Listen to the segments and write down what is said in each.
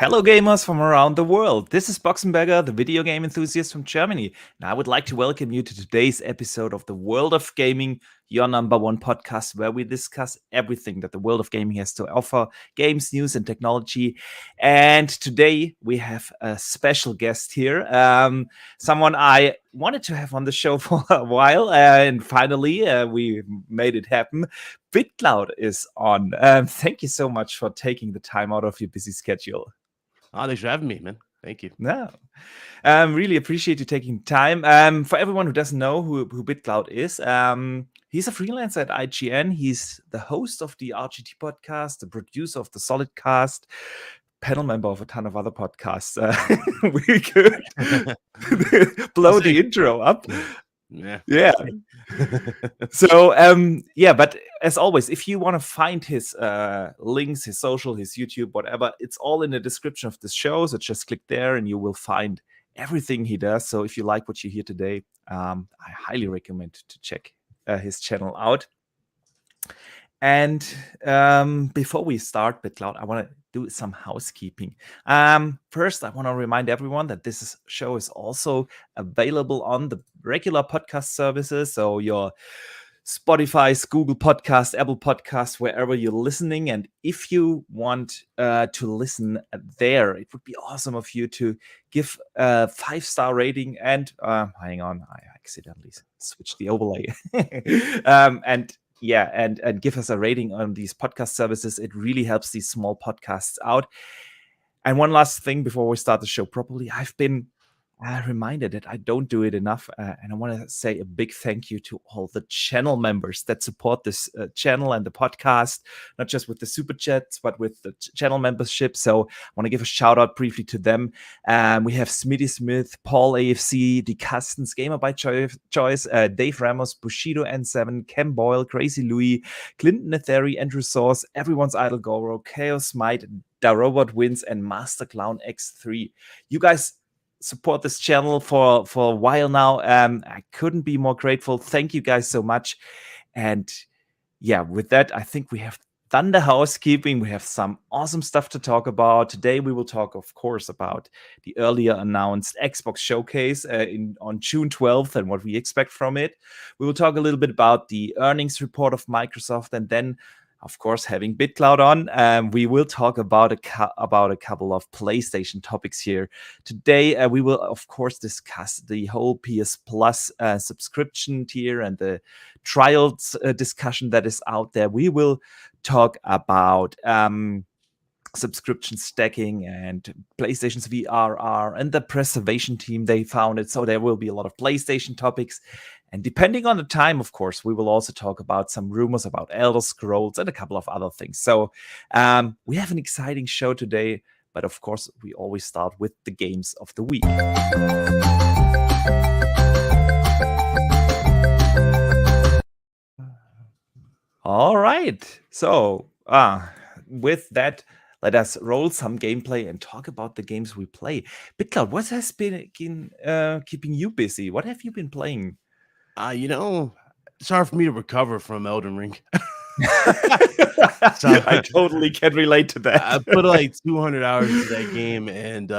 Hello, gamers from around the world. This is Boxenberger, the video game enthusiast from Germany, and I would like to welcome you to today's episode of the World of Gaming, your number one podcast, where we discuss everything that the world of gaming has to offer, games, news, and technology. And today we have a special guest here, someone I wanted to have on the show for a while, and finally we made it happen. BitCloud is on. Thank you so much for taking the time out of your busy schedule. Oh, thanks for having me, man. Thank you. No, really appreciate you taking time. For everyone who doesn't know who BitCloud is, he's a freelancer at IGN. He's the host of the RGT podcast, the producer of the Solid Cast, panel member of a ton of other podcasts. We could blow the intro up. Yeah. So but as always, if you want to find his links, his social, his YouTube, whatever, it's all in the description of this show. So just click there and you will find everything he does. So if you like what you hear today, I highly recommend to check his channel out. And before we start BitCloud, I want to do some housekeeping. First, I want to remind everyone that this show is also available on the regular podcast services. So your Spotify, Google Podcast, Apple Podcast, wherever you're listening. And if you want to listen there, it would be awesome of you to give a 5-star rating. And hang on, I accidentally switched the overlay. And give us a rating on these podcast services. It really helps these small podcasts out. And one last thing before we start the show properly, I've been reminded that I don't do it enough. And I want to say a big thank you to all the channel members that support this channel and the podcast, not just with the super chats, but with the channel membership. So I want to give a shout out briefly to them. We have Smitty Smith, Paul AFC, The Custons, Gamer by Choice, Dave Ramos, Bushido N7, Ken Boyle, Crazy Louie, Clinton Netheri, Andrew Source, Everyone's Idol Goro, Chaos Might, Da Robot Wins, and Master Clown X3. You guys support this channel for a while now. I couldn't be more grateful. Thank you guys so much. And yeah, with that, I think we have done the housekeeping. We have some awesome stuff to talk about. Today, we will talk, of course, about the earlier announced Xbox showcase on June 12th and what we expect from it. We will talk a little bit about the earnings report of Microsoft, and then of course, having BitCloud on, we will talk about a couple of PlayStation topics here. Today, we will, of course, discuss the whole PS Plus subscription tier and the trials discussion that is out there. We will talk about subscription stacking and PlayStation's VRR and the preservation team they founded. So there will be a lot of PlayStation topics. And depending on the time, of course, we will also talk about some rumors about Elder Scrolls and a couple of other things. So we have an exciting show today, but of course, we always start with the games of the week. All right. So with that, let us roll some gameplay and talk about the games we play. BitCloud, what has been keeping you busy? What have you been playing? It's hard for me to recover from Elden Ring. So I totally can relate to that. I put like 200 hours into that game, and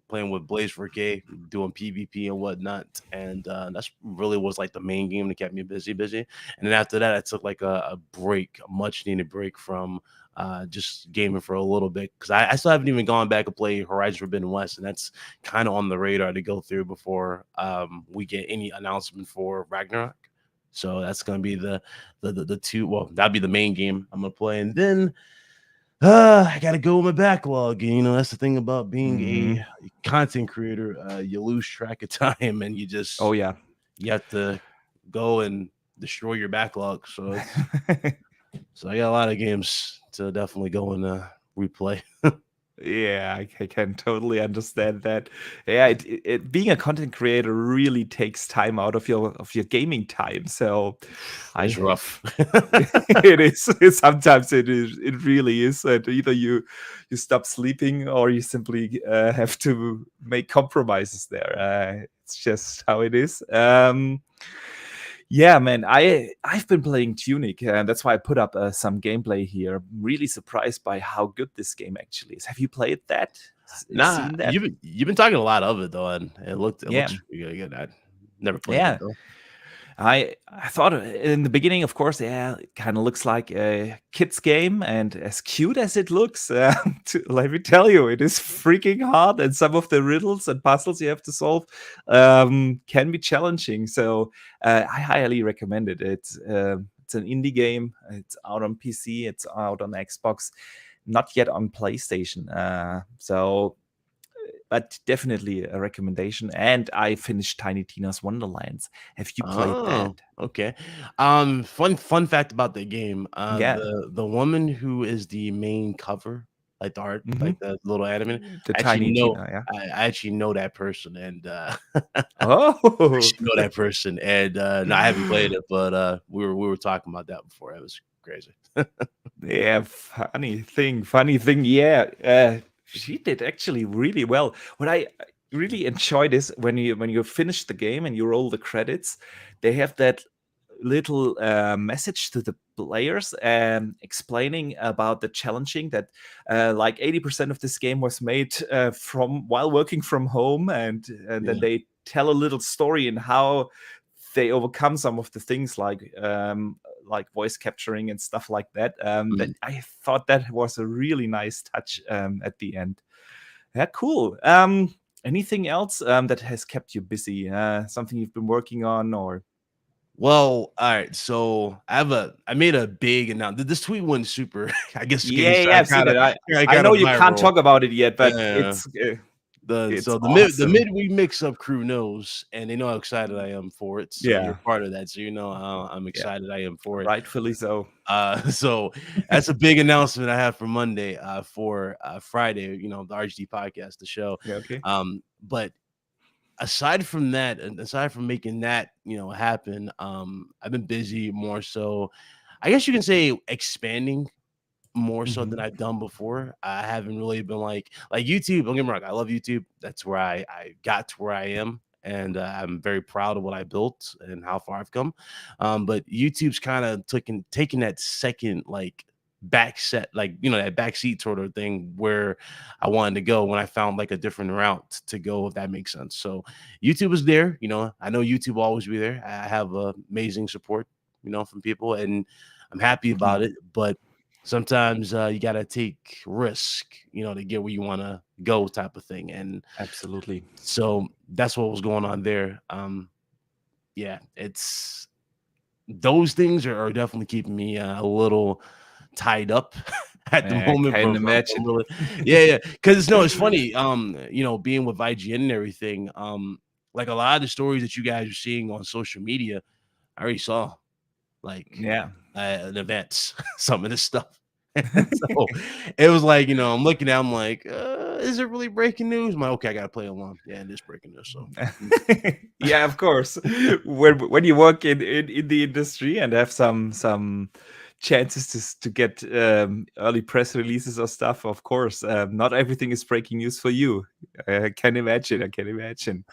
playing with Blaze 4K, doing PvP and whatnot, and that's really was like the main game that kept me busy. And then after that, I took like a break, a much needed break from just gaming for a little bit, because I still haven't even gone back and play Horizon Forbidden West, and that's kind of on the radar to go through before we get any announcement for Ragnarok. So that's gonna be the two. Well, that'd be the main game I'm gonna play, and then I gotta go with my backlog. And, that's the thing about being a content creator. You lose track of time, and you just you have to go and destroy your backlog. So so I got a lot of games to definitely go and replay. Yeah, I can totally understand that. Yeah, it being a content creator really takes time out of your gaming time. So it's rough. It is. Sometimes it is. It really is. And either you stop sleeping or you simply have to make compromises there. It's just how it is. Yeah, man, I've been playing Tunic, and that's why I put up some gameplay here. I'm really surprised by how good this game actually is. Have you played that? Nah, Seen that? you've been talking a lot of it though, and it Yeah, looks really good. I never played it yeah. though. I thought in the beginning, of course, yeah, it kind of looks like a kids game, and as cute as it looks, let me tell you, it is freaking hard, and some of the riddles and puzzles you have to solve can be challenging. So I highly recommend it. It's an indie game. It's out on PC. It's out on Xbox. Not yet on PlayStation. But definitely a recommendation. And I finished Tiny Tina's Wonderlands. Have you played that? Oh, okay. Fun fact about the game. Yeah. The woman who is the main cover, like the art, Hmm. like the little anime, The I actually Tiny know Tina, yeah. I actually know that person, and I Oh, should know that person. And no, I haven't played it, but we were talking about that before. It was crazy. yeah. Funny thing. Yeah, she did actually really well. What I really enjoyed is when you finish the game and you roll the credits, they have that little message to the players explaining about the challenging that like 80% of this game was made from while working from home, and then Yeah. they tell a little story in how they overcome some of the things like voice capturing and stuff like that. That Mhm. I thought that was a really nice touch at the end. Yeah, cool. Anything else that has kept you busy? Something you've been working on, or Well, all right. So I made a big announcement. This tweet went super, I guess, yeah, yeah, I've seen it. I kind know of you can't viral. talk about it yet, but Yeah. it's The awesome. midweek mix up crew knows, and they know how excited I am for it. So you're Yeah, part of that. So you know how I'm yeah, excited I am for it. rightfully so. So that's a big announcement I have for Monday. For Friday, the RGD podcast, the show. Yeah, okay. But aside from that, and aside from making that happen, I've been busy more so. I guess you can say expanding more so than Mhm. I've done before. I haven't really been like YouTube. Don't get me wrong, I love YouTube. That's where I got to where I am, and I'm very proud of what I built and how far I've come. But YouTube's kind of taking that second back set, that backseat sort of thing where I wanted to go when I found like a different route to go, if that makes sense. So YouTube is there. I know YouTube will always be there. I have amazing support, from people, and I'm happy about Mhm. it. But sometimes you got to take risk, to get where you want to go, type of thing. And Absolutely. so that's what was going on there. Yeah, it's those things are definitely keeping me a little tied up at the I moment can from imagine. really, yeah, because no, it's funny, being with IGN and everything, like a lot of the stories that you guys are seeing on social media, I already saw, like, Yeah. in advance, some of this stuff. So it was like, I'm looking at, I'm like, is it really breaking news? I'm like, okay, I gotta play along. Yeah, it is breaking news. So Yeah, of course. When you work in the industry and have some chances to get early press releases or stuff, of course, not everything is breaking news for you. I can imagine. I can imagine.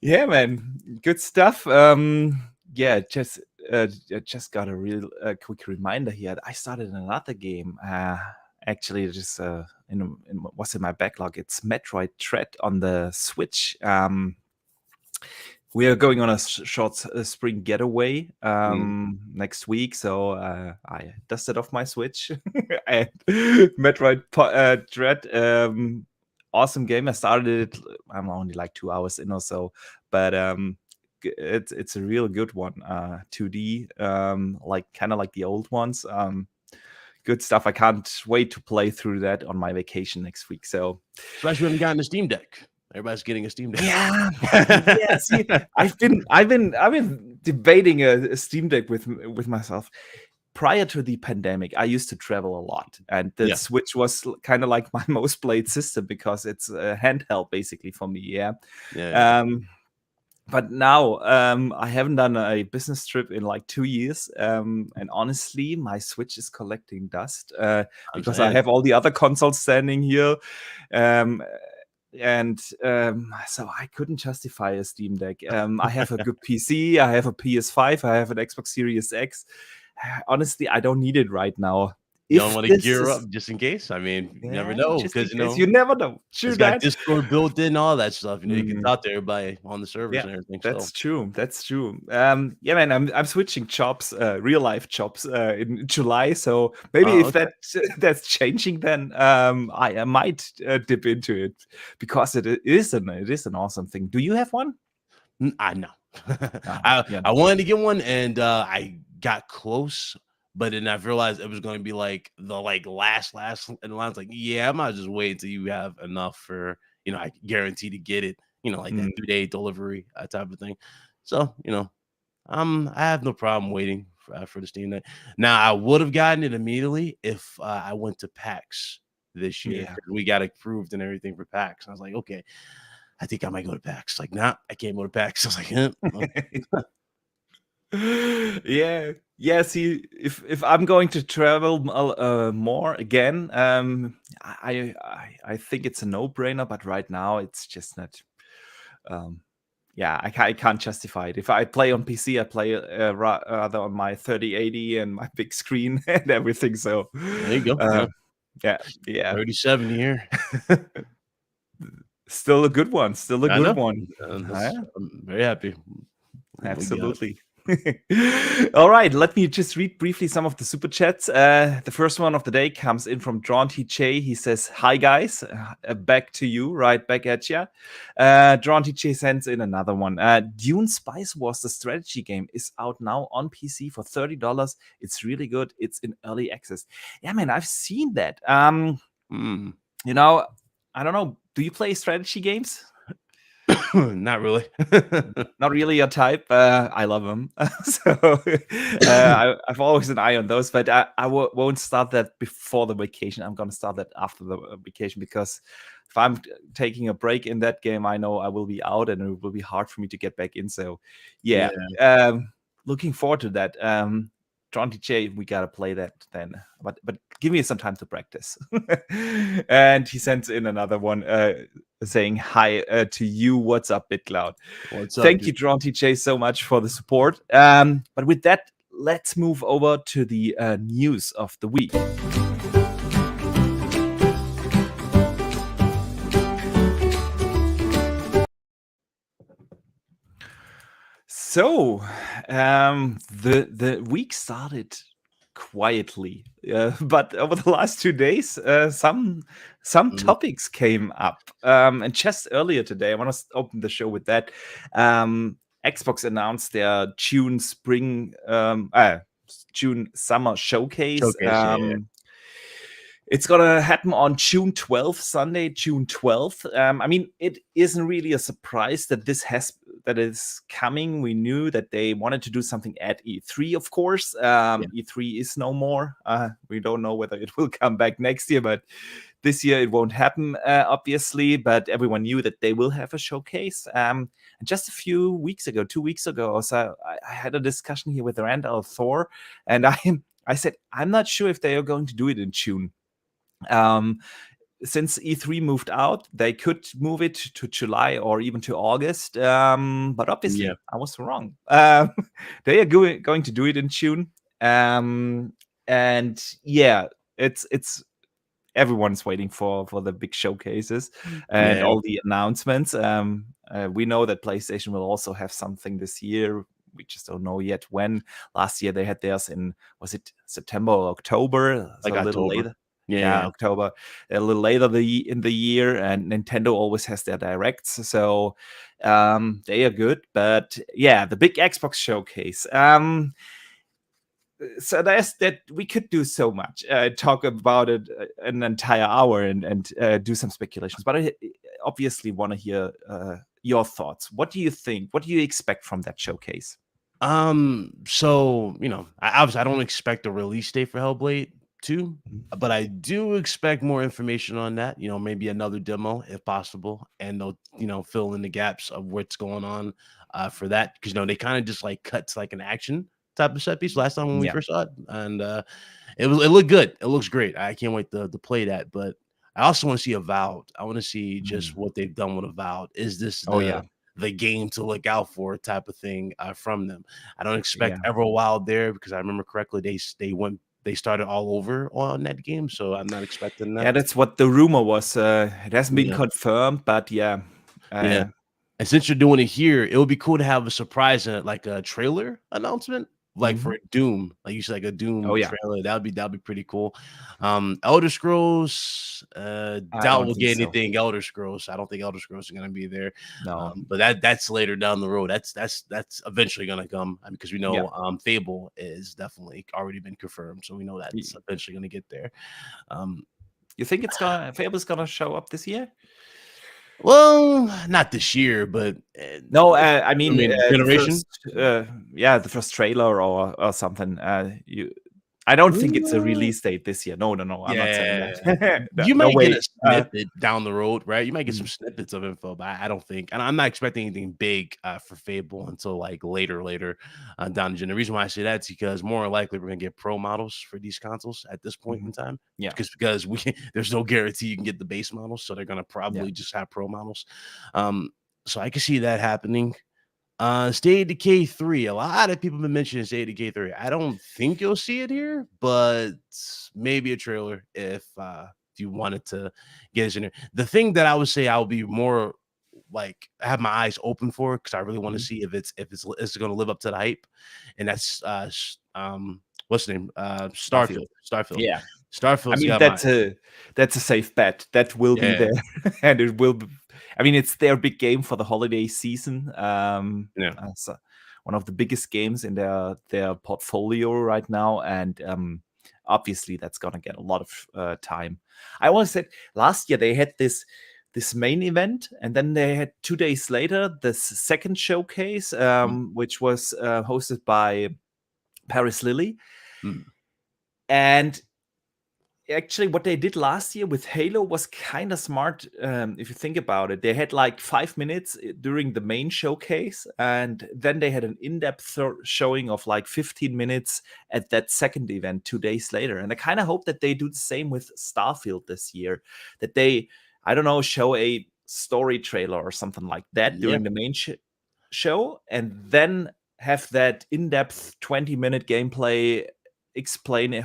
Yeah, man, good stuff. Yeah, just got a real quick reminder here. I started another game. Actually, just in what's in my backlog. It's Metroid Dread on the Switch. We are going on a short spring getaway mm, next week, so I dusted off my Switch and Metroid Dread. Awesome game. I started it. I'm only like 2 hours in or so, but it's a real good one. 2D, like kind of like the old ones. Good stuff. I can't wait to play through that on my vacation next week. So especially when you got a Steam Deck. Everybody's getting a Steam Deck. yeah, yeah. See, I've been debating a Steam Deck with myself. Prior to the pandemic, I used to travel a lot, and the Yeah, Switch was kind of like my most played system because it's a handheld basically for me. Yeah. yeah, Um, but now I haven't done a business trip in like 2 years, and honestly, my Switch is collecting dust I'm because I saying. have all the other consoles standing here. Um, and so I couldn't justify a Steam Deck. I have a good PC, I have a PS5, I have an Xbox Series X. Honestly, I don't need it right now. You don't If want to this gear is up just in case. I mean, you never yeah, know just in because case, you never know. True it's got that. Discord built in, all that stuff. You can Mm. talk to everybody on the servers Yeah, and everything. that's So true. That's true. Yeah, man, I'm switching jobs, real life jobs, in July. So maybe oh, if okay. that's changing, then I might dip into it because it is an awesome thing. Do you have one? I know. Ah, I yeah. I wanted to get one and I got close, but then I realized it was going to be like the last in the line. It's like, yeah, I might just wait until you have enough for I guarantee to get it. Like that Mm, 3-day delivery type of thing. So I have no problem waiting for the Steam Deck. Now I would have gotten it immediately if I went to PAX this year yeah. because we got approved and everything for PAX. I was like, okay, I think I might go to PAX. Like, nah, I can't go to PAX. I was like, well, Yeah. Yeah, see, if I'm going to travel more again, I think it's a no-brainer, but right now it's just not. Um, yeah, I can't justify it. If I play on PC, I play rather on my 3080 and my big screen and everything. So, there you go. uh, Yeah, yeah, yeah, 37 here. still a good one. Still a I good know. one. Yeah. I'm very happy. We got it. Absolutely. All right, let me just read briefly some of the super chats. The first one of the day comes in from Drawn TJ. He says, "Hi guys, back to you, right back at ya." Drawn TJ sends in another one. Dune Spice Wars, the strategy game, is out now on PC for $30. It's really good. It's in early access. Yeah, man, I've seen that. Mm. You know, I don't know. Do you play strategy games? Not really. Not really your type. I love them. So I've always an eye on those, but won't start that before the vacation. I'm going to start that after the vacation because if I'm taking a break in that game, I know I will be out and it will be hard for me to get back in. So yeah, looking forward to that. John TJ, we gotta play that then. But give me some time to practice. And he sends in another one saying hi to you. What's up, BitCloud? What's up, Thank dude? you, John TJ, so much for the support. But with that, let's move over to the news of the week. So, the week started quietly, but over the last 2 days, some Mhm. topics came up. And just earlier today, I want to open the show with that. Xbox announced their June June summer showcase. Showcase, yeah. It's gonna happen on June 12th, Sunday, June 12th. I mean, it isn't really a surprise that that is coming. We knew that they wanted to do something at E3, of course. Yeah. E3 is no more. We don't know whether it will come back next year, but this year it won't happen, obviously. But everyone knew that they will have a showcase. And just a few weeks ago, 2 weeks ago or so, I had a discussion here with Randall Thor, and I said I'm not sure if they are going to do it in June. Since E3 moved out, they could move it to July or even to August. But obviously, Yeah. I was wrong. They are going to do it in June. And yeah, it's everyone's waiting for the big showcases and Yeah. all the announcements. We know that PlayStation will also have something this year. We just don't know yet when. Last year they had theirs in, was it September or October? So Like a little October. later. Yeah, Yeah. October, a little later in the year, and Nintendo always has their directs, so they are good. But yeah, the big Xbox showcase. So there's that we could do so much, talk about it an entire hour and do some speculations. But I obviously want to hear your thoughts. What do you think? What do you expect from that showcase? So obviously I don't expect a release date for Hellblade 2, but I do expect more information on that. Maybe another demo if possible, and they'll fill in the gaps of what's going on for that because they kind of just like cut to like an action type of set piece last time when we Yeah. first saw it, and it looked good. It looks great. I can't wait to play that, but I also want to see Avowed. I want to see just Mm. what they've done with Avowed. Is this Oh yeah, the game to look out for type of thing from them? I don't expect yeah, Everwild there because I remember correctly they started all over on that game, so I'm not expecting yeah. that. That's what the rumor was. It hasn't been Yeah, confirmed, but yeah, yeah. uh, And since you're doing it here, it would be cool to have a surprise, like a trailer announcement, like mhm. for Doom, like you said, like a Oh Doom yeah. trailer. That'd be pretty cool. Elder Scrolls, I doubt don't we'll think get so. anything Elder Scrolls. I don't think Elder Scrolls are gonna be there. No. But that's later down the road. That's eventually gonna come because we Yeah. know Fable is definitely already been confirmed, so we know that's Y- eventually gonna get there. Um, You think Fable's gonna show up this year? well, not this year, but No, I I mean mean the generation. first, yeah, the first trailer or something. I don't think it's a release date this year. No, no, no. I'm not saying Yeah, that. No, you no might get way. a snippet down the road, right? You might get some Mm, snippets of info, but I don't think, and I'm not expecting anything big for Fable until like later down the line. The reason why I say that's because more than likely we're gonna get pro models for these consoles at this point in mhm. time, Yeah, because there's no guarantee you can get the base models, so they're gonna yeah. probably just have pro models. Um, so I can see that happening. State of Decay 3. A lot of people have been mentioning State of Decay 3. I don't think you'll see it here, but maybe a trailer if you wanted to get us in there. The thing that I would say I'll be more like have my eyes open for because I really want to Mhm. see if it's going to live up to the hype, and that's what's the name? Starfield. Starfield. Yeah. I Starfield's mean, got my that's a safe bet. That will be yeah there, and it will. I mean, it's their big game for the holiday season. yeah So one of the biggest games in their portfolio right now, and obviously that's gonna get a lot of time. I always said last year they had this main event, and then they had 2 days later this second showcase, mm, which was hosted by Paris Lily, mm, and actually what they did last year with Halo was kind of smart. If you think about it, they had like 5 minutes during the main showcase, and then they had an in-depth showing of like 15 minutes at that second event 2 days later. And I kind of hope that they do the same with Starfield this year, that they, I don't know, show a story trailer or something like that yeah. during the main show, and then have that in-depth 20-minute gameplay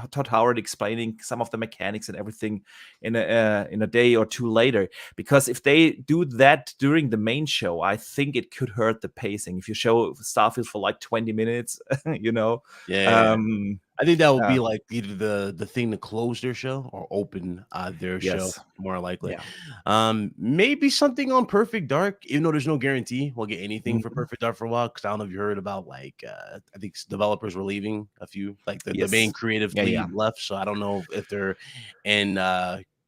Todd Howard explaining some of the mechanics and everything in a day or two later. Because if they do that during the main show, I think it could hurt the pacing. If you show Starfield for like 20 minutes, you know, Yeah. um, I think that would uh, be like either the thing to close their show or open their show yes, more likely. yeah, Maybe something on Perfect Dark, even though there's no guarantee we'll get anything for mhm, Perfect Dark for a while. Because I don't know if you heard about like I think developers were leaving a few, like the main yes, creative yeah, yeah. lead left. So I don't know if they're in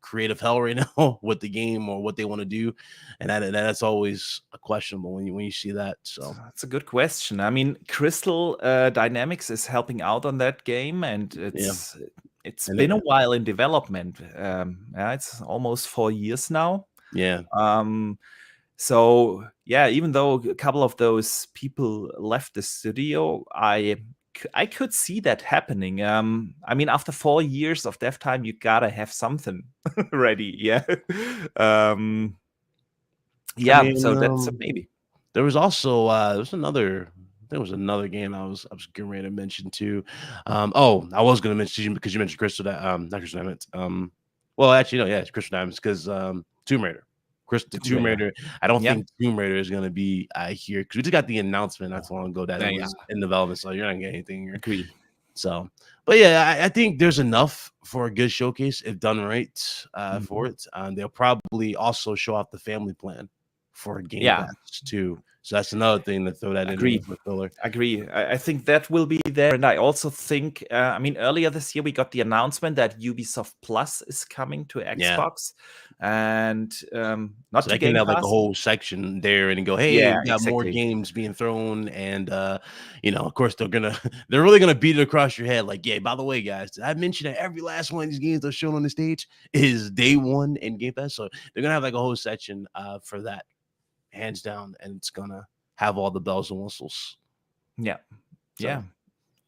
creative hell right now with the game or what they want to do, and that's always a questionable when you see that. So That's a good question. I mean, Crystal Dynamics is helping out on that game, and yeah, it's and been a while in development. Yeah, it's almost 4 years now. yeah. Um, so yeah, even though a couple of those people left the studio, I could see that happening. I mean, after 4 years of dev time, you gotta have something ready. Yeah. um, I yeah. mean, So that's a maybe. there was also there was another game I was getting ready to mention too. I was gonna mention because you mentioned Crystal not Crystal Diamonds. Well actually no, yeah, it's Crystal Diamonds because Tomb Raider. The Tomb Tomb Raider. Raider. I don't Yeah. think Tomb Raider is gonna be here because we just got the announcement not so long ago that Yeah. it Yeah. was in development, so you're not getting anything here. Agree. So, but yeah, I think there's enough for a good showcase if done right Mhm. for it. They'll probably also show off the family plan for Game Yeah. Pass too. So that's another thing to throw that in there Agree. for filler. Agree. I think that will be there. And I also think, I mean, earlier this year, we got the announcement that Ubisoft Plus is coming to Yeah. Xbox and not So to they can Game have like a Pass. whole section there and go, hey, Yeah, we got more exactly. games being thrown, and of course they're really gonna beat it across your head, like, yeah, by the way, guys, did I mention that every last one of these games that's shown on the stage is day one in Game Pass? So they're gonna have like a whole section for that, hands down, and it's gonna have all the bells and whistles. Yeah. So Yeah.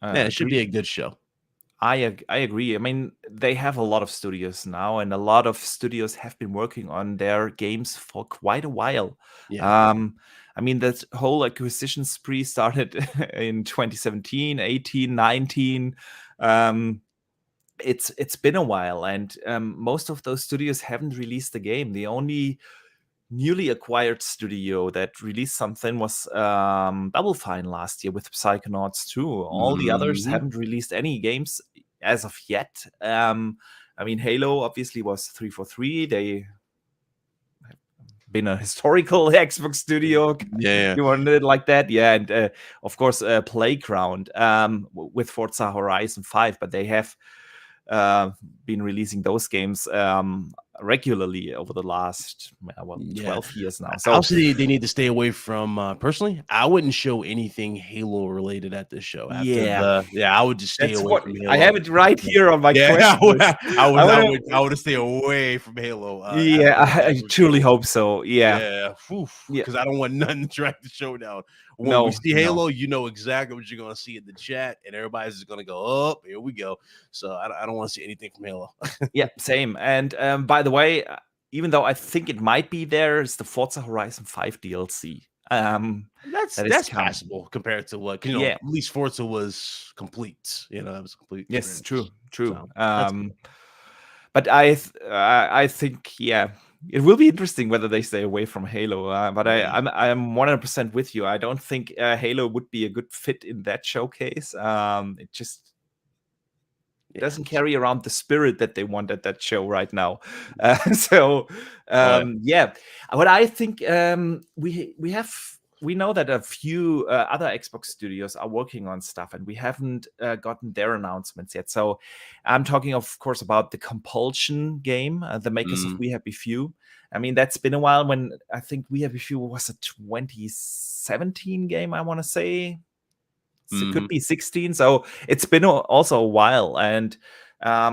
yeah, it should be Agree. a good show. I agree. I mean, they have a lot of studios now, and a lot of studios have been working on their games for quite a while. Yeah. I mean, that whole acquisition spree started in 2017, 18, 19. It's been a while, and most of those studios haven't released the game. The only newly acquired studio that released something was Double Fine last year with Psychonauts 2. All the others Mhm. haven't released any games as of yet. I mean, Halo obviously was 343. They been a historical Xbox studio. Yeah. You wanted it like that, yeah. And of course, Playground with Forza Horizon 5, but they have uh, been releasing those games regularly over the last Yeah. 12 years now. So Also, they need to stay away from. Personally, I wouldn't show anything Halo related at this show. After yeah, I would just stay that's away what from I have Halo. it right here on my Yeah, question list. I want to. I would stay away from Halo. Yeah, I After truly Halo. hope so. Yeah, Yeah, yeah. because I don't want nothing to drag the show down. When we No, see no. Halo, you know exactly what you're gonna see in the chat, and everybody's just gonna go up. Here we go. So I don't want to see anything from Halo. Yeah, same. And by the way, even though I think it might be there, is the Forza Horizon 5 DLC. That is That's coming. passable compared to what Yeah. at least Forza was complete. It was a complete Yes, experience. true. So that's good. But I think it will be interesting whether they stay away from Halo. But Yeah. I'm 100% with you. I don't think Halo would be a good fit in that showcase. It just doesn't carry around the spirit that they want at that show right now. So yeah, what I think we know that a few other Xbox studios are working on stuff, and we haven't gotten their announcements yet. So I'm talking, of course, about the Compulsion game, the makers of We Happy Few. I mean, that's been a while. When I think We Happy Few was a 2017 game, I want to say. It could be 16. So it's been also a while. And I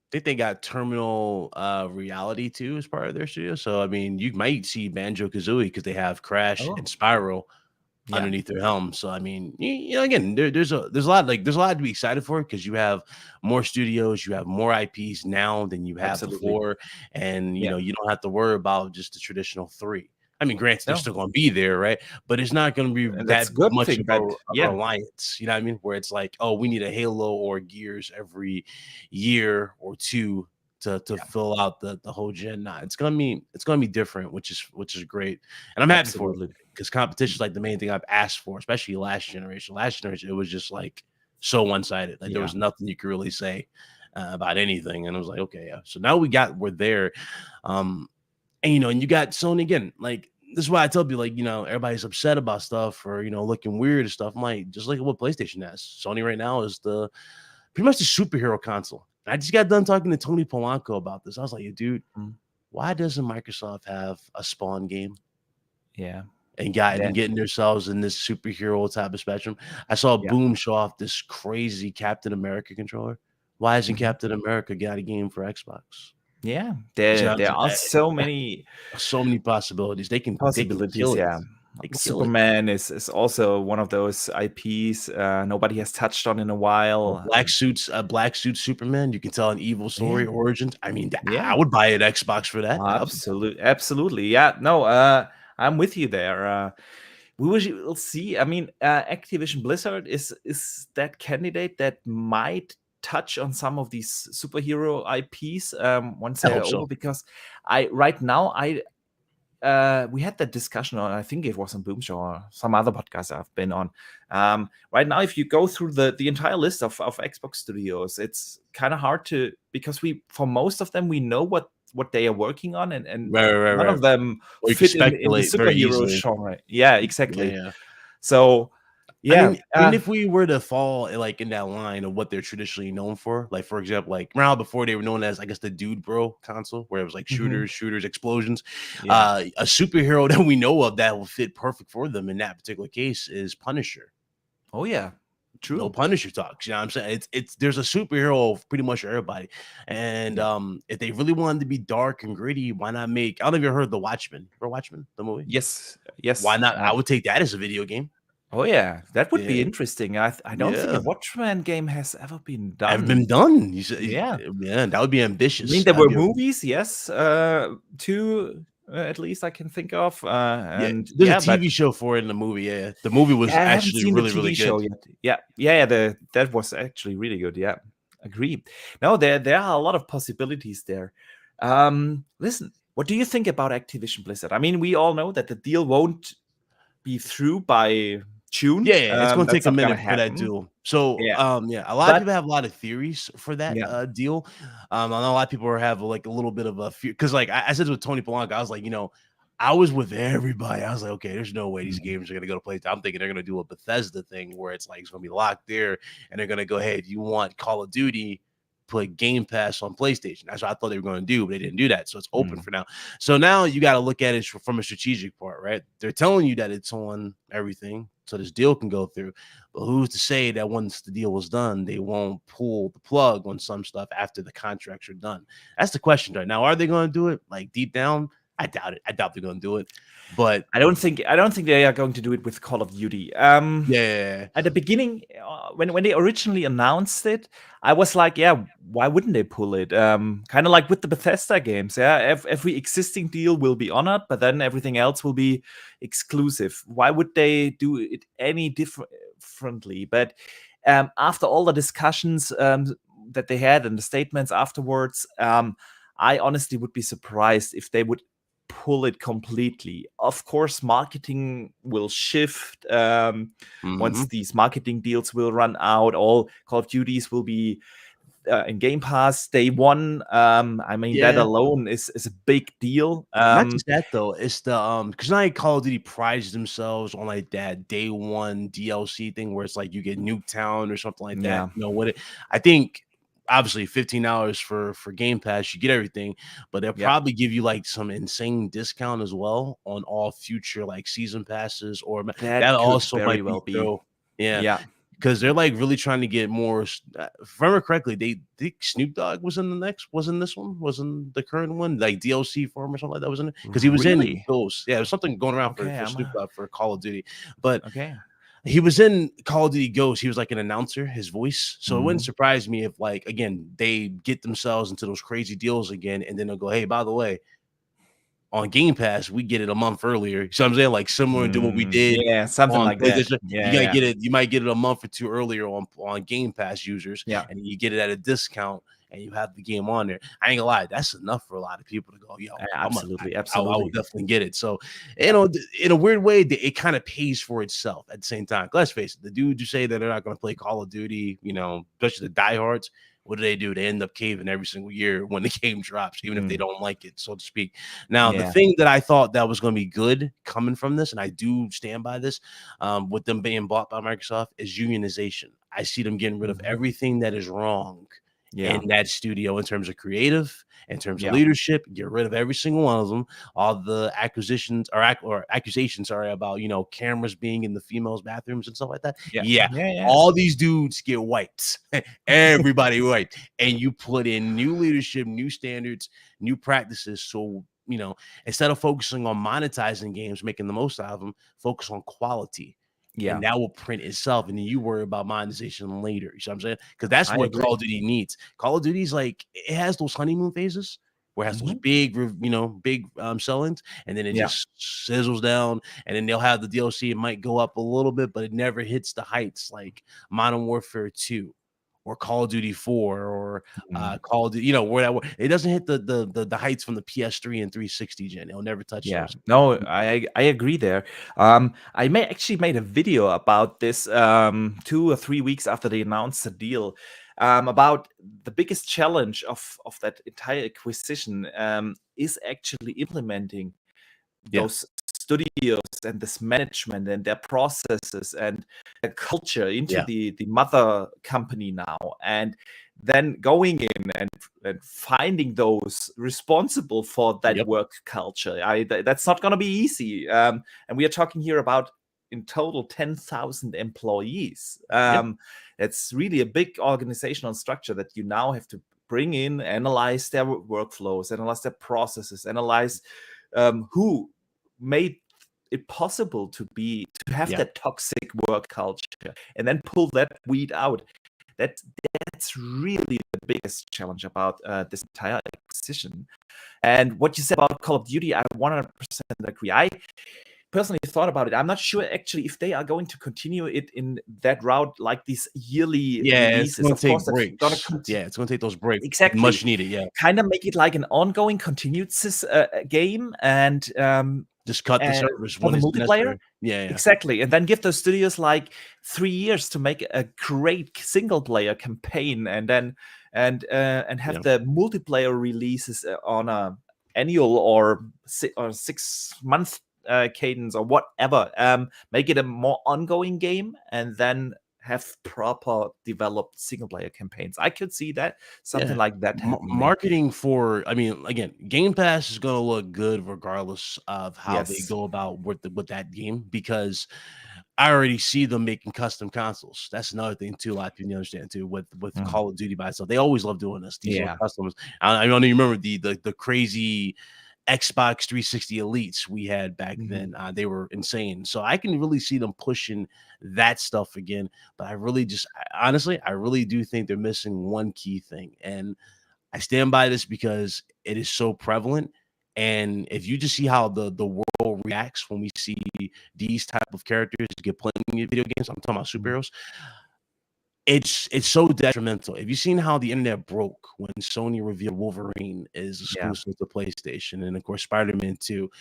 think they got Terminal Reality too as part of their studio. So I mean, you might see Banjo Kazooie because they have Crash and Spyro underneath their helm. So I mean, again, there's a lot to be excited for because you have more studios, you have more IPs now than you have before, and you don't have to worry about just the traditional three. I mean, granted, they're still going to be there, right? But it's not going to be and that's that a good much thing. of But a reliance. You know what I mean? Where it's like, oh, we need a Halo or Gears every year or two to fill out the whole gen. Nah, it's gonna be different, which is great, and I'm happy for it because competition is like the main thing I've asked for, especially last generation. Last generation, it was just like so one sided. Like there was nothing you could really say about anything, and it was like, okay, yeah. So now we're there, and and you got Sony again. Like this is why I tell people, like everybody's upset about stuff or looking weird and stuff. I'm like, just look at what PlayStation has. Sony right now is pretty much the superhero console. I just got done talking to Tony Polanco about this. I was like, dude, why doesn't Microsoft have a Spawn game? Yeah. And getting themselves in this superhero type of spectrum. I saw Boom show off this crazy Captain America controller. Why isn't Captain America got a game for Xbox? Yeah, there are so many possibilities. They can possibilities. kill it. Yeah, Superman is also one of those IPs nobody has touched on in a while. Black suit Superman. You can tell an evil story origins. I mean, I would buy an Xbox for that. Absolutely. Yeah, no, I'm with you there. We will see. I mean, Activision Blizzard is that candidate that might touch on some of these superhero IPs once they're over, because right now we had that discussion on, I think it was on Boom Show or some other podcast I've been on. Right now, if you go through the entire list of Xbox studios, it's kind of hard to, because for most of them we know what they are working on, and none of them fit in the superhero genre. Yeah, exactly. Yeah. So yeah, I mean, even if we were to fall like in that line of what they're traditionally known for, like for example, like remember before they were known as, I guess, the Dude Bro console, where it was like shooters, explosions. A superhero that we know of that will fit perfect for them in that particular case is Punisher. Oh yeah, true. No Punisher talks. You know what I'm saying? It's there's a superhero pretty much for everybody. And if they really wanted to be dark and gritty, why not make? I don't know if you heard The Watchmen. Remember Watchmen, the movie? Yes. Why not? I would take that as a video game. Oh yeah, that would be Yeah, interesting. I don't think a yeah. Watchmen game has ever been Have done. been done. You said, Yeah. yeah, that would be I mean, ambitious. there That'd were be a movies, yes, 2, at least I can think of, yeah. and There's a yeah, but TV show for it in the movie. Yeah, the movie was yeah, I haven't actually seen the really, really TV good. show yet. Yeah, that was actually really good. Yeah, agree. No, there are a lot of possibilities there. Listen, what do you think about Activision Blizzard? I mean, we all know that the deal won't be through by June. Yeah, it's gonna That's take a not gonna minute for that happen. deal. So, Yeah, yeah, a lot of but people have a lot of theories for that yeah, deal. I know a lot of people have like a little bit of a fear because, like I said with Tony Polanco, I was like, I was with everybody. I was like, okay, there's no way these mm, games are gonna go to play. I'm thinking they're gonna do a Bethesda thing where it's like it's gonna be locked there, and they're gonna go, hey, if you want Call of Duty, put Game Pass on PlayStation. That's what I thought they were going to do, but they didn't do that. So it's open mm, for now. So now you got to look at it from a strategic part, right? They're telling you that it's on everything, so this deal can go through. But who's to say that once the deal was done, they won't pull the plug on some stuff after the contracts are done? That's the question right now. Are they going to do it? Like deep down, I doubt it. I doubt they're going to do it. But I don't think they are going to do it with Call of Duty. yeah, At the beginning, when they originally announced it, I was like, yeah, why wouldn't they pull it? Kind of like with the Bethesda games. Yeah, every existing deal will be honored, but then everything else will be exclusive. Why would they do it any differently? But after all the discussions that they had and the statements afterwards, I honestly would be surprised if they would pull it completely. Of course, marketing will shift once mm-hmm. these marketing deals will run out. All Call of Duties will be in Game Pass day one. I mean, that Yeah. alone is a big deal. Not just that though, it's the because now Call of Duty prides themselves on like that day one DLC thing where it's like you get Nuketown or something like that. Yeah, What I think obviously $15 for Game Pass, you get everything, but they'll yeah, probably give you like some insane discount as well on all future like season passes, or that that could also very might be well be. through. Yeah, Yeah, because they're like really trying to get more. If I remember correctly, they think Snoop Dogg was in the next, wasn't this one, wasn't the current one, like DLC form or something like that, wasn't it? Because he was in really. Ghost. Yeah, there's something going around Okay, for I'm Snoop Dogg for Call of Duty, but okay. he was in Call of Duty Ghost. He was like an announcer, his voice. So it wouldn't Mhm. surprise me if, like, again, they get themselves into those crazy deals again, and then they'll go, hey, by the way, on Game Pass, we get it a month earlier. So I'm saying, like, similar to what we did Yeah, something on like that. PlayStation. Yeah, You gotta yeah, get it, you might get it a month or two earlier on Game Pass users, yeah. and you get it at a discount and you have the game on there. I ain't gonna lie, that's enough for a lot of people to go, yo, Absolutely, I will absolutely. definitely get it. So, Yeah. in a weird way, it kind of pays for itself at the same time. Let's face it, the dudes who say that they're not gonna play Call of Duty, especially the diehards, what do? They end up caving every single year when the game drops, even if they Mm, don't like it, so to speak. Now, the yeah. thing that I thought that was going to be good coming from this, and I do stand by this, with them being bought by Microsoft, is unionization. I see them getting rid of Mhm. everything that is wrong Yeah, in that studio in terms of creative, in terms of yeah. leadership. Get rid of every single one of them. All the acquisitions or accusations, sorry, about cameras being in the females' bathrooms and stuff like that. Yeah. Yeah, Yeah, yeah. all these dudes get wiped. Everybody wiped, and you put in new leadership, new standards, new practices. So instead of focusing on monetizing games, making the most out of them, focus on quality. Yeah, And that will print itself. And then you worry about monetization later. You see what I'm saying? Because that's I what agree. Call of Duty needs. Call of Duty's like, it has those honeymoon phases where it has those Mhm. big sell-ins, and then it Yeah, just sizzles down, and then they'll have the DLC. It might go up a little bit, but it never hits the heights like Modern Warfare 2 or Call of Duty 4 or mhm. Call of Duty, where it doesn't hit the heights from the PS3 and 360 gen. It'll never touch Yeah. those. No, I agree there. I actually made a video about this 2 or 3 weeks after they announced the deal, about the biggest challenge of that entire acquisition, is actually implementing Yeah. those studios and this management and their processes and their culture into Yeah. the mother company now, and then going in and finding those responsible for that Yep. work culture. That's not going to be easy, and we are talking here about in total 10,000 employees. Yep. It's really a big organizational structure that you now have to bring in, analyze their workflows, analyze their processes, analyze who made it possible to have Yeah. that toxic work culture and then pull that weed out. That's really the biggest challenge about this entire acquisition. And what you said about Call of Duty, I 100% agree. I personally thought about it. I'm not sure actually if they are going to continue it in that route, like these yearly Yeah, it's releases. gonna Of course, take that's going to breaks. continue. Yeah, it's gonna take those breaks. Exactly. Much needed, yeah. Kind of make it like an ongoing, continued game, and Just cut the service for when the it's multiplayer. necessary. Yeah, yeah. Exactly, and then give those studios like 3 years to make a great single player campaign, and then and have Yeah. the multiplayer releases on a annual or 6-month cadence or whatever. Make it a more ongoing game, and then have proper developed single player campaigns. I could see that something Yeah. like that happening. Marketing for, I mean, again, Game Pass is gonna look good regardless of how they Yes. go about with that game, because I already see them making custom consoles. That's another thing too. A lot of people understand too with Mm. Call of Duty by itself. They always love doing this. These little Yeah. customs. I know you remember the crazy Xbox 360 Elites we had back Mhm. then. They were insane. So I can really see them pushing that stuff again. But I really honestly, I really do think they're missing one key thing. And I stand by this because it is so prevalent. And if you just see how the world reacts when we see these type of characters get playing in video games, I'm talking about Mhm. superheroes, it's so detrimental. Have you seen how the internet broke when Sony revealed Wolverine is Yeah. exclusive to PlayStation, and of course Spider-Man 2?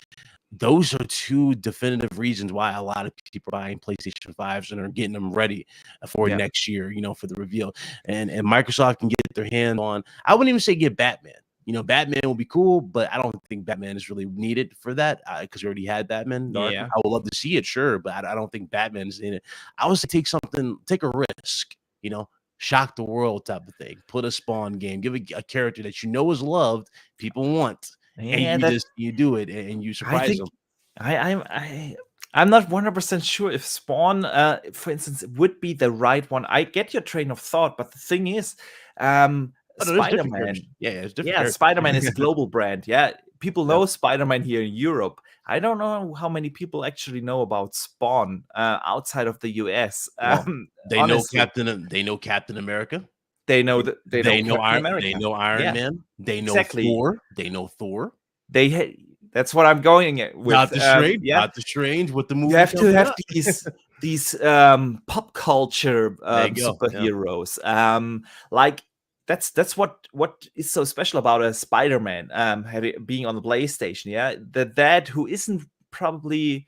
Those are two definitive reasons why a lot of people are buying PlayStation 5s and are getting them ready for Yeah. next year, for the reveal. And Microsoft can get their hand on, I wouldn't even say get Batman. Batman will be cool, but I don't think Batman is really needed for that, because we already had Batman Dark. Yeah. I would love to see it, sure, but I don't think Batman is in it. I would say take a risk, shock the world type of thing. Put a Spawn game, give a character that is loved, people want, and Yeah, that you do it and you I surprise think them. I'm not 100% sure if Spawn, for instance, would be the right one. I get your train of thought, but the thing is, Oh, no, there's different characters. Spider-Man. Yeah, it's different Yeah, characters. Spider-Man is a global brand. Yeah, people Yeah. know Spider-Man here in Europe. I don't know how many people actually know about Spawn outside of the US. Well, they know Honestly, They know Captain America. they know that they know Captain They America. know Iron Yeah, Man. They know exactly. Thor. They know Thor. That's what I'm going with. Yeah, Doctor Strange with the you movie have to coming have up. these pop culture There you go. Yeah. superheroes. Like that's what is so special about a Spider-Man being on the PlayStation. Yeah, the dad who isn't probably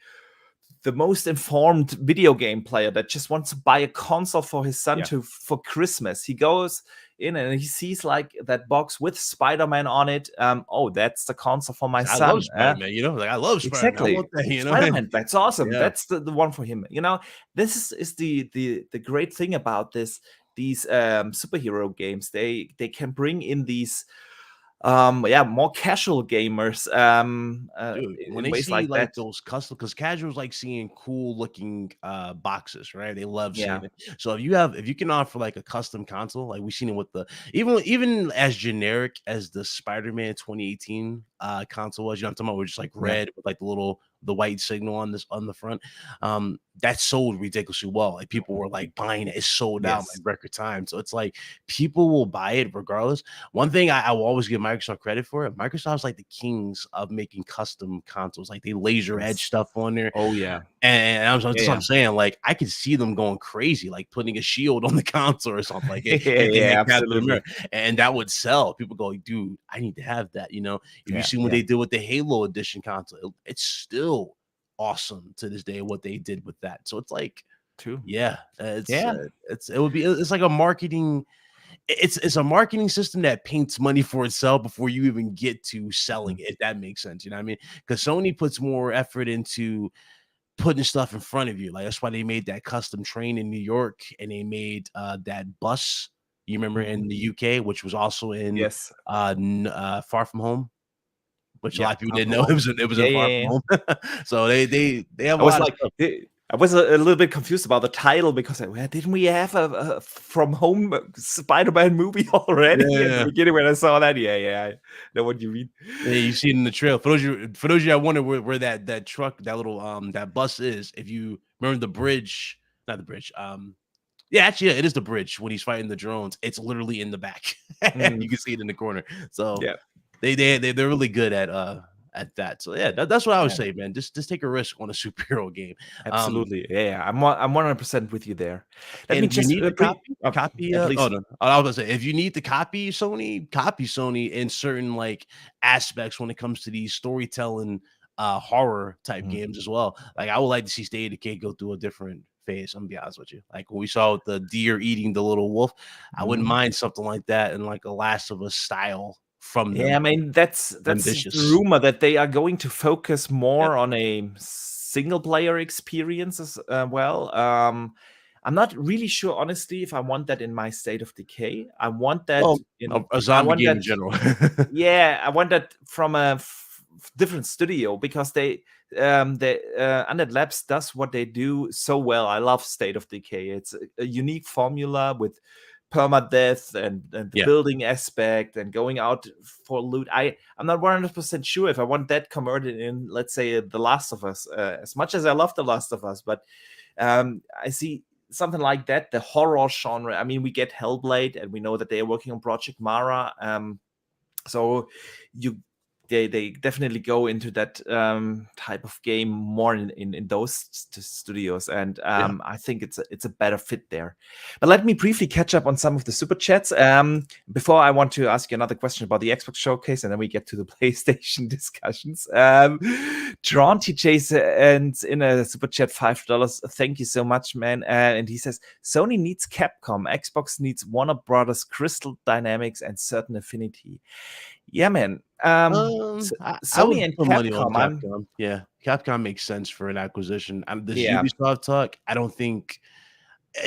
the most informed video game player that just wants to buy a console for his son Yeah. for Christmas. He goes in and he sees like that box with Spider-Man on it. Oh, that's the console for my I son. love Spider-Man, like I love Spider-Man. I Exactly. want that, Spider-Man, that's awesome. Yeah. That's the one for him. This is the great thing about these superhero games. They can bring in these more casual gamers Dude, when in they ways see like like that. those custom, because casuals like seeing cool looking boxes, right? They love Yeah. seeing it. So if you can offer like a custom console, like we've seen it with the even as generic as the Spider-Man 2018 console was, I'm talking about, just like Yeah. red with like the white signal on the front. That sold ridiculously well. Like people were like buying it. It's sold out Yes. in record time. So it's like people will buy it regardless. One thing I will always give Microsoft credit for, Microsoft's like the kings of making custom consoles. Like they laser edge Yes. stuff on there. Oh yeah. And that's what Yeah. I'm saying. Like I could see them going crazy, like putting a shield on the console or something. Like Yeah, they had Captain absolutely. America, and that would sell. People go, dude, I need to have that. If you see what they did with the Halo edition console, it's still awesome to this day what they did with that. So it's like, True. yeah, Yeah. it's like a marketing. It's a marketing system that paints money for itself before you even get to selling it, if that makes sense. You know what I mean? Because Sony puts more effort into putting stuff in front of you. Like that's why they made that custom train in New York, and they made that bus. You remember in the UK, which was also in Yes. Far From Home, which a Yeah. lot of people Far didn't From know Home. it was in Yeah, Far yeah, From Home. So they have I a was lot of like, stuff. I was a little bit confused about the title because didn't we have a From Home Spider-Man movie already at the Yeah. beginning when I saw that? Yeah, I know what you mean. Yeah, you see it in the trail. For those of you that wonder where that truck, that little that bus is, if you remember the bridge, not the bridge. Yeah, actually, yeah, it is the bridge when he's fighting the drones. It's literally in the back. You can see it in the corner. So Yeah, they're really good at that. So yeah, that's what I would yeah, say, man. Just take a risk on a superhero game. absolutely. Yeah, I'm 100% with you there. Let And me if you just need to copy, yeah, oh please. no, I was gonna say if you need to copy Sony in certain like aspects when it comes to these storytelling, horror type Mhm. games as well. Like I would like to see State of Decay go through a different phase. I'm gonna be honest with you. Like when we saw with the deer eating the little wolf, I wouldn't Mhm. mind something like that in like a Last of Us style from Yeah, I them. mean that's the Ambitious. rumor that they are going to focus more on a single player experience as well. I'm not really sure, honestly, if I want that in my State of Decay. I want that Well, a I zombie want game that. in general. Yeah, I want that from a different studio because Undead Labs does what they do so well. I love State of Decay. It's a unique formula with permadeath and the Yeah. building aspect and going out for loot. I'm not 100% sure if I want that converted in, let's say, The Last of Us. As much as I love The Last of Us, but I see something like that, the horror genre. I mean, we get Hellblade, and we know that they are working on Project Mara. So you they definitely go into that type of game more in those studios, and Yeah. I think it's a better fit there. But let me briefly catch up on some of the super chats before I want to ask you another question about the Xbox showcase, and then we get to the PlayStation discussions. Tron TJ and in a super chat $5. Thank you so much, man. And he says Sony needs Capcom, Xbox needs Warner Brothers, Crystal Dynamics, and Certain Affinity. Yeah, man. I Sony would and put money on Capcom. Capcom. Yeah, Capcom makes sense for an acquisition. This Yeah. Ubisoft talk, I don't think.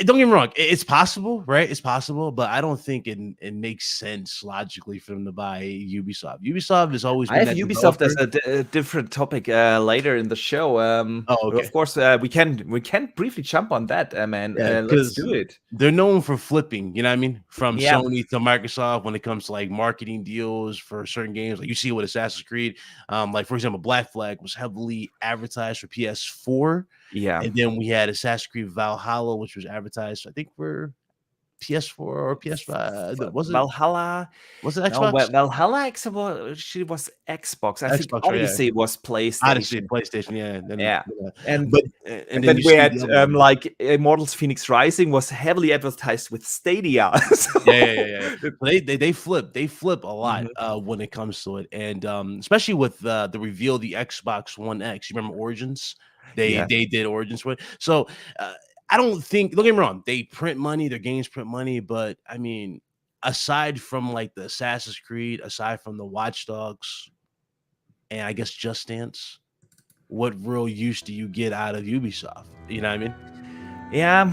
Don't get me wrong, it's possible, right? It's possible, but I don't think it makes sense logically for them to buy Ubisoft. Ubisoft has always I been have that Ubisoft as developer. a different topic later in the show. Oh, But okay. of course, we can briefly jump on that, man. Yeah, Let's because do it. they're known for flipping, you know what I mean? From Yeah, Sony to Microsoft when it comes to like marketing deals for certain games. Like you see with Assassin's Creed, like for example, Black Flag was heavily advertised for PS4, yeah. and then we had Assassin's Creed Valhalla, which was advertised, I think, for PS4 or PS5. Valhalla. Was it No, Xbox? Valhalla actually was Xbox. I think Xbox, right? Yeah. Odyssey was Odyssey, PlayStation. PlayStation, yeah. Then, Yeah, yeah. and And and then then you we see had the other one. like Immortals: Phoenix Rising was heavily advertised with Stadia. Yeah. They flip a lot Mhm. when it comes to it, and especially with the reveal of the Xbox One X. You remember Origins? Yeah. They did Origins with. So uh, I don't think. Don't get me wrong. They print money. Their games print money, but I mean, aside from like the Assassin's Creed, aside from the Watch Dogs, and I guess Just Dance, what real use do you get out of Ubisoft? You know what I mean? Yeah.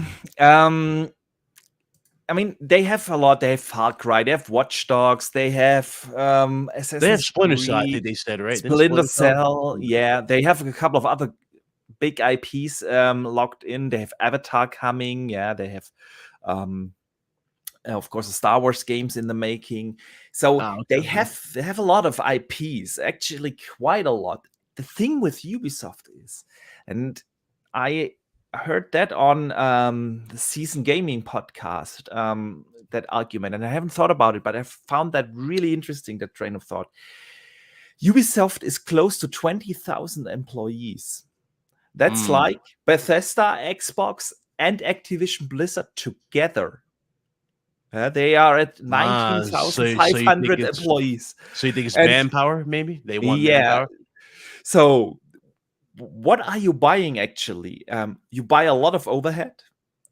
I mean, they have a lot. They have Far Cry, they have Watch Dogs, they have They have Assassin's Splinter Cell, I think Creed, they said, right? Didn't Splinter Splinter Cell? Cell. Yeah. Yeah, they have a couple of other big IPs locked in. They have Avatar coming. Yeah, they have um of course the Star Wars games in the making. So Oh, they okay. have a lot of IPs, actually quite a lot. The thing with Ubisoft is, and I heard that on the Season Gaming podcast, that argument, and I haven't thought about it, but I found that really interesting, that train of thought. Ubisoft is close to 20,000 employees. That's Mm. like Bethesda, Xbox, and Activision Blizzard together. They are at So you think 19,500 employees. it's And manpower, maybe? They want yeah, manpower? so what are you buying actually? You buy a lot of overhead.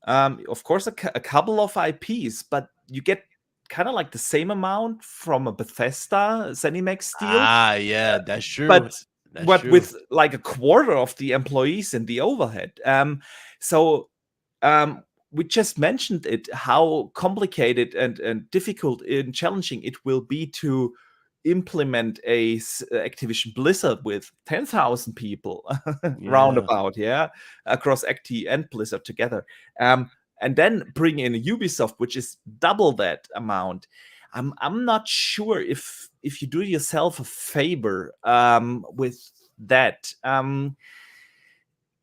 Of course, a couple of IPs, but you get kind of like the same amount from a Bethesda ZeniMax deal, Ah, yeah, that's true. but That's true. with like a quarter of the employees in the overhead. So um, we just mentioned it, how complicated and difficult and challenging it will be to implement a Activision Blizzard with 10,000 people Yeah. roundabout, yeah, across Acti and Blizzard together, and then bring in Ubisoft, which is double that amount. I'm not sure if you do yourself a favor with that,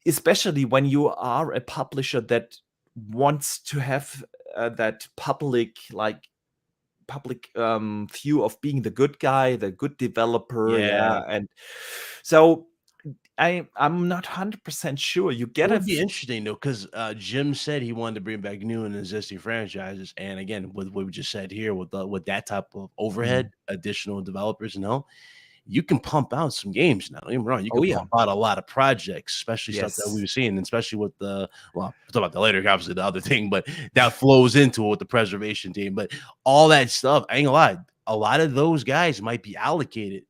especially when you are a publisher that wants to have that public view of being the good guy, the good developer, Yeah. and so I'm not 100% sure. You It get would be interesting though, because Jim said he wanted to bring back new and existing franchises, and again, with what we just said here, with that type of overhead, additional developers, and all, you can pump out some games now. Don't get me wrong, you Oh can yeah, pump out a lot of projects, especially stuff that yes, we've seen, and especially with the well, we'll talk about that later, obviously the other thing, but that flows into it with the preservation team. But all that stuff, I ain't gonna lie, a lot of those guys might be allocated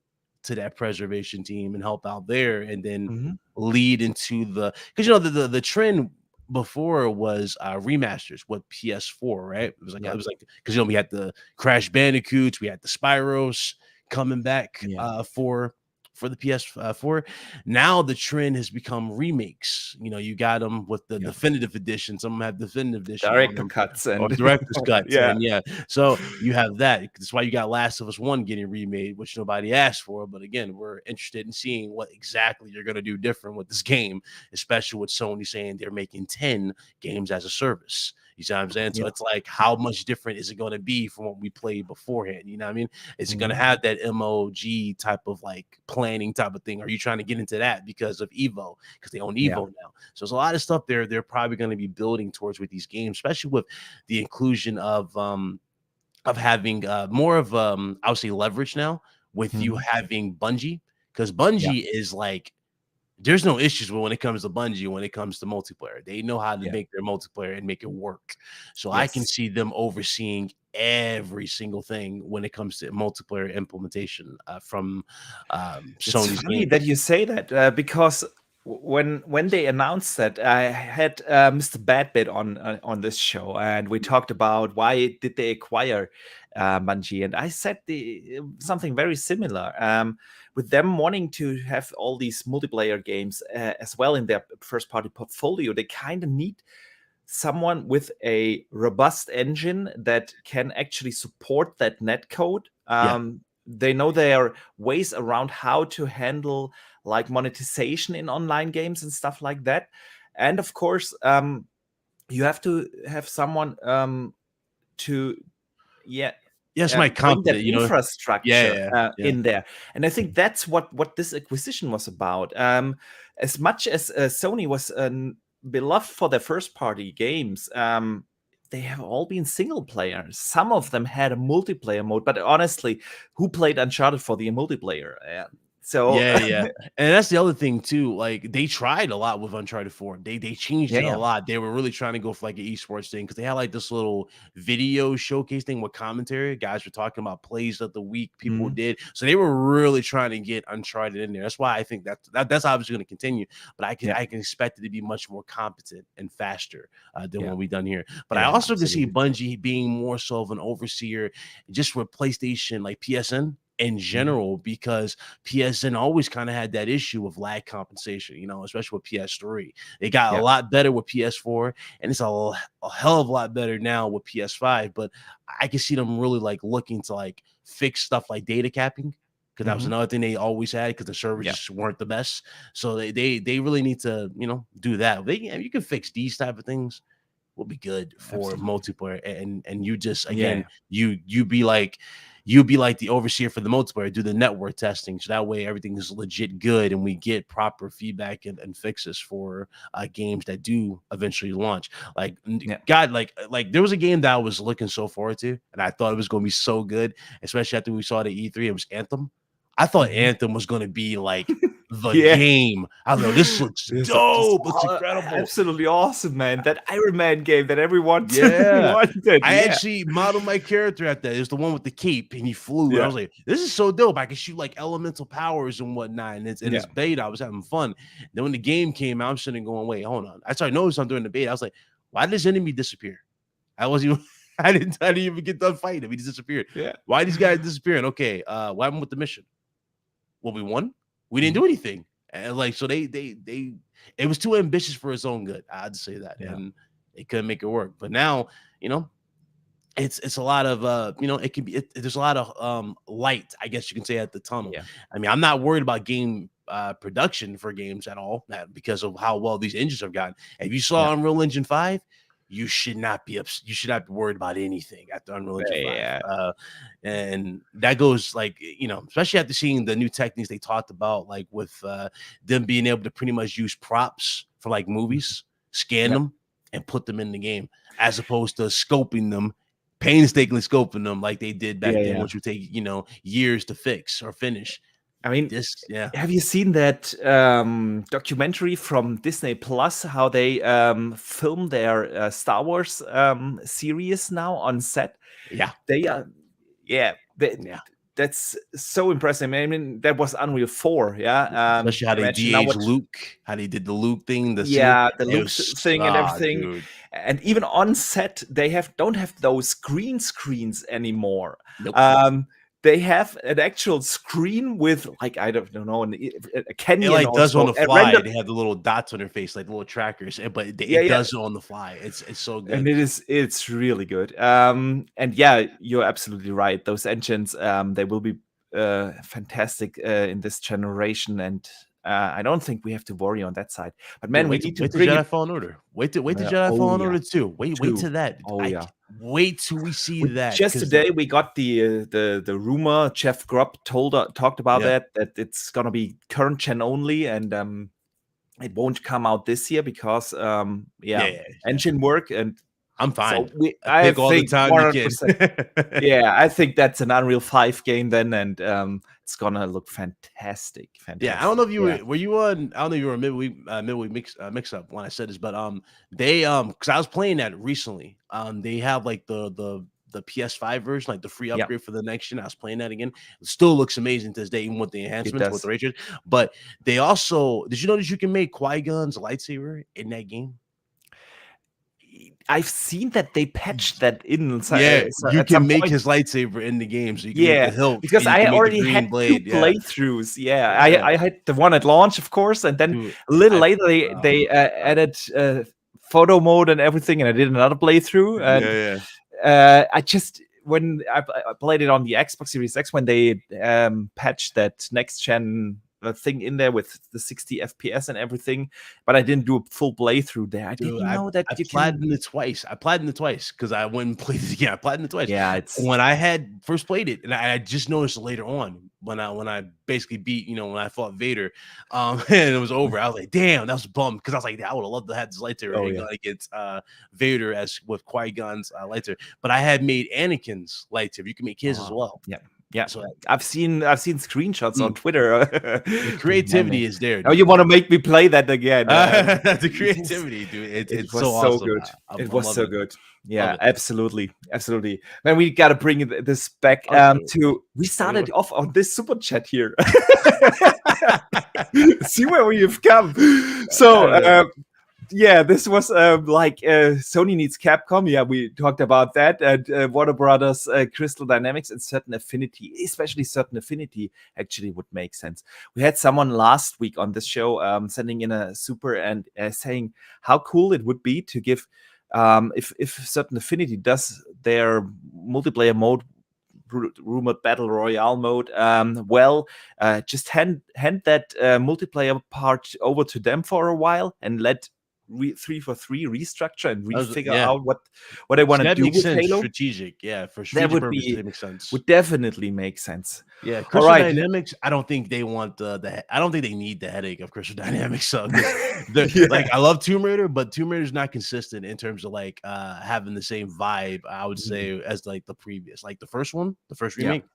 to that preservation team and help out there, and then hmm lead into the because you know the trend before was remasters with PS4, right? yeah, It was like because you know we had the Crash Bandicoots, we had the Spyros coming back yeah, for the PS4. Now the trend has become remakes. You know, you got them with the yeah. definitive edition. Some of them have definitive edition on Director them, cuts or and director's cuts, yeah, and yeah, so you have that. That's why you got Last of Us One getting remade, which nobody asked for. But again, we're interested in seeing what exactly you're going to do different with this game, especially with Sony saying they're making 10 games as a service. You see what I'm saying? So yeah, it's like, how much different is it going to be from what we played beforehand? You know what I mean? Is it going to mhm, have that MOG type of like planning type of thing? Are you trying to get into that because of Evo? Because they own yeah, Evo now. So there's a lot of stuff they're probably going to be building towards with these games, especially with the inclusion of having more of I would say leverage now with you mhm, having Bungie, because yeah, Bungie is like there's no issues when it comes to Bungie when it comes to multiplayer. They know how to yeah, make their multiplayer and make it work. So I can yes. see them overseeing every single thing when it comes to multiplayer implementation from It's Sony's funny games. that you say that because when they announced that, I had Mr. Badbit on this show, and we talked about why did they acquire Bungie, and I said something very similar. With them wanting to have all these multiplayer games as well in their first party portfolio, they kind of need someone with a robust engine that can actually support that netcode. Yeah. They know there are ways around how to handle like monetization in online games and stuff like that. And of course, you have to have someone to yeah Yes, my bring that confident, yeah, infrastructure yeah, yeah. in there. And I think that's what this acquisition was about. As much as Sony was beloved for their first party games, they have all been single player. Some of them had a multiplayer mode, but honestly, who played Uncharted for the multiplayer? So Yeah, yeah. And that's the other thing too. Like they tried a lot with Uncharted 4. They changed yeah, it a yeah, lot. They were really trying to go for like an esports thing because they had like this little video showcase thing with commentary. Guys were talking about plays of the week people mhm, did. So they were really trying to get Uncharted in there. That's why I think that's obviously going to continue. But yeah, I can expect it to be much more competent and faster than yeah, what we've done here. But I yeah, also can see absolutely. Bungie being more so of an overseer just with PlayStation, like PSN in Mhm, general, because PSN always kind of had that issue of lag compensation, especially with PS3. They got a yeah, lot better with PS4, and it's a hell of a lot better now with PS5. But I can see them really like looking to like fix stuff like data capping, because that was mhm, another thing they always had because the servers yeah, just weren't the best. So they really need to do that. You can fix these type of things, will be good for absolutely. multiplayer, and you just again Yeah, you be like the overseer for the multiplayer, do the network testing so that way everything is legit good and we get proper feedback and fixes for games that do eventually launch. Like yeah, God, like there was a game that I was looking so forward to and I thought it was going to be so good, especially after we saw the E3. It was Anthem. I thought mhm. Anthem was going to be like the Yeah. game. I was like, this looks This is dope, looks incredible. absolutely awesome, man. That Iron Man game that everyone Yeah. wanted. I Yeah. actually modeled my character at that. It's the one with the cape and he flew. And I Yeah. was like, this is so dope. I can shoot like elemental powers and whatnot. And it's Yeah. beta. I was having fun. Then when the game came out, I'm sitting going, wait, hold on. I started noticing something during the beta. I was like, why did this enemy disappear? I wasn't even I didn't even get done fighting him. He just disappeared. Yeah. Why are these guys disappearing? Okay, what happened with the mission? Well, we won. We didn't Mhm. do anything. And like, so they it was too ambitious for its own good. I'd say that, Yeah. and they couldn't make it work. But now, it's a lot of it can be there's a lot of light, I guess you can say, at the tunnel. Yeah. I mean, I'm not worried about game production for games at all, because of how well these engines have gotten. If you saw Yeah. Unreal Engine 5, you should not be you should not be worried about anything after Unreal Engine 5. Yeah. And that goes, like, especially after seeing the new techniques they talked about, like with them being able to pretty much use props for like movies, scan Yep. them, and put them in the game, as opposed to scoping them, painstakingly scoping them like they did back then, Yeah. which would take years to fix or finish. I mean, Yeah. have you seen that documentary from Disney Plus? How they film their Star Wars series now on set? Yeah. They are, that's so impressive. I mean, that was Unreal 4, yeah. Especially how they Imagine now de-aged what, Luke, how they did the Luke thing, the yeah, the it Luke was, thing and everything. dude. And even on set, they don't have those green screens anymore. Nope. They have an actual screen with, like, I don't know, a canyon. It like does on the fly. render. They have the little dots on their face, like the little trackers, but Yeah, it yeah. does it on the fly. It's so good. And it's really good. And yeah, you're absolutely right. Those engines, they will be fantastic in this generation, and I don't think we have to worry on that side. But man, we need to wait bring Jedi it. Fallen Order. Wait to Jedi Fallen Order 2. Wait Two. to that. Oh yeah. Wait till we see that. Just today we got the rumor. Jeff Grubb talked about that it's gonna be current gen only, and it won't come out this year because engine work, and I'm fine. so I think all the time you can. Yeah, I think that's an Unreal 5 game then, and it's gonna look fantastic. Yeah, I don't know if you were you on. I don't know if you were midway mix up when I said this, but they because I was playing that recently. They have like the PS5 version, like the free upgrade for the next gen. I was playing that again. It still looks amazing to this day, even with the enhancements with the ray tracing. But they also, did you know that you can make Qui-Gon's lightsaber in that game? I've seen that they patched that in. Yeah, you can make his lightsaber in the game, so you can make the hilt. Because I already had blade. 2 playthroughs. Yeah, I had the one at launch, of course, and then a little later they added photo mode and everything, and I did another playthrough. And I just, when I played it on the Xbox Series X, when they patched that next gen thing in there with the 60 FPS and everything, but I didn't do a full playthrough there. I didn't know that you can. Platinumed it twice. I platinumed it twice because I went and played it again. I platinumed it twice. Yeah, it's when I had first played it, and I just noticed it later on when I basically beat, when I fought Vader, and it was over. I was like, damn, that was bummed, because I was like, I would have loved to have this lightsaber against Vader as with Qui-Gon's lightsaber. But I had made Anakin's lightsaber. You can make his as well. Yeah, so I've seen screenshots on Twitter. The creativity is there. Now you want to make me play that again? The creativity, dude. It's was so awesome. Good. It was so good. Yeah, absolutely. Man, we got to bring this back we started off on this super chat here. See where we've come. So yeah, this was like Sony needs Capcom. Yeah, we talked about that. And Warner Brothers, Crystal Dynamics, and Certain Affinity, especially Certain Affinity, actually would make sense. We had someone last week on this show sending in a super and saying how cool it would be to give, if Certain Affinity does their multiplayer mode, rumored battle royale mode, just hand that multiplayer part over to them for a while and let 343 restructure and refigure out what they want to do with Halo. Strategic, for strategic purposes, it makes sense. Would definitely make sense. Yeah, Crystal Dynamics. I don't think they want I don't think they need the headache of Crystal Dynamics. So like, I love Tomb Raider, but Tomb Raider is not consistent in terms of like having the same vibe, I would say, as like the previous, like the first remake.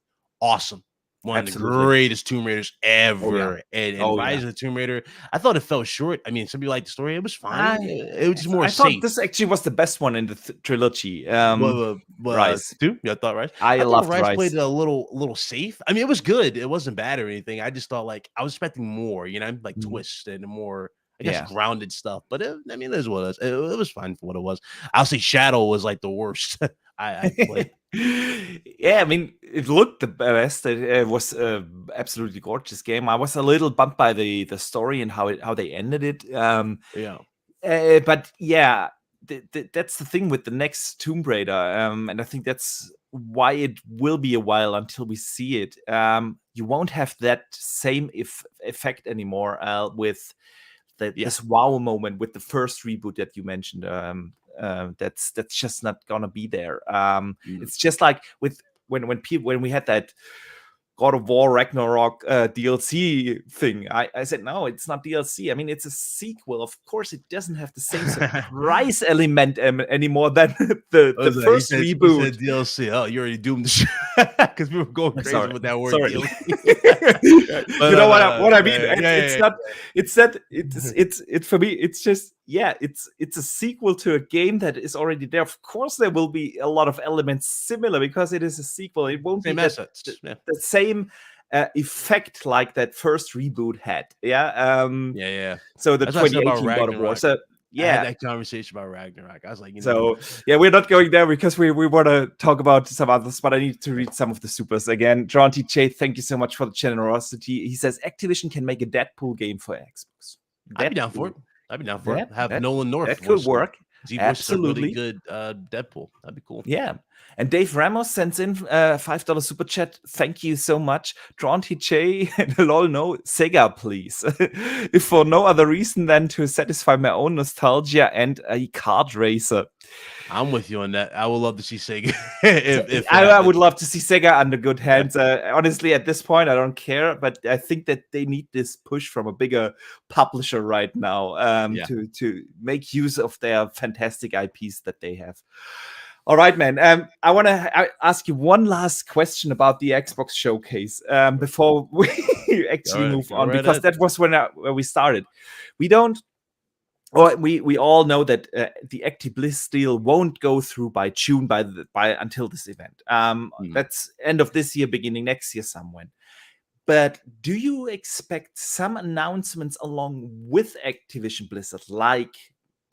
Awesome. One of the greatest Tomb Raiders ever. And Rise of the Tomb Raider, I thought it fell short. I mean, some people like the story. It was fine. It was just more safe. I thought this actually was the best one in the trilogy. Rise. Too? Yeah, I thought Rise. I loved Rise. Played it a little safe. I mean, it was good. It wasn't bad or anything. I just thought, like, I was expecting more, like twists and more, I guess, grounded stuff. But it is what it is. It was fine for what it was. I'll say Shadow was like the worst. I played. Yeah, I mean, it looked the best. It was absolutely gorgeous game. I was a little bummed by the story and how they ended it. Yeah. But yeah, that's the thing with the next Tomb Raider, and I think that's why it will be a while until we see it. You won't have that same effect anymore with this wow moment with the first reboot that you mentioned. That's just not gonna be there. It's just like with when we had that God of War Ragnarok DLC thing. I said, no, it's not DLC. I mean, it's a sequel. Of course, it doesn't have the same surprise element anymore than the first he reboot. said DLC. Oh, you already doomed the shit because we were going crazy with that word DLC. You know what I mean? It's not. It's that. It's for me. It's just it's a sequel to a game that is already there. Of course, there will be a lot of elements similar because it is a sequel. It won't be the same effect like that first reboot had. So the That's 2018 God of War. So I had that conversation about Ragnarok. I was like, we're not going there because we want to talk about some others, but I need to read some of the supers again. John TJ, thank you so much for the generosity. He says Activision can make a Deadpool game for Xbox. I'd be down for it. Have Nolan North. That could work. He voices a really good Deadpool. That'd be cool. Yeah. And Dave Ramos sends in $5 super chat. Thank you so much. Drawn TJ and lol no Sega, please. If for no other reason than to satisfy my own nostalgia and a kart racer. I'm with you on that. I would love to see Sega. I would love to see Sega under good hands. Honestly, at this point, I don't care, but I think that they need this push from a bigger publisher right now to make use of their fantastic IPs that they have. All right, man. I want to ask you one last question about the Xbox showcase before we actually move on, because that was where we started. We all know that the ActiBliss deal won't go through by June until this event. That's end of this year, beginning next year somewhere. But do you expect some announcements along with Activision Blizzard? Like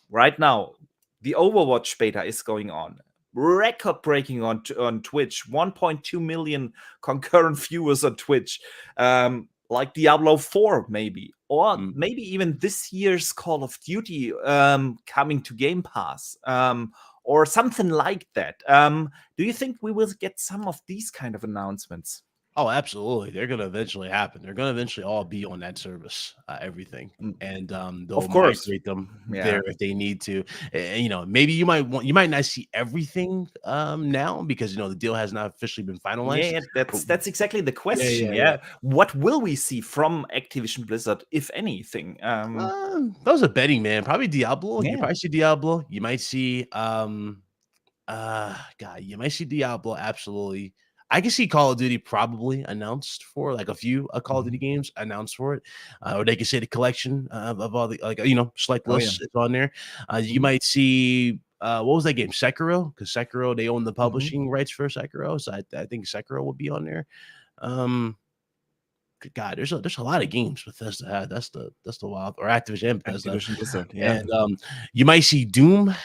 right now, the Overwatch beta is going on. Record breaking on Twitch, 1.2 million concurrent viewers on Twitch, like Diablo 4 maybe, or maybe even this year's Call of Duty coming to Game Pass, or something like that. Do you think we will get some of these kind of announcements? Oh, absolutely. They're going to eventually happen. They're going to eventually all be on that service, everything. And they'll migrate them there if they need to. And, maybe you might not see everything now because, the deal has not officially been finalized. Yeah, that's exactly the question. Yeah. What will we see from Activision Blizzard, if anything? That was a betting, man. Probably Diablo. You probably see Diablo. You might see, you might see Diablo. Absolutely. I can see Call of Duty probably announced for like a few Call of Duty games announced for it, or they can say the collection of all the select lists is on there. You might see what was that game, Sekiro? Because Sekiro, they own the publishing rights for Sekiro, so I think Sekiro will be on there. God, there's a lot of games Bethesda had. That's the wild, or Activision Blizzard, and you might see Doom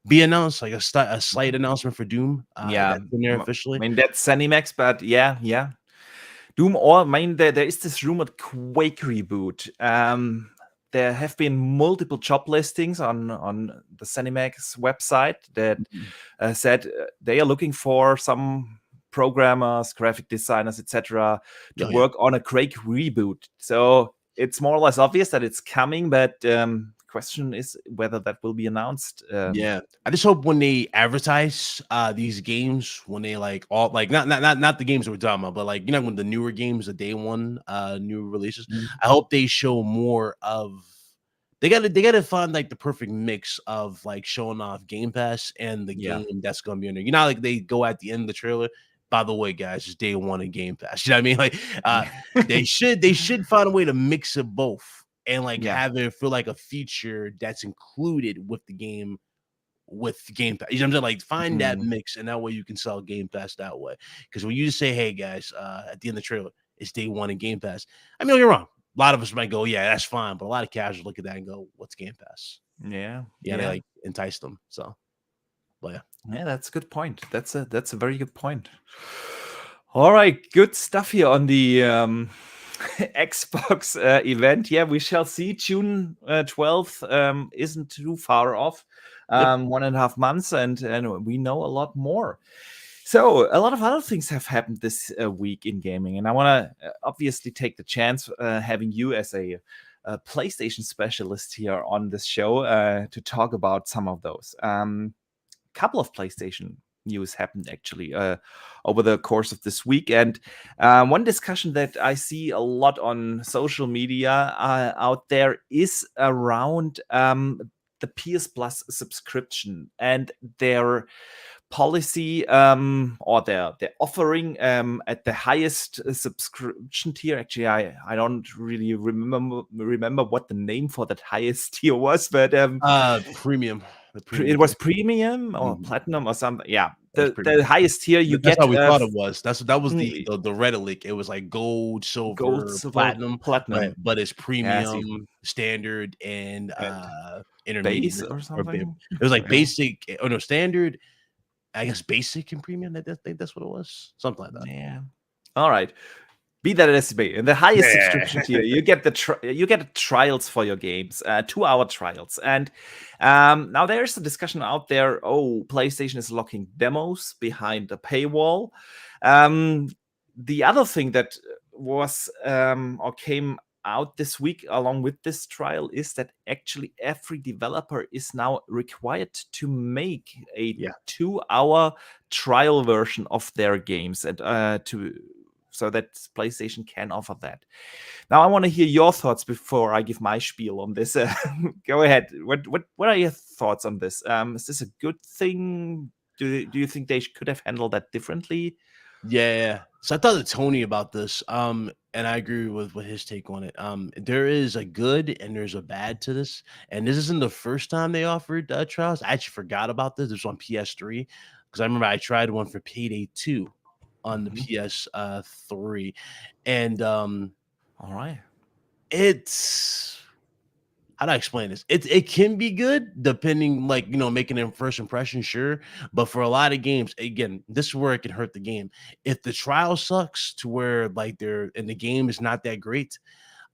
be announced, like a slight announcement for Doom. That's in there officially. I mean, that's ZeniMax, but yeah. Doom, or I mean, there is this rumored Quake reboot. There have been multiple job listings on the ZeniMax website that said they are looking for some programmers, graphic designers, etc., to work on a Quake reboot. So it's more or less obvious that it's coming, but question is whether that will be announced. I just hope when they advertise these games, when they not the games we're talking about, but when the newer games, the day one new releases, I hope they show more of. They gotta find like the perfect mix of like showing off Game Pass and the game that's gonna be in there. Like they go at the end of the trailer. By the way, guys, it's day one in Game Pass. You know what I mean? Like they should find a way to mix it both and have it feel like a feature that's included with the game with Game Pass. You know what I'm saying? Like find that mix, and that way you can sell Game Pass that way. Because when you just say, "Hey guys," at the end of the trailer, it's day one in Game Pass. I mean, don't get me wrong. A lot of us might go, "Yeah, that's fine," but a lot of casuals look at that and go, "What's Game Pass?" Yeah, they entice them. So But yeah. Yeah, that's a good point. That's a very good point. All right, good stuff here on the Xbox event. Yeah, we shall see. June 12th isn't too far off. Yep. 1.5 months, and we know a lot more. So a lot of other things have happened this week in gaming, and I want to obviously take the chance having you as a PlayStation specialist here on this show to talk about some of those. Couple of PlayStation news happened actually over the course of this week, and one discussion that I see a lot on social media out there is around the PS Plus subscription and their policy or their offering at the highest subscription tier. Actually, I don't really remember what the name for that highest tier was, but Premium. The premium it was tier. premium or Mhm. platinum or something. Yeah, It was the premium. highest tier you That's get how we thought it was. That was the mm, the Reddit leak. It was like gold, gold, silver, silver, platinum, right? platinum. But it's Yeah, I see. premium, standard, and And base intermediate or or something. it was like Yeah. basic. Oh no, standard. I guess basic and premium. I think that's what it was. Something like that. Yeah. All right. Be that as it may, in the highest subscription tier, you get the trials for your games, 2-hour trials, and now there's a discussion out there. Oh, PlayStation is locking demos behind the paywall. The other thing that was or came out this week along with this trial is that actually every developer is now required to make a Yeah. 2-hour trial version of their games and so that PlayStation can offer that. Now, I want to hear your thoughts before I give my spiel on this. Go ahead. What are your thoughts on this? Is this a good thing? Do you think they could have handled that differently? Yeah. So I talked to Tony about this. And I agree with his take on it. There is a good and there's a bad to this. And this isn't the first time they offered trials. I actually forgot about this. This was on PS3 because I remember I tried one for Payday 2 on the Mhm. PS3. And All right. it's how do I explain this? It can be good depending, like, making a first impression, sure. But for a lot of games, again, this is where it can hurt the game. If the trial sucks to where like the game is not that great,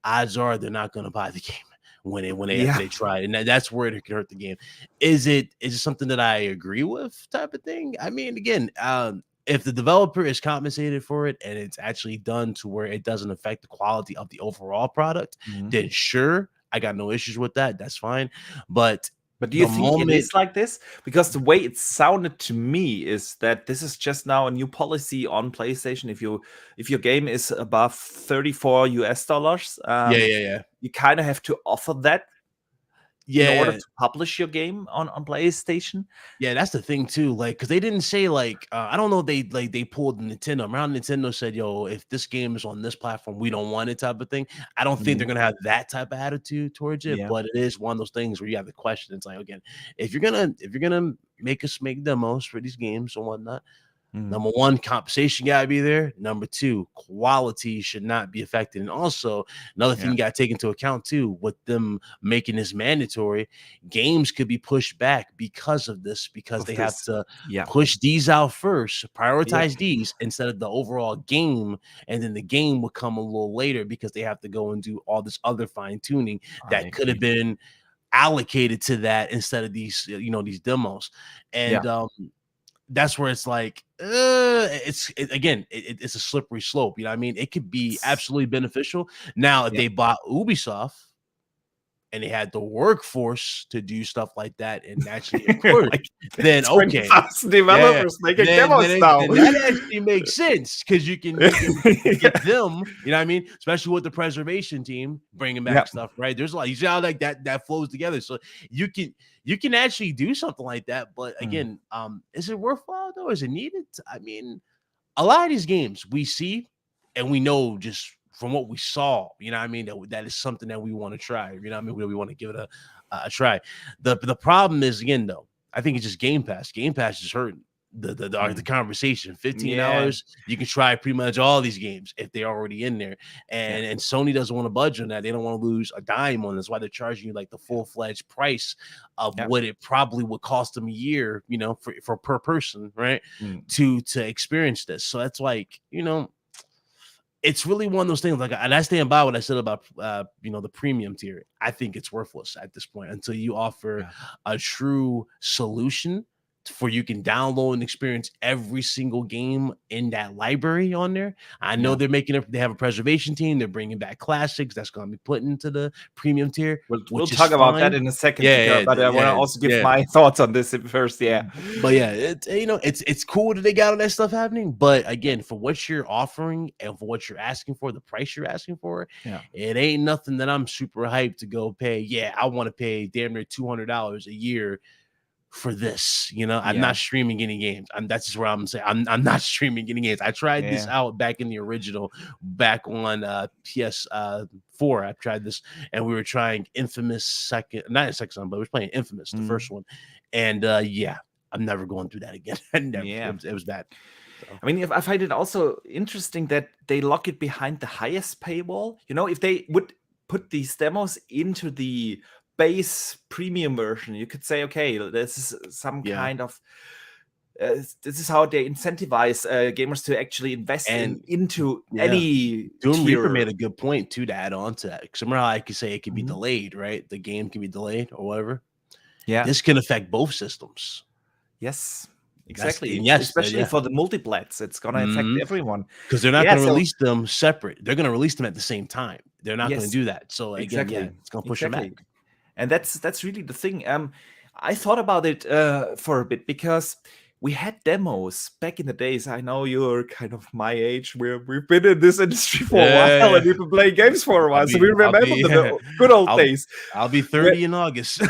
odds are they're not going to buy the game when they after Yeah. they try it. And that's where it can hurt the game. Is it something that I agree with type of thing? I mean, again, if the developer is compensated for it and it's actually done to where it doesn't affect the quality of the overall product, Mhm. then sure, I got no issues with that. That's fine. But But do you the think it moment, is like this? Because the way it sounded to me is that this is just now a new policy on PlayStation. If your game is above $34, yeah, yeah, yeah. you kind of have to offer that in Yeah, order yeah. to publish your game on PlayStation. Yeah, that's the thing too. Like, because they didn't say like I don't know if they pulled Nintendo around. Nintendo said, "Yo, if this game is on this platform, we don't want it," type of thing. I don't think they're Mhm. gonna have that type of attitude towards it, Yeah. but it is one of those things where you have the question. It's like, again, if you're gonna make us make demos for these games and whatnot, Mhm. number one, compensation got to be there. Number two, quality should not be affected. And also, another thing Yeah. you got to take into account too, with them making this mandatory, games could be pushed back because of this, because Of they have this. to Yeah. push these out first, Yeah. prioritize these instead of the overall game. And then the game will come a little later because they have to go and do all this other fine tuning I that could have agree. been allocated to that instead of these demos. Yeah. And that's where it's like, it's a slippery slope. You know what I mean? It could be It's absolutely beneficial. Now, if yeah. they bought Ubisoft and they had the workforce to do stuff like that and actually encourage, Like then okay. 20,000 Yeah, yeah. developers making Then then demos it now. then that actually makes sense because you can get them, you know what I mean? Especially with the preservation team bringing Yeah. back stuff, right? There's a lot. You see how like that flows together. So you can you can actually do something like that. But Mm. again, is it worthwhile though? Is it needed? I mean, a lot of these games we see and we know just from what we saw, you know what I mean, that is something that we want to try. You know what I mean? We want to give it a try. The problem is, again, though, I think it's just Game Pass. Game Pass is hurting. the conversation. Yeah. $15, you can try pretty much all these games if they're already in there. Yeah. And Sony doesn't want to budge on that. They don't want to lose a dime on this. Why they're charging you like the full-fledged price of Yeah. what it probably would cost them a year, for per person, right? Mm. To experience this. So that's like, it's really one of those things. Like, and I stand by what I said about the premium tier. I think it's worthless at this point until you offer a true solution for you can download and experience every single game in that library on there. I know Yeah. they have a preservation team. They're bringing back classics that's going to be put into the premium tier. We'll Which is talk about that fine. in a second, Yeah, but I want to also give my thoughts on this first. Yeah. But yeah, it's cool that they got all that stuff happening. But again, for what you're offering and for what you're asking for, the price you're asking for, it ain't nothing that I'm super hyped to go pay. Yeah, I want to pay damn near $200 a year for this. I'm not streaming any games. That's just where I'm saying I'm not streaming any games. I tried this out back in the original, back on PS4. I tried this, and we were trying Infamous not a second one, but we were playing Infamous, the first one, and I'm never going through that again. It was bad. So. I mean, I find it also interesting that they lock it behind the highest paywall. If they would put these demos into the base premium version, you could say, okay, this is some kind of this is how they incentivize gamers to actually invest into any Doom tier. Reaper made a good point too to add on to that, because remember how I could say it can be delayed, right? The game can be delayed or whatever. This can affect both systems. Yes, exactly. Yes, especially for the multiplats, it's gonna affect everyone, because they're not going to release them separate. They're going to release them at the same time. They're not going to do that. So again, it's going to push them back. And that's really the thing. I thought about it for a bit, because we had demos back in the days. I know you're kind of my age. We've been in this industry for a while, and we've been playing games for a while. So we remember the good old days. I'll be 30 in August. Yeah,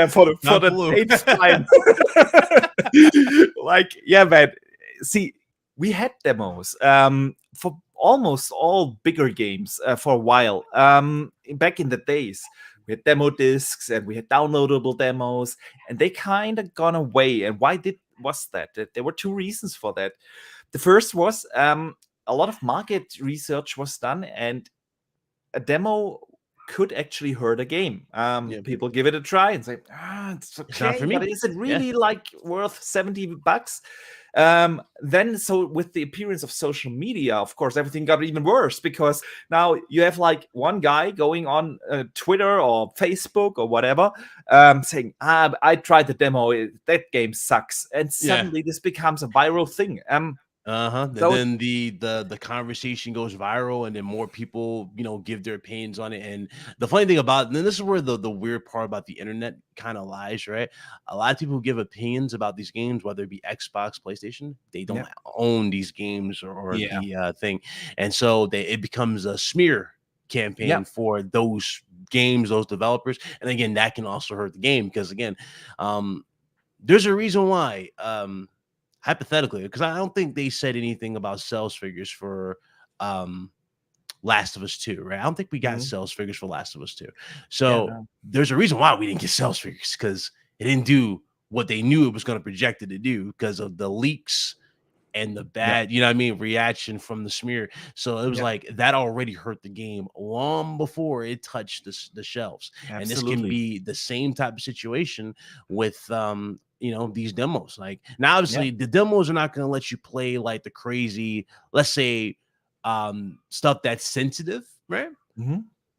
for the 8th time. Man. See, we had demos for almost all bigger games for a while. Back in the days, we had demo discs and we had downloadable demos, and they kind of gone away. And why was that? There were two reasons for that. The first was a lot of market research was done, and a demo could actually hurt a game. People give it a try and say, it's okay, it's not for me. But is it really worth $70? Then, so with the appearance of social media, of course, everything got even worse, because now you have one guy going on Twitter or Facebook or whatever, saying, I tried the demo, that game sucks. And suddenly this becomes a viral thing. So then the conversation goes viral, and then more people give their opinions on it. And the funny thing about, and then this is where the weird part about the internet kind of lies, right? A lot of people give opinions about these games, whether it be Xbox, PlayStation. They don't own these games or the thing, and so it becomes a smear campaign for those games, those developers. And again, that can also hurt the game, because again, there's a reason why. Hypothetically, because I don't think they said anything about sales figures for Last of Us 2, right? I don't think we got sales figures for Last of Us 2. So there's a reason why we didn't get sales figures, because it didn't do what they knew it was going to project it to do, because of the leaks and the bad, reaction from the smear. So it was like that already hurt the game long before it touched the shelves. Absolutely. And this can be the same type of situation with these demos. Like, now obviously the demos are not going to let you play like the crazy, let's say stuff that's sensitive, right?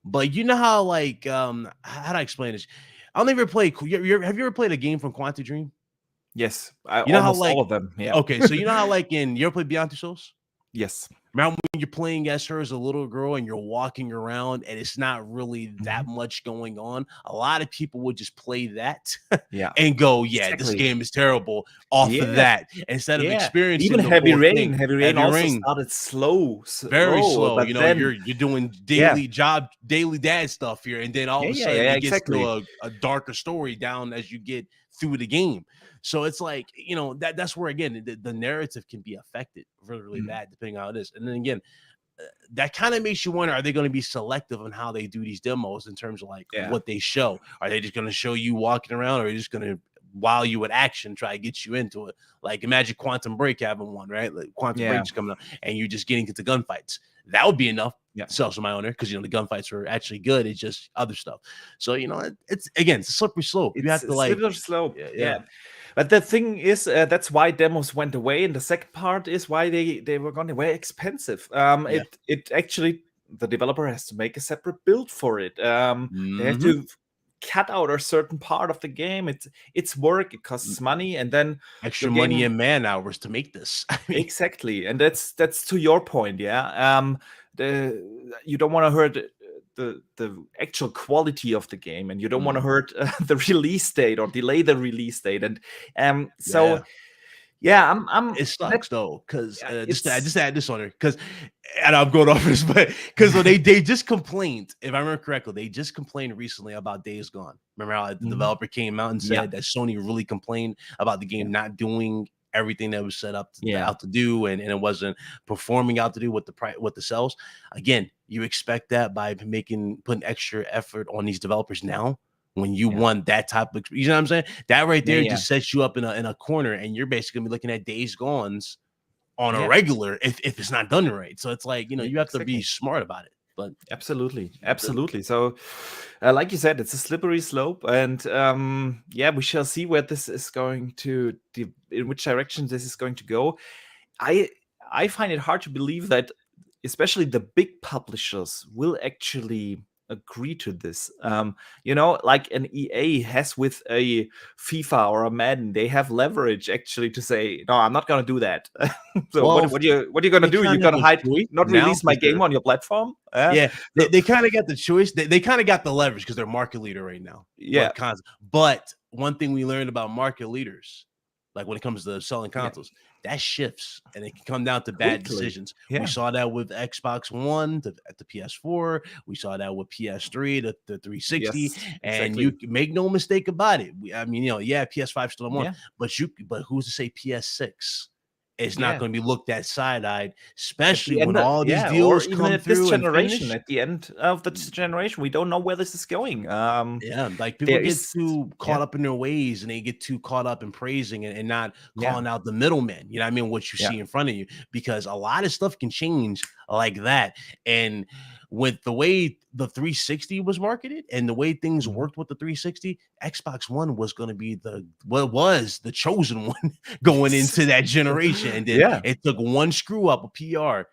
But you know how how do I explain this? I don't ever play. Have you ever played a game from Quantic Dream? Yes, all of them. Yeah. Okay, so you know how you ever play Beyond Two Souls? Yes. Remember when you're playing as her as a little girl and you're walking around and it's not really that much going on? A lot of people would just play that and go, this game is terrible off of that, instead of experiencing even Heavy Rain. Heavy Rain also started slow. Very slow. You're doing daily dad stuff here, and then all of a sudden it gets to a darker story down as you get through the game. So it's like, that's where, again, the narrative can be affected really, really bad, depending on how it is. And then again, that kind of makes you wonder, are they going to be selective on how they do these demos in terms of what they show? Are they just going to show you walking around, or are they just going to while you would action try to get you into it. Like imagine Quantum Break having one, right? Like Quantum Break's coming up and you're just getting into gunfights. That would be enough to sell to my owner because the gunfights are actually good. It's just other stuff. So it's a slippery slope. You have to like slippery slope. Yeah. But the thing is, that's why demos went away, and the second part is why they were gone away expensive. It actually, the developer has to make a separate build for it. They have to cut out a certain part of the game. It's work. It costs money, and then extra money and man hours to make this. Exactly, and that's to your point. You don't want to hurt the actual quality of the game, and you don't want to hurt the release date or delay the release date, and I'm it sucks though, because just add this on there, because and I'm going off this, but because they just complained, if I remember correctly, they just complained recently about Days Gone. Remember how the developer came out and said that Sony really complained about the game not doing everything that was set up out to do, and it wasn't performing out to do what the sales. Again, you expect that by putting extra effort on these developers now when you want that type of, you know what I'm saying? That right there just sets you up in a corner, and you're basically gonna be looking at Days Gone's on a regular if it's not done right. So it's like, you have to be smart about it. But absolutely. So like you said, it's a slippery slope, and we shall see where this is going to in which direction this is going to go. I find it hard to believe that especially the big publishers will actually agree to this. Like an EA has with a FIFA or a Madden, they have leverage actually to say, no, I'm not going to do that. So what are you going to do? You're going to hide, not release my game on your platform? They kind of got the choice. They kind of got the leverage because they're market leader right now. But one thing we learned about market leaders, like when it comes to selling consoles, that shifts, and it can come down to bad decisions. We saw that with Xbox One at the PS4. We saw that with PS3 to the 360. And you make no mistake about it. PS5 still on one, but who's to say PS6? It's not going to be looked at side-eyed, especially when all these deals come through this generation. At the end of this generation, we don't know where this is going. Like people get too caught up in their ways, and they get too caught up in praising and not calling out the middleman. You know what I mean? What you see in front of you, because a lot of stuff can change like that. And with the way the 360 was marketed and the way things worked with the 360, Xbox One was going to be the chosen one going into that generation. And then it took one screw up, a PR,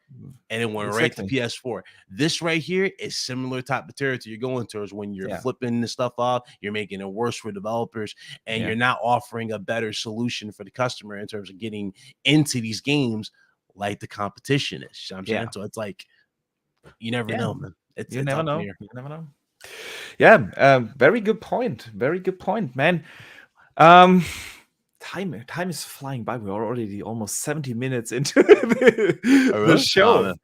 and it went right to PS4. This right here is similar type of territory you're going towards when you're flipping the stuff off, you're making it worse for developers, and you're not offering a better solution for the customer in terms of getting into these games like the competition is. You know what I'm saying? So it's like, you never know, man. You never know. Yeah, very good point. Very good point, man. Time is flying by. We're already almost 70 minutes into the show.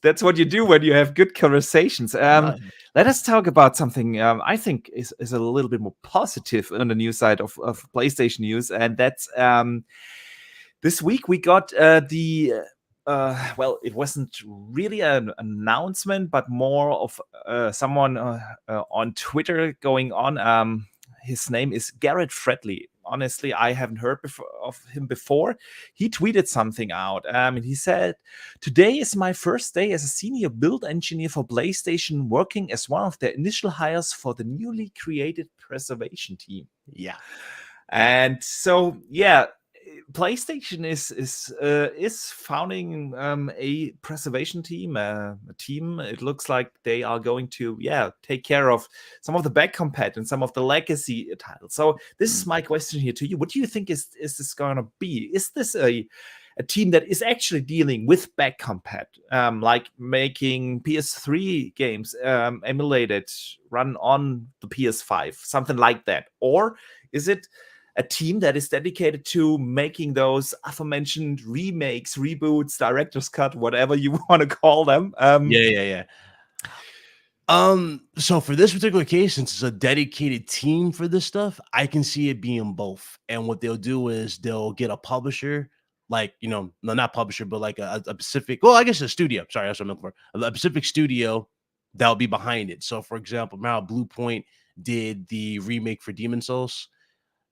That's what you do when you have good conversations. Let us talk about something I think is a little bit more positive on the news side of PlayStation news, and that's this week we got it wasn't really an announcement, but more of someone on Twitter going on. His name is Garrett Fredley. Honestly, I haven't heard of him before. He tweeted something out. And he said, "Today is my first day as a senior build engineer for PlayStation, working as one of the initial hires for the newly created preservation team." And so, PlayStation is founding a preservation team, a team. It looks like they are going to take care of some of the back compat and some of the legacy titles. So this is my question here to you: what do you think is this going to be? Is this a team that is actually dealing with back compat, like making PS3 games emulated, run on the PS5, something like that, or is it a team that is dedicated to making those aforementioned remakes, reboots, director's cut, whatever you want to call them? So for this particular case, since it's a dedicated team for this stuff, I can see it being both. And what they'll do is they'll get a publisher, like, no, not publisher, but like a specific, well, I guess a studio. Sorry, that's what I'm looking for. A specific studio that'll be behind it. So for example, now Blue Point did the remake for Demon's Souls.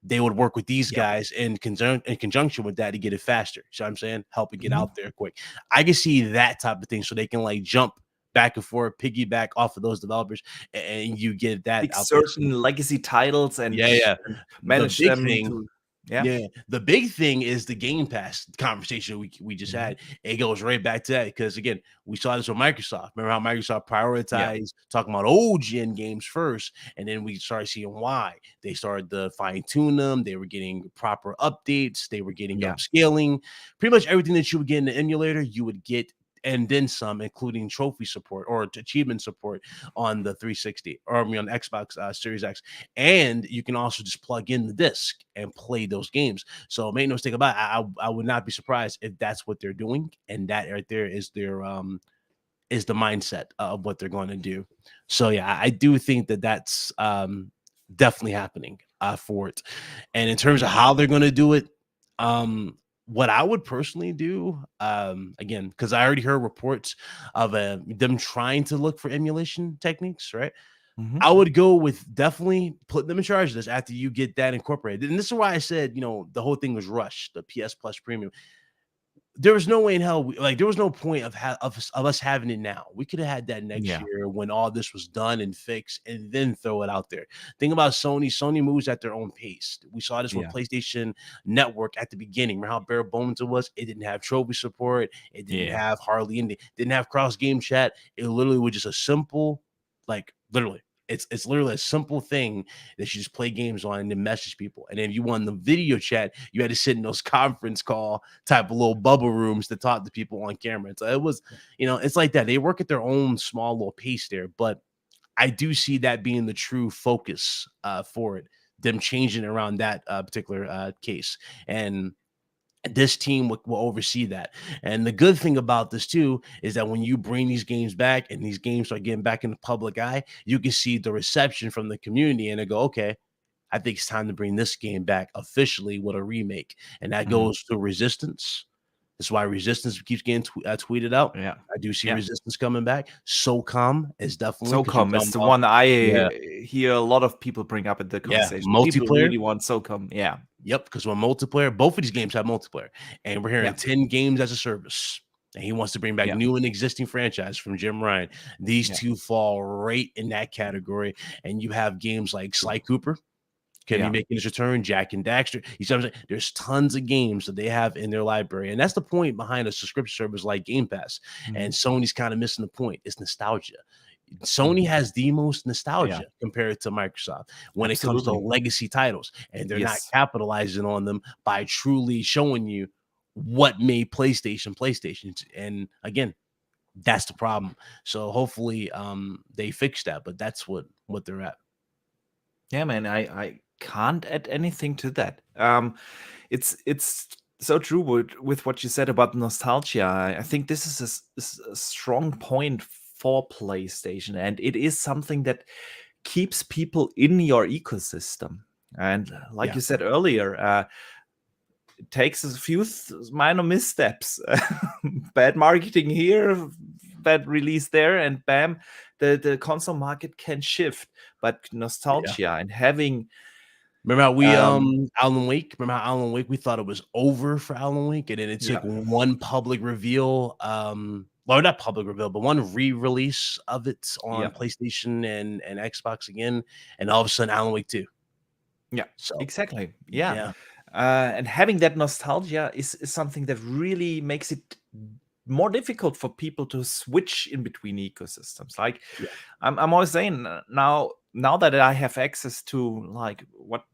they would work with these Yeah. guys in conjunction with that to get it faster. So I'm saying help it get Mhm. out there quick. I can see that type of thing, so they can like jump back and forth, piggyback off of those developers, and you get that Pick out there. So, certain legacy titles yeah, yeah. and The manage big them thing to yeah. yeah, the big thing is the Game Pass conversation we just Mhm. had. It goes right back to that because again, we saw this with Microsoft. Remember how Microsoft Yeah. prioritized talking about old gen games first, and then we started seeing why they started to fine tune them. They were getting proper updates. They were getting Yeah. upscaling. Pretty much everything that you would get in the emulator, you would get. And then some, including trophy support or achievement support on the 360 or I mean, on Xbox Series X, and you can also just plug in the disc and play those games. So make no mistake about it, I would not be surprised if that's what they're doing, and that right there is their is the mindset of what they're going to do. So yeah, I do think that that's definitely happening for it. And in terms of Yeah. how they're going to do it, what I would personally do, again, because I already heard reports of them trying to look for emulation techniques, right? Mhm. I would go with definitely putting them in charge of this after you get that incorporated. And this is why I said, the whole thing was rushed, the PS Plus Premium. There was no way in hell, like, there was no point of us having it now. We could have had that next Yeah. year when all this was done and fixed, and then throw it out there. Think about Sony. Sony moves at their own pace. We saw this with Yeah. PlayStation Network at the beginning. Remember how bare bones it was? It didn't have trophy support. It didn't Yeah. have hardly any. Didn't have cross game chat. It literally was just a simple, like literally. It's literally a simple thing that you just play games on and then message people. And if you want the video chat, you had to sit in those conference call type of little bubble rooms to talk to people on camera. So it was, it's like that. They work at their own small little pace there, but I do see that being the true focus for it. Them changing around that particular case, and this team will oversee that. And the good thing about this too is that when you bring these games back and these games start getting back in the public eye, you can see the reception from the community and they go, okay, I think it's time to bring this game back officially with a remake. And that Mhm. goes to Resistance. That's why Resistance keeps getting tweeted out. Yeah. I do see Yeah. Resistance coming back. SOCOM is definitely because you're SOCOM talking is the about, one I yeah, hear a lot of people bring up in the yeah, conversation. People multiplayer. really want SOCOM. Yeah. Yep, because when multiplayer, both of these games have multiplayer, and we're hearing Yeah. 10 games as a service. And he wants to bring back Yeah. new and existing franchise from Jim Ryan. These Yeah. two fall right in that category. And you have games like Sly Cooper can be Yeah. making his return, Jack and Daxter. You see what I'm saying? There's tons of games that they have in their library. And that's the point behind a subscription service like Game Pass. And Mhm. Sony's kind of missing the point. It's nostalgia. Sony Mhm. has the most Yeah. nostalgia compared to Microsoft when it comes to Absolutely. legacy titles, and they're not Yes. capitalizing on them by truly showing you what made PlayStation PlayStation. And again, that's the problem. So hopefully they fix that, but that's what they're at. Yeah, man. I can't add anything to that. It's so true with what you said about nostalgia. I think this is is a strong point for PlayStation, and it is something that keeps people in your ecosystem. And like Yeah. you said earlier, it takes a few minor missteps, bad marketing here, bad release there, and bam, the console market can shift. But Yeah. nostalgia and having Remember how we um Alan Wake? Remember how Alan Wake, we thought it was over for Alan Wake, and then it took yeah, one public reveal, well, not public reveal, but one re-release of it on yeah, PlayStation and Xbox again, and all of a sudden Alan Wake 2. yeah, So exactly, yeah. yeah, And having that nostalgia is something that really makes it more difficult for people to switch in between ecosystems. Like yeah, I'm always saying now that I have access to like what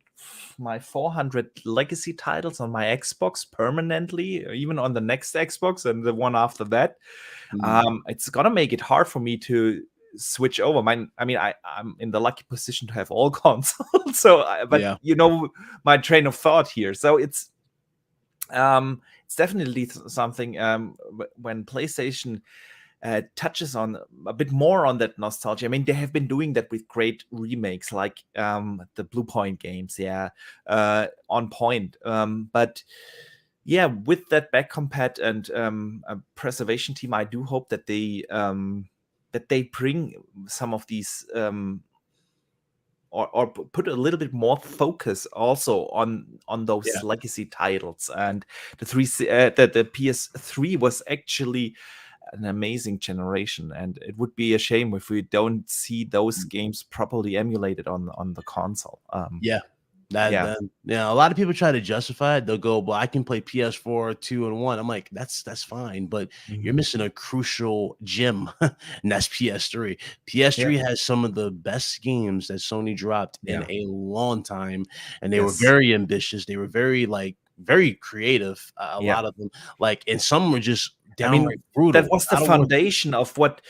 my 400 legacy titles on my Xbox permanently, or even on the next Xbox and the one after that, mhm, it's gonna make it hard for me to switch over. I mean, I'm in the lucky position to have all consoles, so but yeah, my train of thought here. So it's definitely something when PlayStation touches on a bit more on that nostalgia. I mean, they have been doing that with great remakes like the Blue Point games, yeah, on point. But yeah, with that back compat and preservation team, I do hope that they bring some of these or put a little bit more focus also on those Yeah. legacy titles. And the PS3 was actually an amazing generation, and it would be a shame if we don't see those games properly emulated on the console. Yeah. Yeah. A lot of people try to justify it. They'll go, well, I can play PS4 2 and 1. I'm like, that's fine, but you're Mhm. missing a crucial gem, and that's PS3. Yeah. PS3 has some of the best games that Sony dropped in Yeah. a long time, and they were Yes. very ambitious. They were very creative. A Yeah. lot of them, and some were just I downright mean, that brutal. was the God of War 3. foundation of what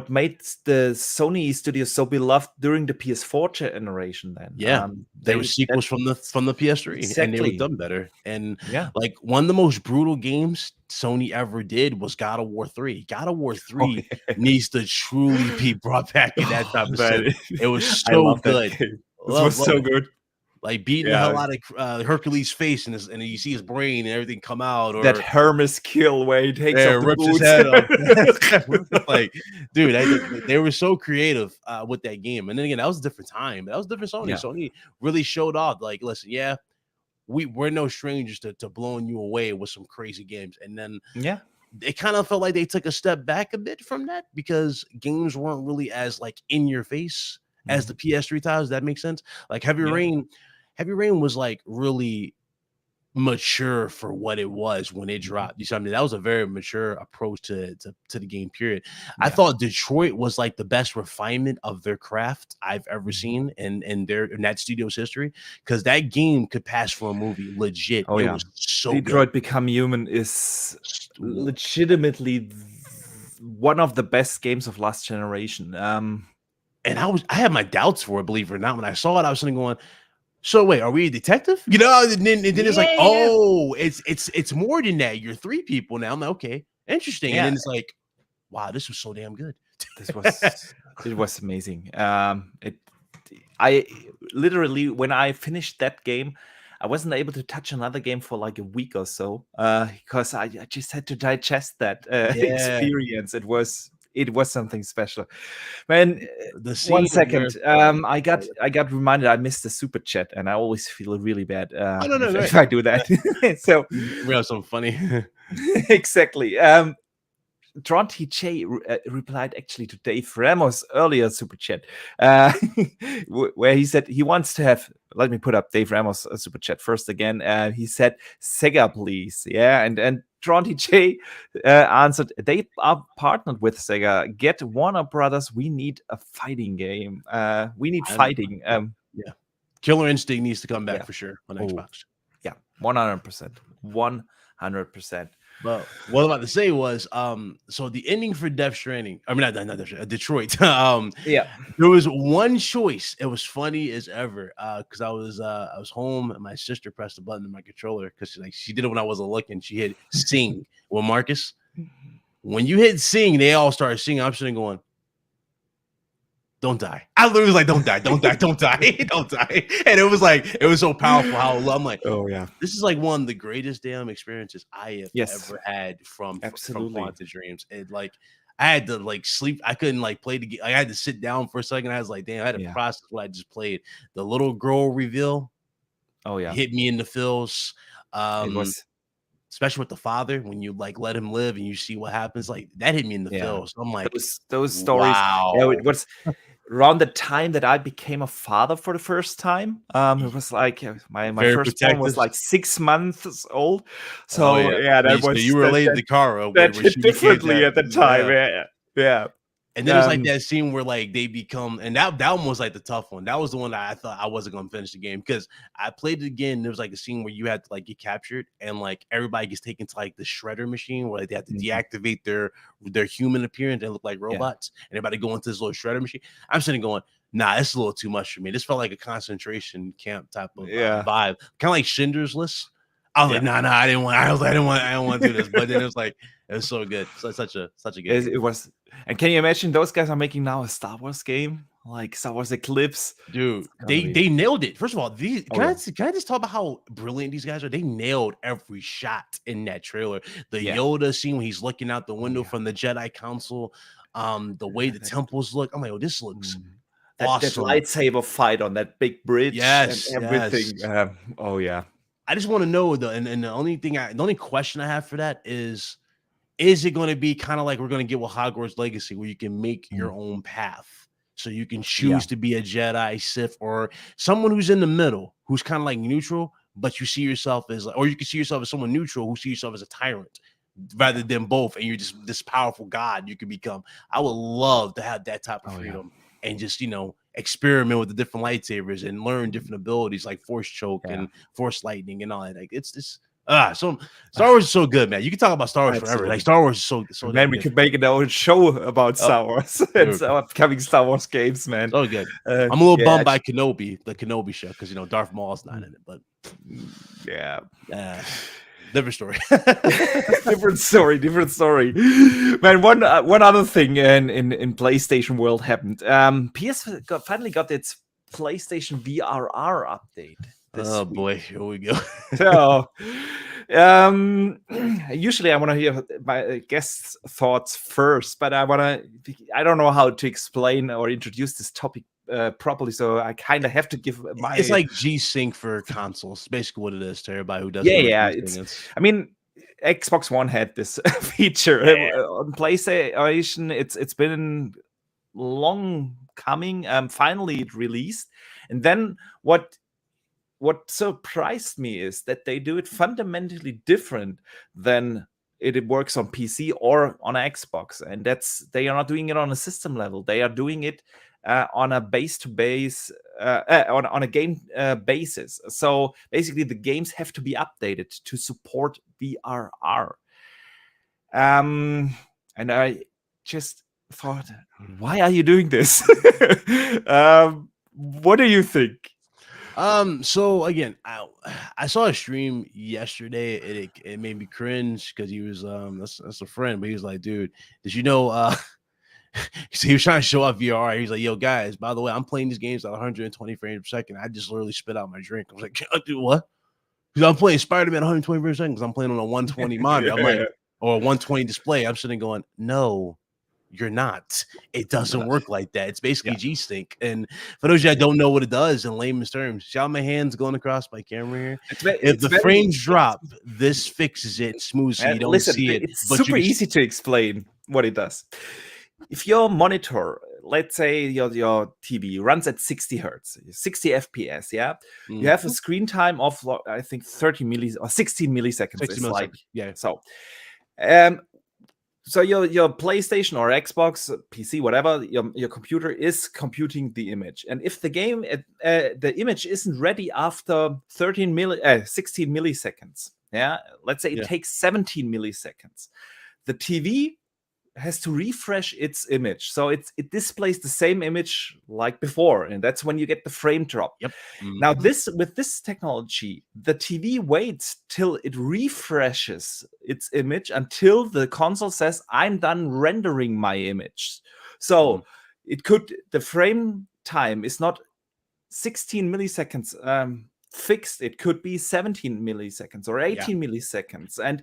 made the Sony studios so beloved during the PS4 generation then. Yeah, there were They that sequels from the PS3, and they were exactly. done better. And Yeah. like one of the most brutal games Sony ever did was God of War 3. God of War Oh, 3 yeah. needs to truly be brought back in that Oh, type of man. sense. It was I so love that good. game. This Love, was love so it. good. Like beating the Yeah. hell out of Hercules' face, and you see his brain and everything come out, That or Hermes kill where he takes off the rips his boots. head off. Like, dude, they were so creative with that game. And then again, that was a different time. That was different Sony. Yeah. Sony really showed off. Like, listen, yeah, we're no strangers to blowing you away with some crazy games. And then Yeah. it kind of felt like they took a step back a bit from that because games weren't really as like in your face as the Mhm. PS3 titles. That makes sense. Like Yeah. Heavy Rain was like really mature for what it was when it Mhm. dropped. You see what I mean? That was a very mature approach to the game, period. I Yeah. thought Detroit was like the best refinement of their craft I've ever Mhm. seen in that studio's history, because that game could pass for a movie. Legit. Oh, It yeah. was so good. Detroit Become Human is legitimately one of the best games of last generation. And I had my doubts for it, believe it or not. When I saw it, I was sitting going, so wait, are we a detective? You know, and then it's like, Yeah, yeah. oh, it's more than that. You're three people now. I'm like, okay, interesting. And Yeah. then it's like, wow, this was so damn good. It was amazing. I literally, when I finished that game, I wasn't able to touch another game for like a week or so because I just had to digest that Yeah, experience. It was something special. Man, the one scene where second. I got reminded I missed the super chat, and I always feel really bad oh no, no, if right. I do that. So We have something funny. exactly. Tron TJ replied actually to Dave Ramos' earlier super chat, where he said he wants to have. Let me put up Dave Ramos' super chat first again. He said, "Sega, please." Yeah, and Tron TJ answered, "They are partnered with Sega. Get Warner Brothers. We need a fighting game. We need I'm fighting." yeah. Killer Instinct needs to come back Yeah. for sure on Oh, Xbox. yeah. 100%. 100%. But what I'm about to say was, so the ending for Death Stranding, I mean, not Death Stranding, Detroit. Yeah. There was one choice. It was funny as ever. Because I was home and my sister pressed the button on my controller because she did it when I wasn't looking. She hit sing with Marcus. When you hit sing, they all started singing. I'm sitting going, don't die. I literally was like, don't die, don't die, don't die, don't die. And it was so powerful how I'm like, Oh yeah. this is like one of the greatest damn experiences I have Yes. ever had from Absolutely. Quantum Dreams. It like I had to like sleep. I couldn't like play the game. I had to sit down for a second. I was like, damn, I had to Yeah. process what I just played. The little girl reveal Oh yeah. hit me in the feels. It was. Especially with the father, when you like let him live and you see what happens, like that hit me in the Yeah. feels. I'm like, Those stories. Yeah, wow. it was around the time that I became a father for the first time. It was like my Very firstborn was protective. like 6 months old. Oh So yeah. yeah, So you were related to Kara that when hit she became differently that. at the time. Yeah. Yeah. Yeah. And then there's like that scene where like they become, and that one was like the tough one. That was the one that I thought I wasn't gonna finish the game because I played it again. There was like a scene where you had to like get captured and like everybody gets taken to like the shredder machine where like, they have to deactivate their human appearance. They look like robots, and everybody go into this little shredder machine. I'm sitting going, nah, it's a little too much for me. This felt like a concentration camp type of vibe, kind of like Schindler's List. I was like, nah, I didn't want. I didn't want to do this. But then it was so good. So such a good game. It was. And can you imagine those guys are making now a Star Wars game, like Star Wars Eclipse? Dude, they nailed it. First of all, can I just talk about how brilliant these guys are? They nailed every shot in that trailer. The Yoda scene when he's looking out the window from the Jedi Council, the way the temples look. I'm like, oh, this looks that lightsaber fight on that big bridge and everything. Oh yeah. I just want to know though, and the only question I have for that is it going to be kind of like we're going to get with Hogwarts Legacy, where you can make your own path, so you can choose to be a Jedi, Sith, or someone who's in the middle, who's kind of like neutral, but you see yourself as, or you can see yourself as someone neutral who sees yourself as a tyrant, rather than both, and you're just this powerful god you can become. I would love to have that type of freedom and just experiment with the different lightsabers and learn different abilities like force choke and force lightning and all that. Like it's just so Star Wars is so good, man. You can talk about Star Wars forever. Like Star Wars is so man, we could make an own show about Star Wars and upcoming Star Wars games, man. So good. I'm a little bummed by Kenobi, the Kenobi show, because Darth Maul's not in it, but different story. different story. Man, one other thing in PlayStation world happened. PS finally got its PlayStation VRR update. Oh boy, here we go. So, usually I want to hear my guests' thoughts first, but I don't know how to explain or introduce this topic properly, so I kind of have to give my. It's like G-Sync for consoles, basically what it is to everybody who doesn't. I mean, Xbox One had this feature on PlayStation. It's been long coming. Finally, it released, and then what surprised me is that they do it fundamentally different than it works on PC or on Xbox, and they are not doing it on a system level. They are doing it on a base-to-base, on a game basis. So basically, the games have to be updated to support VRR. And I just thought, why are you doing this? What do you think? So again, I saw a stream yesterday. It made me cringe because he was that's a friend, but he was like, dude, did you know so he was trying to show off VR. He was like, yo, guys, by the way, I'm playing these games at 120 frames per second. I just literally spit out my drink. I was like, dude, what? Because I'm playing Spider-Man 120 frames per second because I'm playing on a 120 monitor. I'm like, or a 120 display. I'm sitting going, no, you're not. It doesn't work like that. It's basically G-Sync. And for those of you that don't know what it does in layman's terms, see how my hands going across my camera here? If the frames drop, this fixes it smooth so you don't see it. It's super easy to explain what it does. If your monitor, let's say your TV runs at 60 hertz, 60 FPS, you have a screen time of, I think, 30 or 16 milliseconds. 60 milliseconds. So your PlayStation or Xbox, PC, whatever, your computer is computing the image. And if the game, the image isn't ready after 16 milliseconds, let's say it takes 17 milliseconds, the TV has to refresh its image, so it displays the same image like before, and that's when you get the frame drop. Now with this technology, the TV waits till it refreshes its image until the console says, I'm done rendering my image. So the frame time is not 16 milliseconds fixed. It could be 17 milliseconds or 18 milliseconds, and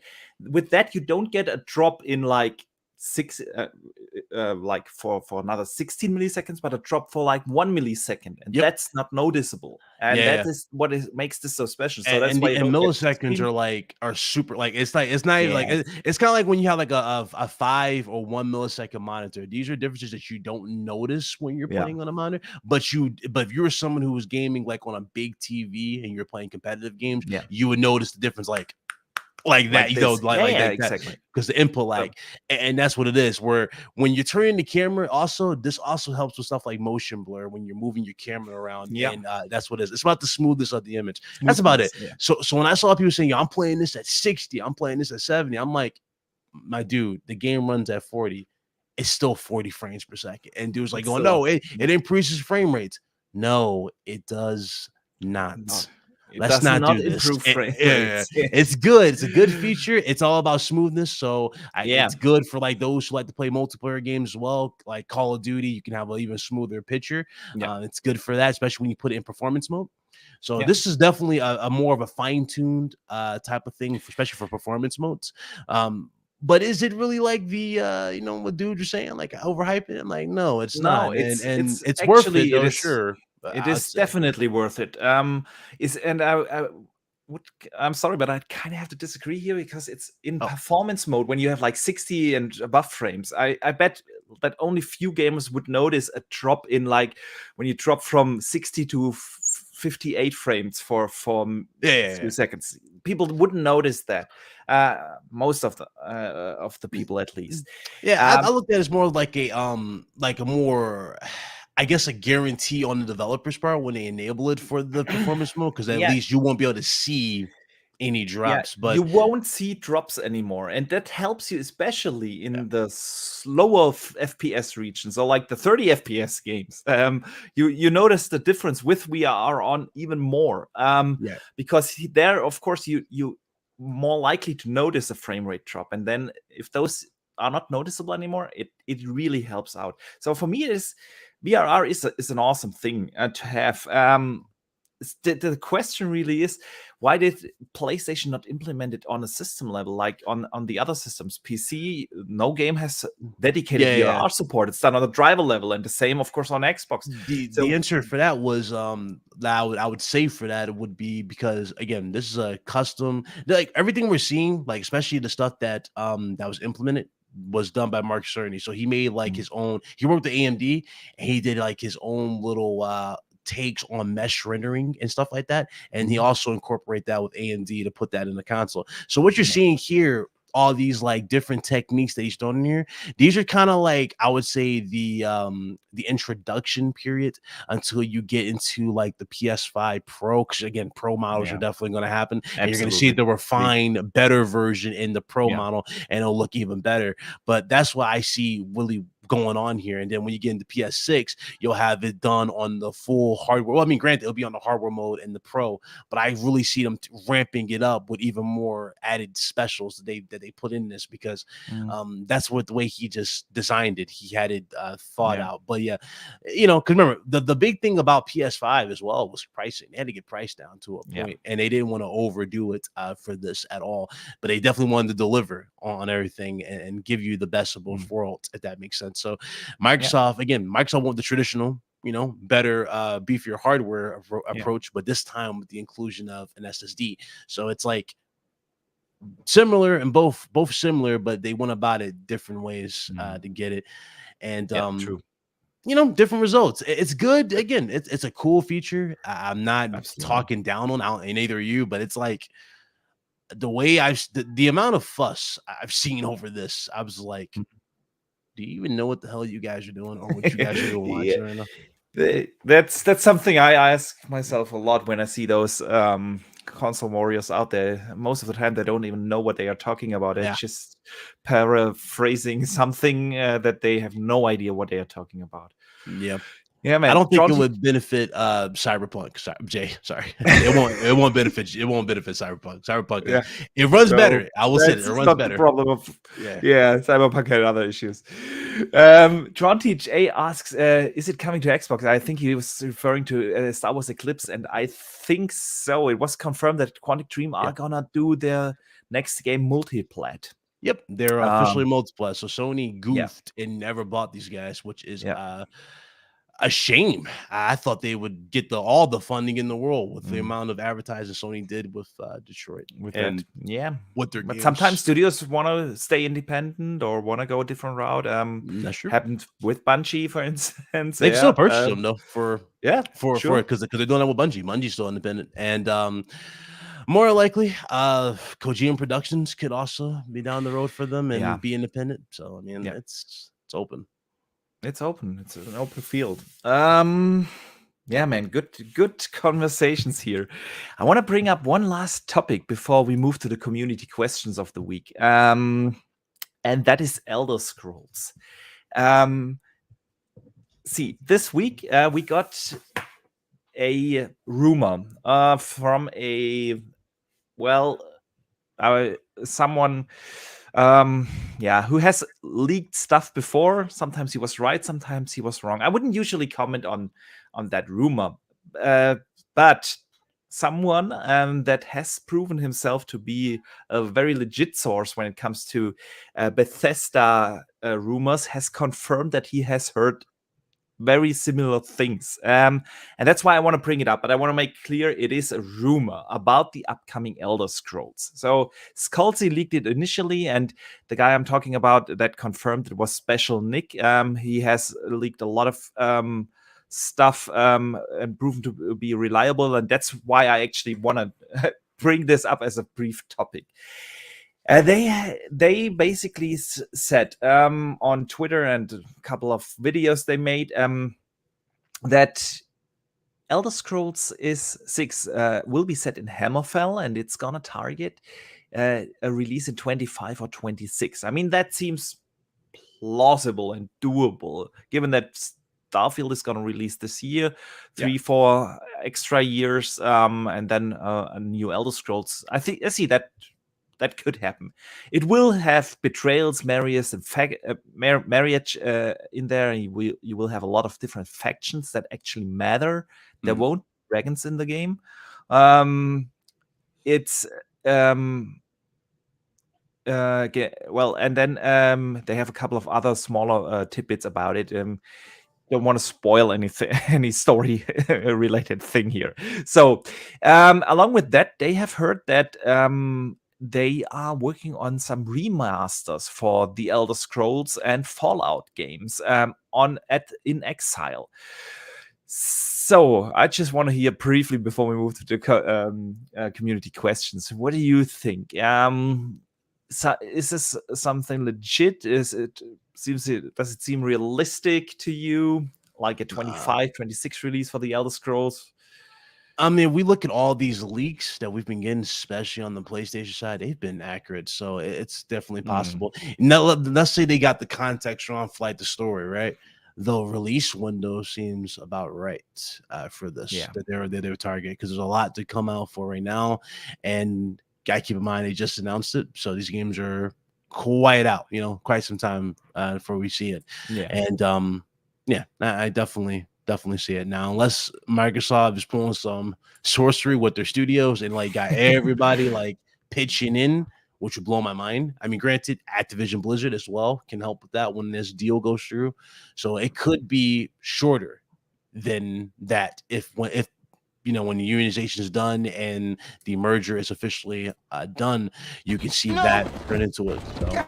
with that you don't get a drop in like for another 16 milliseconds, but a drop for like 1 millisecond, and that's not noticeable, and that is what makes this so special. So that's why milliseconds are super, like it's not even like it's kind of like when you have like a 5 or 1 millisecond monitor. These are differences that you don't notice when you're playing on a monitor, but if you were someone who was gaming like on a big TV and you're playing competitive games, you would notice the difference like that, exactly, because the input lag, and that's what it is. Where when you're turning the camera, this also helps with stuff like motion blur when you're moving your camera around, and that's what it is. It's about the smoothness of the image. That's about it. So when I saw people saying, "Yo, I'm playing this at 60, I'm playing this at 70," I'm like, my dude, the game runs at 40. It's still 40 frames per second, and dude's like, "Going, no, it increases frame rates." No, it does not. No. Let's not do this. It's good. It's a good feature. It's all about smoothness. So it's good for like those who like to play multiplayer games as well, like Call of Duty. You can have an even smoother picture. It's good for that, especially when you put it in performance mode. So this is definitely a more of a fine-tuned type of thing, especially for performance modes. But is it really like the what dude you're saying? Like overhype it? I'm like, no, it's No, not. And it's it's worth it actually it though, is sure. it I would is say. definitely worth it. Is and I would I'm sorry, but I kind of have to disagree here because it's in Oh, performance mode when you have like 60 and above frames. I bet that only few gamers would notice a drop in like when you drop from 60 to 58 frames for yeah, a yeah, few yeah. seconds. People wouldn't notice that. Most of the people at least. Yeah, I Um, looked at it as more like a more, I guess, a guarantee on the developer's part when they enable it for the performance mode, because at yeah, least you won't be able to see any yeah, drops. you But won't see drops anymore, and that helps you especially in the slower FPS regions, so like the 30 FPS games. You notice the difference with VRR on even more, yeah, because there, of course, you more likely to notice a frame rate drop, and then if those are not noticeable anymore, it really helps out. So for me, it is VRR is an awesome thing to have. The question really is, why did PlayStation not implement it on a system level like on the other systems? PC, no game has dedicated yeah, yeah. VRR support. It's done on the driver level, and the same, of course, on Xbox. The So answer for that was that I would say for that it would be because, again, this is a custom, like everything we're seeing, like especially the stuff that was implemented was done by Mark Cerny. So he made like mm, his own, he worked with AMD and he did like his own little takes on mesh rendering and stuff like that. And he mm, also incorporate that with AMD to put that in the console. So what you're yeah, seeing here, all these like different techniques that he's thrown in here, these are kind of like, I would say, the introduction period until you get into like the PS5 Pro, because again, Pro models are yeah, definitely going to happen, and you're going to see absolutely. the Agree. refined better version in the Pro Yeah. model, and it'll look even better. But that's what I see really going on here. And then when you get into PS6, you'll have it done on the full hardware. Well, I mean, granted, it'll be on the hardware mode and the Pro, but I really see them ramping it up with even more added specials that they put in this, because Mm, that's what the way he just designed it. He had it thought yeah. out. But yeah, because remember, the big thing about PS5 as well was pricing. They had to get price down to a Yeah. point, and they didn't want to overdo it for this at all. But they definitely wanted to deliver on everything and give you the best of both Mm, worlds, if that makes sense. So yeah. Microsoft want the traditional, better, beefier hardware Yeah. approach, but this time with the inclusion of an SSD. So it's like similar, and both similar, but they went about it different ways Mm, to get it. And yeah. True. different results. It's good. Again, it's a cool feature. I'm not Absolutely. talking down on out, and neither are you, but it's like the way the amount of fuss I've seen over this. I was like, do you even know what the hell you guys are doing, or what you guys are even Yeah. watching right now? That's something I ask myself a lot when I see those console warriors out there. Most of the time, they don't even know what they are talking about. They're Yeah. just paraphrasing something that they have no idea what they are talking about. Yeah. Yeah, I man. don't think John, it would benefit Cyberpunk. Jay, sorry. It won't benefit Cyberpunk. Cyberpunk yeah, it runs no, better. I will say that it that's runs not the better. problem of. Yeah. Yeah, Cyberpunk had other issues. John TJ asks, "Is it coming to Xbox?" I think he was referring to Star Wars Eclipse, and I think so. It was confirmed that Quantic Dream are Yeah. gonna do their next game multiplat. Yep. They're officially Um, multiplayer. So Sony yeah, goofed and never bought these guys, which is yeah, a shame. I thought they would get all the funding in the world with the mm, amount of advertising Sony did with Detroit with that, and yeah. with their But sometimes games. studios want to stay independent or want to go a different route. That's true. Happened with Bungie, for instance. They can still Yeah, purchase them though yeah, for sure. it, because they're doing that with Bungie. Bungie's still independent, and more likely, Kojima Productions could also be down the road for them Yeah, and be independent. So I mean, yeah. it's open. It's open. It's an open field. Yeah, man. Good conversations here. I want to bring up one last topic before we move to the community questions of the week. And that is Elder Scrolls. Um, see, this week we got a rumor from a well, uh, someone yeah, who has leaked stuff before. Sometimes he was right, sometimes he was wrong. I wouldn't usually comment on that rumor, but someone that has proven himself to be a very legit source when it comes to Bethesda rumors, has confirmed that he has heard very similar things. And that's why I want to bring it up. But I want to make clear it is a rumor about the upcoming Elder Scrolls. So Scalzi leaked it initially, and the guy I'm talking about that confirmed it was Special Nick. He has leaked a lot of stuff and proven to be reliable. And that's why I actually want to bring this up as a brief topic. They basically said on Twitter and a couple of videos they made that Elder Scrolls is 6 will be set in Hammerfell, and it's gonna target a release in 25 or 26. I mean, that seems plausible and doable, given that Starfield is gonna release this year, 3-4 extra years, and then a new Elder Scrolls. I see that could happen. It will have betrayals, marriage, and marriage in there. And you will have a lot of different factions that actually matter. There won't be dragons in the game. It's well, and then they have a couple of other smaller tidbits about it. Don't want to spoil anything, any story related thing here. So, along with that, they have heard that they are working on some remasters for the Elder Scrolls and Fallout games in Exile. So I just want to hear briefly before we move to the community questions. What do you think? So is this something legit? Does it seem realistic to you? Like a 25, 26 release for the Elder Scrolls? I mean, we look at all these leaks that we've been getting, especially on the PlayStation side, they've been accurate. So it's definitely possible. Now, let's say they got the context wrong, flight the story, right? The release window seems about right for this, that they're targeting, because there's a lot to come out for right now. And gotta keep in mind, they just announced it. So these games are quite out, quite some time before we see it. And I definitely see it now, unless Microsoft is pulling some sorcery with their studios and like got everybody like pitching in, which would blow my mind. I mean, granted, Activision Blizzard as well can help with that when this deal goes through. So it could be shorter than that when the unionization is done and the merger is officially done, you can see that turn into it. So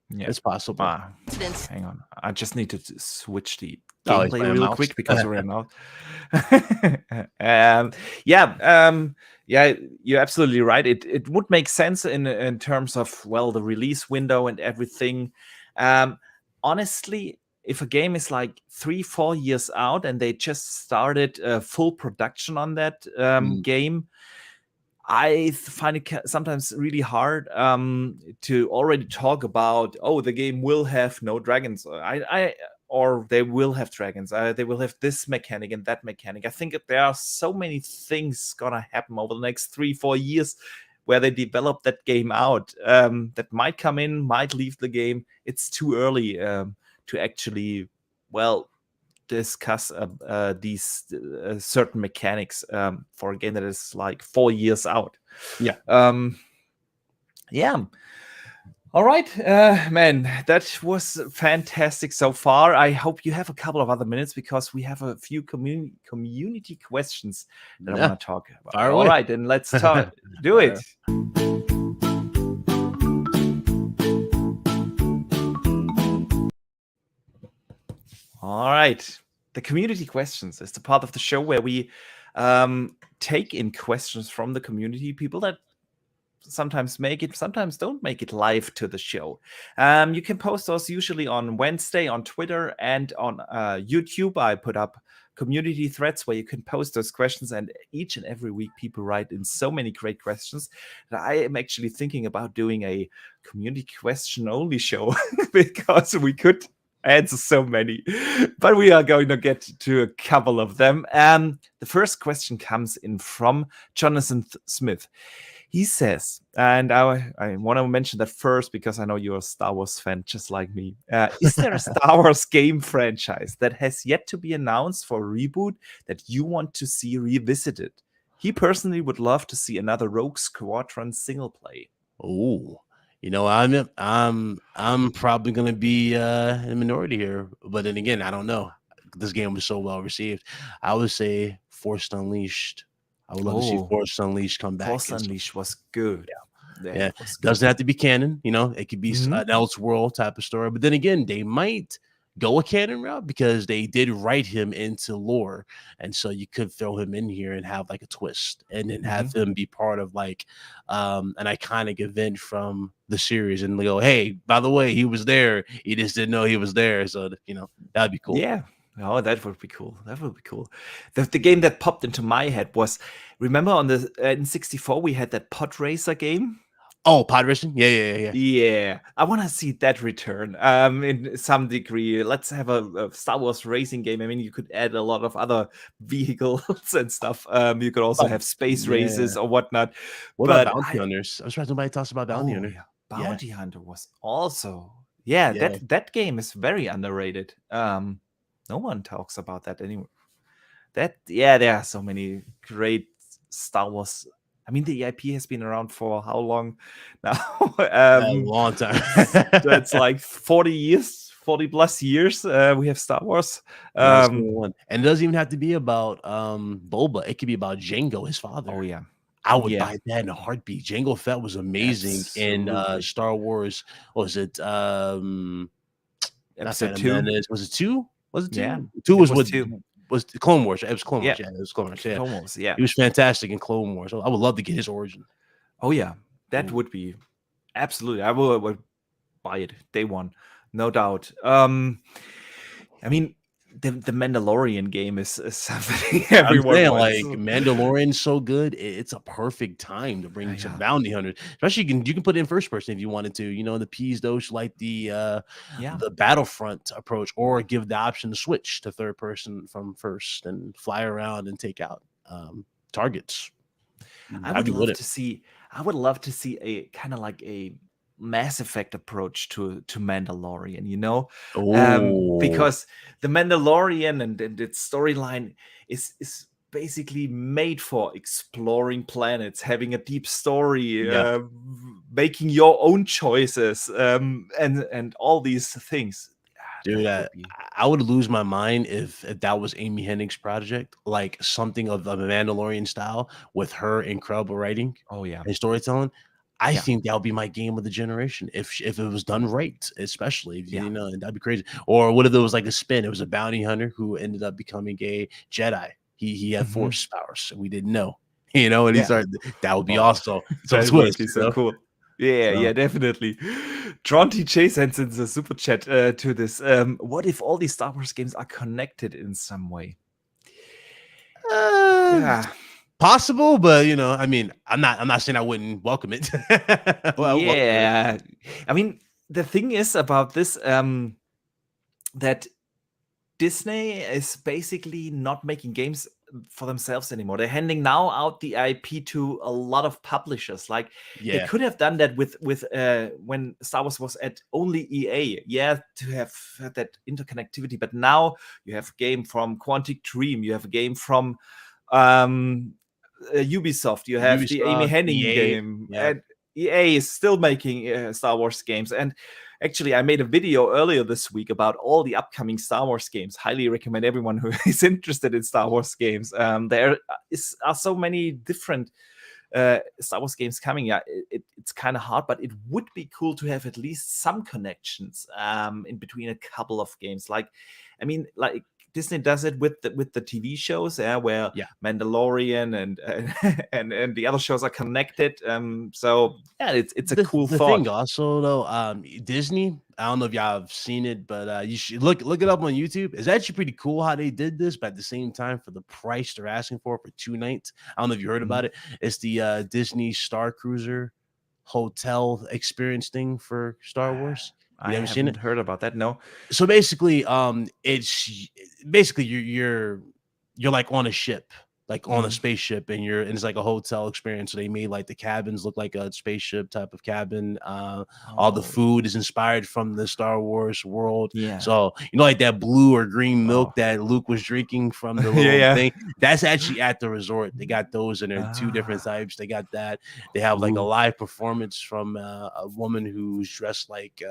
it's possible. Hang on, I just need to switch the gameplay real quick because we're out. You're absolutely right. It would make sense in terms of the release window and everything. Honestly, if a game is like 3-4 years out and they just started full production on that game, I find it sometimes really hard to already talk about, the game will have no dragons. Or they will have dragons. They will have this mechanic and that mechanic. I think that there are so many things gonna happen over the next 3-4 years where they develop that game out that might come in, might leave the game. It's too early to actually, discuss these certain mechanics for a game that is like 4 years out. All right, man, that was fantastic so far. I hope you have a couple of other minutes because we have a few community questions that I want to talk about. All right, then let's talk. Do it. All right. The community questions is the part of the show where we take in questions from the community, people that sometimes make it, sometimes don't make it live to the show. You can post those usually on Wednesday on Twitter and on YouTube. I put up community threads where you can post those questions, and each and every week people write in so many great questions that I am actually thinking about doing a community question only show because we could answer so many, but we are going to get to a couple of them. The first question comes in from Jonathan Smith. He says, and I want to mention that first because I know you're a Star Wars fan just like me. Is there a Star Wars game franchise that has yet to be announced for reboot that you want to see revisited? He personally would love to see another Rogue Squadron single play. Oh, I'm probably gonna be in the minority here, but then again, I don't know. This game was so well received. I would say Force Unleashed. I would love to see Oh, Force Unleashed come back. Force Unleashed was good. Yeah, That was good. doesn't have to be canon. It could be Mhm. an Elseworld type of story. But then again, they might go a canon route because they did write him into lore, and so you could throw him in here and have like a twist, and then have Mhm. him be part of like an iconic event from the series, and they go, hey, by the way, he was there. He just didn't know he was there. So that'd be cool. Yeah. Oh, that would be cool. That would be cool. The game that popped into my head was, remember on the N64 we had that pod racer game? Oh, pod racing? Yeah. Yeah, I want to see that return. In some degree, let's have a Star Wars racing game. I mean, you could add a lot of other vehicles and stuff. You could also have space Yeah. races or whatnot. What about But Bounty Hunters? I'm surprised nobody talks about Bounty oh Hunter. yeah, Yeah, Bounty Hunter was also, yeah. yeah. That game is very underrated. No one talks about that anymore. There are so many great Star Wars. I mean, the IP has been around for how long now? A long time. That's like 40 years, 40 plus years. We have Star Wars. Last one. And it doesn't even have to be about Boba. It could be about Django, his Oh father. yeah, I would yeah, buy that in a heartbeat. Jango Fett was amazing in absolutely. Star Wars. What was it? Not Episode Phantom 2. Menace. Was it 2? Was it Yeah, 2? 2 it was was what 2. was Clone Wars. It was Clone Yeah, Wars. Yeah, it was Clone Wars. Yeah. Clone Wars. Yeah. He was fantastic in Clone Wars. So I would love to get his origin. Oh yeah, that Ooh. would be absolutely. I would buy it day one, no doubt. I mean, the Mandalorian game is something I'm everyone saying, wants. like, Mandalorian's so good, it's a perfect time to bring some Yeah, bounty hunters. Especially you can put it in first person if you wanted to. The P's those like yeah. the Battlefront approach, or give the option to switch to third person from first and fly around and take out targets. I I'd would be with love it. to see. I would love to see a kind of like a Mass Effect approach to Mandalorian. Oh, Because the Mandalorian and its storyline is basically made for exploring planets, having a deep story, yeah. making your own choices, and all these things. Dude, That I, would be. I would lose my mind if that was Amy Hennig's project, like something of the Mandalorian style with her incredible writing Oh yeah, and storytelling. I yeah, think that would be my game of the generation if it was done right, especially if yeah. that'd be crazy. Or what if it was like a spin? It was a bounty hunter who ended up becoming a Jedi. He had Mhm. force powers, and we didn't know. And he Yeah. started. That would be Oh, awesome. Some that would twist, be so cool. Yeah, So, yeah, definitely. Tron TJ sends in the super chat to this. What if all these Star Wars games are connected in some way? uh, Yeah, possible, but I mean, I'm not saying I wouldn't welcome it. Well, I would welcome it. yeah. I mean, the thing is about this, that Disney is basically not making games for themselves anymore. They're handing now out the IP to a lot of publishers. Like they Yeah, could have done that with when Star Wars was at only EA. Yeah, to have had that interconnectivity. But now you have a game from Quantic Dream. You have a game from um, Ubisoft. You have the Amy Ubisoft, Henning EA, game, yeah. and EA is still making Star Wars games. And actually, I made a video earlier this week about all the upcoming Star Wars games. Highly recommend everyone who is interested in Star Wars games. There are so many different Star Wars games coming. Yeah, it's kind of hard, but it would be cool to have at least some connections in between a couple of games. Like, I mean, like Disney does it with the TV shows, yeah, where Yeah. Mandalorian and the other shows are connected. So yeah, it's a cool The thing thought. also though, Disney, I don't know if y'all have seen it, but you should look it up on YouTube. It's actually pretty cool how they did this, but at the same time, for the price they're asking for 2 nights, I don't know if you heard Mhm. about it. It's the Disney Star Cruiser hotel experience thing for Star Wars. You I never seen it? haven't heard about that. No. So basically, it's basically you're like on a ship, like on a spaceship, and it's like a hotel experience. So they made like the cabins look like a spaceship type of cabin. All the food is inspired from the Star Wars world. Yeah. So like that blue or green milk Oh. that Luke was drinking from the Yeah, little yeah. thing, that's actually at the resort. They got those, and they're two different types. They got that. They have like a Ooh. live performance from a woman who's dressed like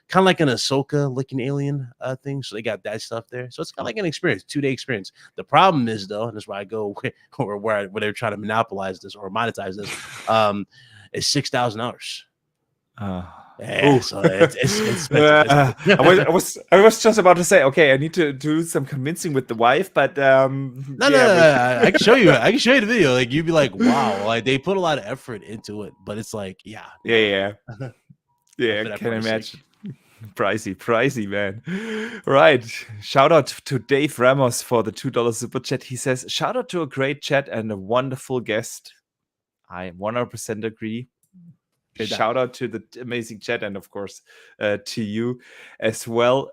kind of like an Ahsoka looking alien thing. So they got that stuff there. So it's kind of like an experience, 2-day experience. The problem is though, and that's where I go where they're trying to monopolize this or monetize this, is 6,000 hours. Yeah, so it's expensive. I was just about to say, okay, I need to do some convincing with the wife, but No, I can show you. I can show you the video. Like you'd be like, wow, like they put a lot of effort into it, but it's like, yeah, yeah. I can imagine. Pricey, man. Right. Shout out to Dave Ramos for the $2 super chat. He says, shout out to a great chat and a wonderful guest. I 100% agree. Shout out to the amazing chat and of course to you as well.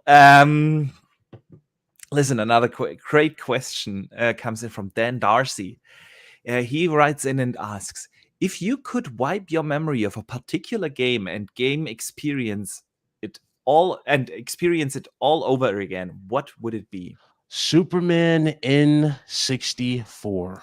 Listen, another great question comes in from Dan Darcy. He writes in and asks, if you could wipe your memory of a particular game and experience it all over again, what would it be? Superman N64.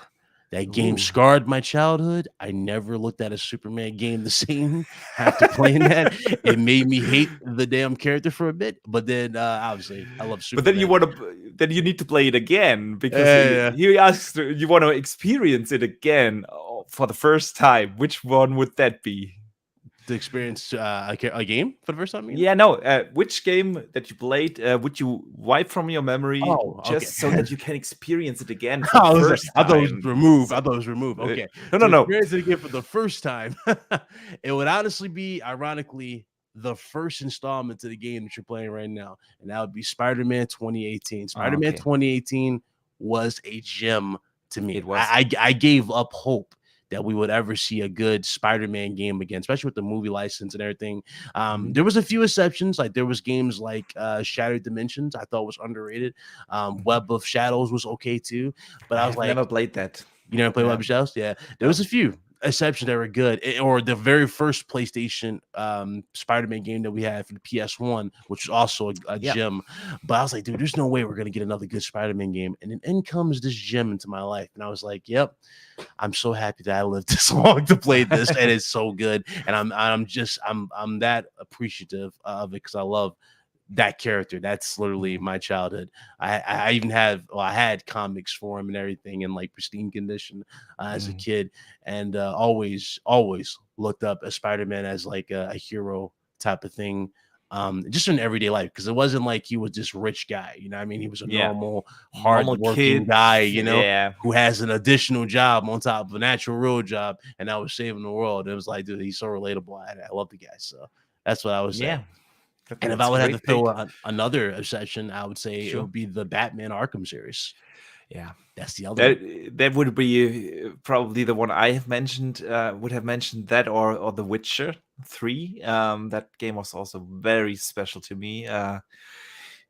That game scarred my childhood. I never looked at a Superman game the same after playing that. It made me hate the damn character for a bit, but then obviously I love Superman. But then you need to play it again because he asks, you want to experience it again for the first time. Which one would that be? To experience a game for the first time? Yeah, no. Which game that you played would you wipe from your memory just so that you can experience it again for the first time? I thought it was removed. Okay. No. Experience it again for the first time. It would honestly be, ironically, the first installment to the game that you're playing right now, and that would be Spider-Man 2018. Spider-Man 2018 was a gem to me. It was. I gave up hope that we would ever see a good Spider-Man game again, especially with the movie license and everything. There was a few exceptions. Like there was games like Shattered Dimensions, I thought was underrated. Web of Shadows was okay too, but I was like, never played that. You never played Web of Shadows? Yeah, there was a few exceptions that were good. Or the very first PlayStation Spider-Man game that we had for the PS1, which was also a gem. But I was like, dude, there's no way we're gonna get another good Spider-Man game. And then in comes this gem into my life, and I was like, yep, I'm so happy that I lived this long to play this, and it's so good. And I'm that appreciative of it because I love that character. That's literally my childhood. I even had comics for him and everything in like pristine condition as a kid, and always looked up at Spider-Man as like a hero type of thing. Just in everyday life, because it wasn't like he was this rich guy, you know what I mean? He was a normal, hard-working guy, you know, who has an additional job on top of a natural real job, and I was saving the world. It was like, dude, he's so relatable. I love the guy, so that's what I was saying. And if I would have to fill another obsession, I would say it would be the Batman Arkham series. Yeah, that's the other one. That would be probably the one I have mentioned. Would have mentioned that or The Witcher 3. That game was also very special to me.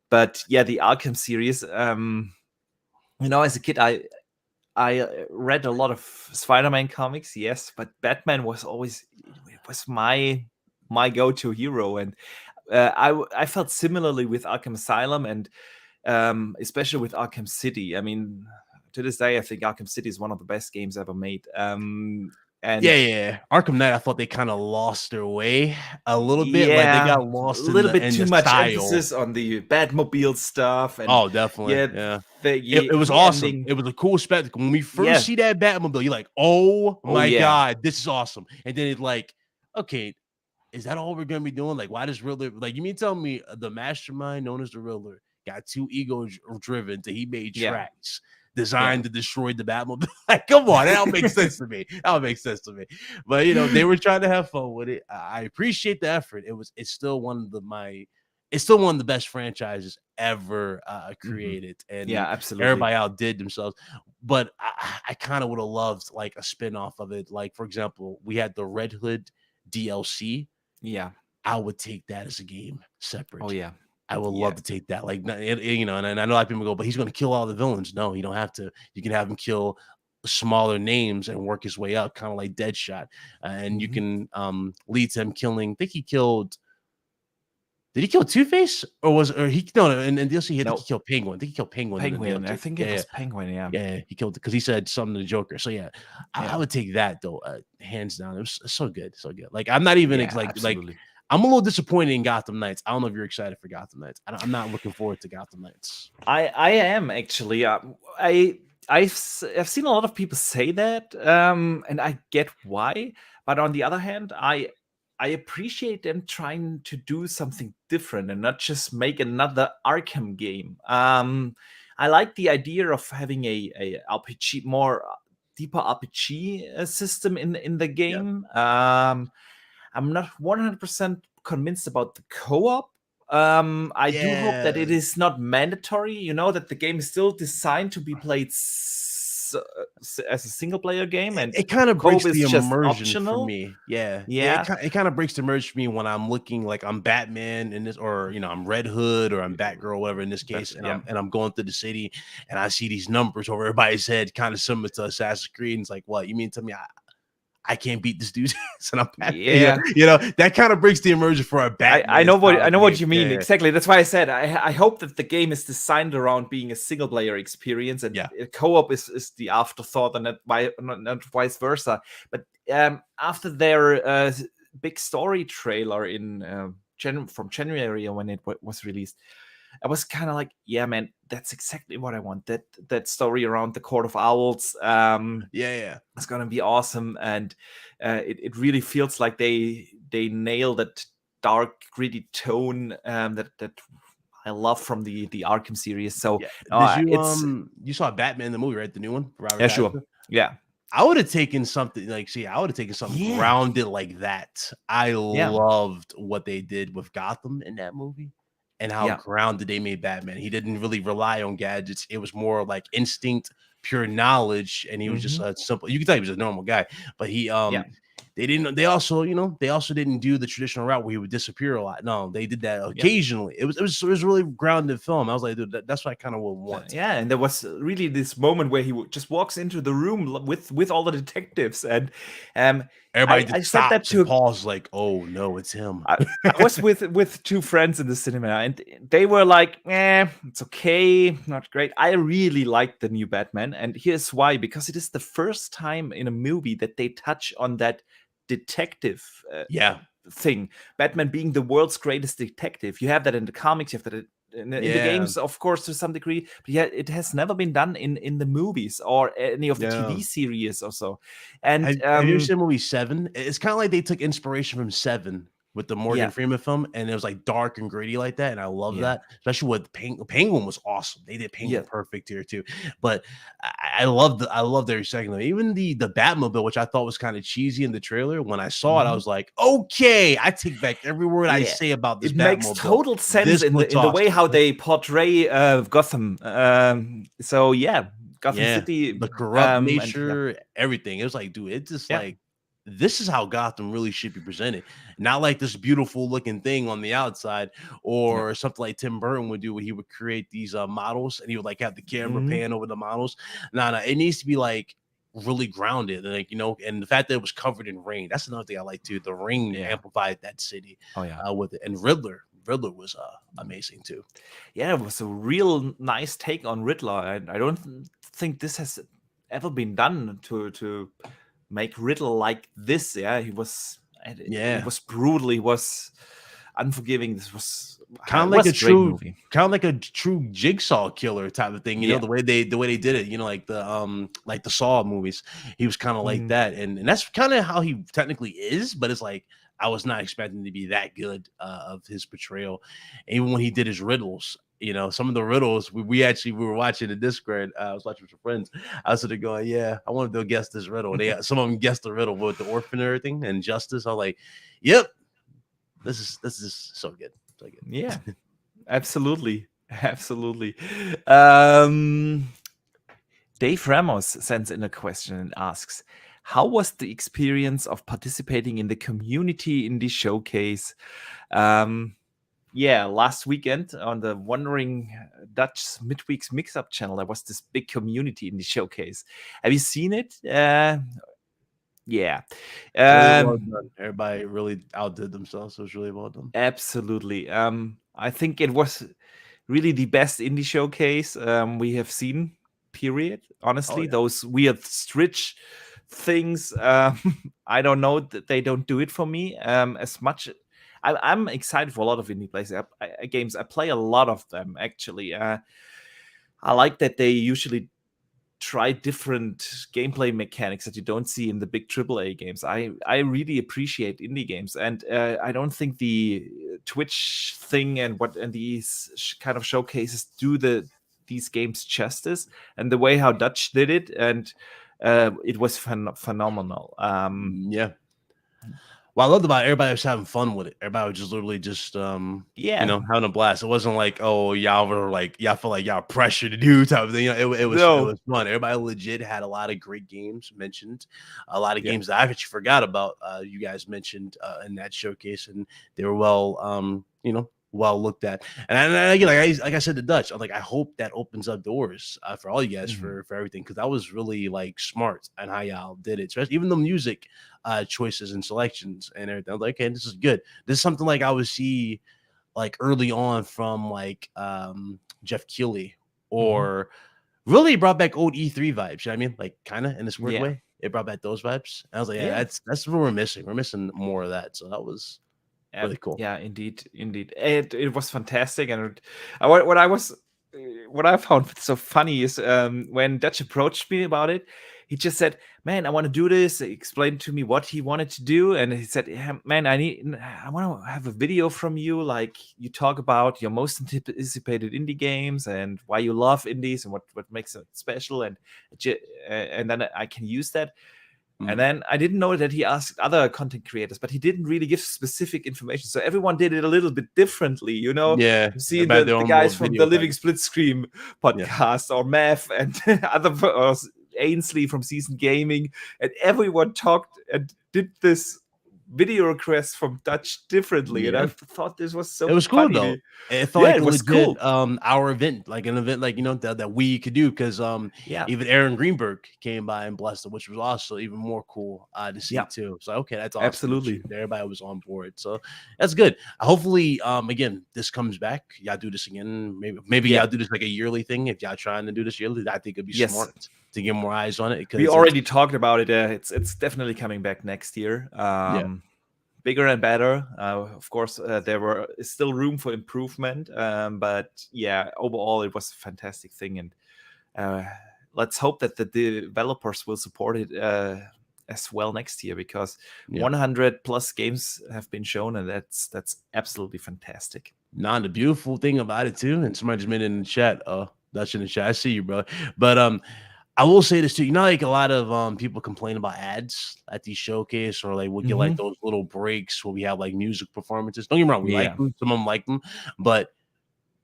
But yeah, the Arkham series. As a kid, I read a lot of Spider-Man comics, yes, but Batman was always my go-to hero, and I felt similarly with Arkham Asylum and especially with Arkham City. I mean, to this day, I think Arkham City is one of the best games ever made. And Arkham Knight, I thought they kind of lost their way a little bit. Like they got lost a little bit too much style. emphasis on the Batmobile stuff. And definitely. It was awesome. Ending. It was a cool spectacle. When we first see that Batmobile, you're like, oh my God, this is awesome. And then it's like, okay, is that all we're gonna be doing? Like, why does Riddler? Like, you mean tell me the mastermind known as the Riddler got too ego-driven that he made tracks designed to destroy the Batmobile? Like, come on, that don't make sense to me. That would make sense to me. But they were trying to have fun with it. I appreciate the effort. It's still one of the best franchises ever created. And absolutely, everybody outdid themselves. But I kind of would have loved like a spin-off of it. Like, for example, we had the Red Hood DLC. Yeah, I would take that as a game separate. Oh yeah, I would love to take that. Like, and I know a lot of people go, but he's going to kill all the villains. No, you don't have to. You can have him kill smaller names and work his way up, kind of like Deadshot. And you can lead to him killing. I think he killed. Did he kill Two Face or was or he no in DLC? I think he killed Penguin. I think he killed Penguin in the Penguin. I DLC. think it Yeah, was Penguin. Yeah. yeah, he killed because he said something to the Joker. So yeah, I would take that though, hands down. It was so good, so good. Like I'm not even Yeah, like absolutely. I'm a little disappointed in Gotham Knights. I don't know if you're excited for Gotham Knights. I'm not looking forward to Gotham Knights. I am actually. I've seen a lot of people say that, and I get why. But on the other hand, I appreciate them trying to do something different and not just make another Arkham game. I like the idea of having a RPG, more deeper RPG system in the game. I'm not 100% convinced about the co-op. I do hope that it is not mandatory, that the game is still designed to be played as a single player game, and it kind of breaks co-op is the just immersion for optional. me. Yeah. Yeah. It kind of breaks the immersion for me when I'm looking like I'm Batman in this, or I'm Red Hood, or I'm Batgirl, whatever in this case, and I'm going through the city and I see these numbers over everybody's head, kind of similar to Assassin's Creed. And it's like, what you mean to me? I can't beat this dude. And I'm Yeah. that kind of breaks the immersion for a Batman. I know what you mean. Exactly. That's why I said I hope that the game is designed around being a single player experience, and co-op is the afterthought, and not vice versa. But after their big story trailer in from January, when it was released, I was kind of like, yeah, man, that's exactly what I want. That story around the Court of Owls. It's gonna be awesome, and it really feels like they nailed that dark, gritty tone that I love from the Arkham series. So did you saw Batman the movie, right? The new one, Robert yeah, Pattinson? sure, yeah. I would have taken something grounded like that. I loved what they did with Gotham in that movie and how grounded they made Batman. He didn't really rely on gadgets. It was more like instinct, pure knowledge, and he was just a simple. You can tell he was a normal guy, but he they didn't. They also didn't do the traditional route where he would disappear a lot. No, they did that occasionally. It was really grounded film. I was like, dude, that's what I kind of would want. And there was really this moment where he just walks into the room with all the detectives, and everybody I stops said that to pause, like, oh no, it's him. I was with two friends in the cinema, and they were like, it's okay, not great. I really liked the new Batman, and here's why: because it is the first time in a movie that they touch on that detective thing. Batman being the world's greatest detective. You have that in the comics, you have that in the games, of course, to some degree, but it has never been done in the movies or any of the TV series or so. And have you seen the movie Seven? It's kind of like they took inspiration from Seven with the Morgan Freeman film, and it was like dark and gritty like that, and I love that, especially with Penguin was awesome. They did Penguin perfect here too, but I love their recycling. Even the Batmobile, which I thought was kind of cheesy in the trailer, when I saw it, I was like, okay, I take back every word I say about this. It makes total sense in the way how they portray Gotham. So yeah, Gotham City, the corrupt nature, everything. It was like, dude, it's just like, this is how Gotham really should be presented. Not like this beautiful looking thing on the outside, or something like Tim Burton would do, where he would create these models and he would like have the camera pan over the models. No, it needs to be like really grounded, like, and the fact that it was covered in rain. That's another thing I like too. The rain amplified that city with it. And Riddler was amazing too. Yeah, it was a real nice take on Riddler. I don't think this has ever been done to make Riddler like this. He was brutal, he was unforgiving. This was kind of like a true jigsaw killer type of thing, the way they did it, like the Saw movies. He was kind of like that, and that's kind of how he technically is, but it's like I was not expecting to be that good of his portrayal. Even when he did his riddles, some of the riddles we were watching the Discord. I was watching with some friends. I was sort of going, I wanted to guess this riddle. Some of them guessed the riddle with the orphan and everything and justice. I was like, yep, this is so good. So good. Yeah, absolutely. Dave Ramos sends in a question and asks, how was the experience of participating in the community indie showcase? yeah, last weekend on the Wandering Dutch Midweeks Mix-Up channel, there was this big community in the showcase. Have you seen it? Yeah. Really well Um, done. Everybody really outdid themselves. So it was really well done. absolutely. I think it was really the best indie showcase we have seen. Period. Oh Honestly, yeah. those weird stretch things, I don't know that they don't do it for me as much. I'm excited for a lot of indie plays games. I play a lot of them actually. I like that they usually try different gameplay mechanics that you don't see in the big AAA games. I really appreciate indie games, and I don't think the Twitch thing and these kind of showcases do these games justice. And the way how Dutch did it, and it was phenomenal. Yeah. What I loved about it, everybody was having fun with it. Everybody was just literally just Yeah, having a blast. It wasn't like, oh, y'all were like, y'all feel like y'all pressure to do type of thing. It no, was fun. Everybody legit had a lot of great games mentioned, a lot of yeah, games that I actually forgot about. You guys mentioned in that showcase, and they were well, well looked at. And again, like I said, the Dutch. I'm like, I hope that opens up doors for all you guys mhm, for everything, because that was really like smart and how y'all did it, especially even the music choices and selections and everything. I was like, okay, this is good. This is something like I would see like early on from like Jeff Keighley, mhm, or really brought back old E3 vibes. You know what I mean? Like kind of in this weird yeah. way. It brought back those vibes. And I was like, yeah, Yeah. that's what we're missing. We're missing more of that. So that was really cool. Yeah, indeed, indeed. It was fantastic, and what I was what I found so funny is when Dutch approached me about it, he just said, "Man, I want to do this." He explained to me what he wanted to do, and he said, yeah, "Man, I want to have a video from you, like you talk about your most anticipated indie games and why you love indies and what makes it special, and then I can use that." And Mhm. then I didn't know that he asked other content creators, but he didn't really give specific information. So everyone did it a little bit differently, you know. Yeah, You've seen everybody had their the own guys little from the video Living package. Split Screen Yeah. podcast or Math and Ainsley from Season Gaming, and everyone talked and did this video request from Dutch differently. And I Yeah. thought this was It so was cool though. funny. It felt Yeah, like it a was legit cool. our event, like an event like that we could do, because Yeah, even Aaron Greenberg came by and blessed it, which was also even more cool to see yeah, too. So okay, that's awesome absolutely. that everybody was on board. So that's good. Hopefully, again, this comes back. Y'all do this again. Maybe Yeah, y'all do this like a yearly thing. If y'all trying to do this yearly, I think it'd be yes. smart to get more eyes on it, We because it's already talked about it. It's definitely coming back next year. yeah. Bigger and better. Of course, there were still room for improvement, but yeah, overall, it was a fantastic thing, and uh, let's hope that the developers will support it as well next year, because Yeah. 100 plus games have been shown, and that's absolutely fantastic. Nah, the beautiful thing about it too, and somebody just made it in the chat. That's in the chat. I see you, bro. But I will say this too. You know, like a lot of people complain about ads at these showcase, or like we'll get like Hmm. those little breaks where we have like music performances. Don't get me wrong, we like Yeah, them. Some of them like them, but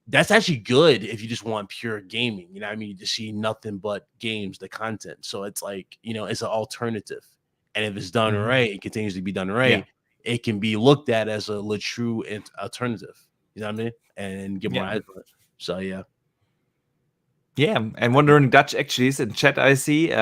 that's actually good if you just want pure gaming. You know what I mean? You just see nothing but games, the content. So it's like, it's an alternative. And if it's done hmm, right, it continues to be done yeah, right, it can be looked at as a true alternative. You know what I mean? And get more yeah. eyes on it. So yeah. Yeah, and Wondering Dutch actually is in chat. I see.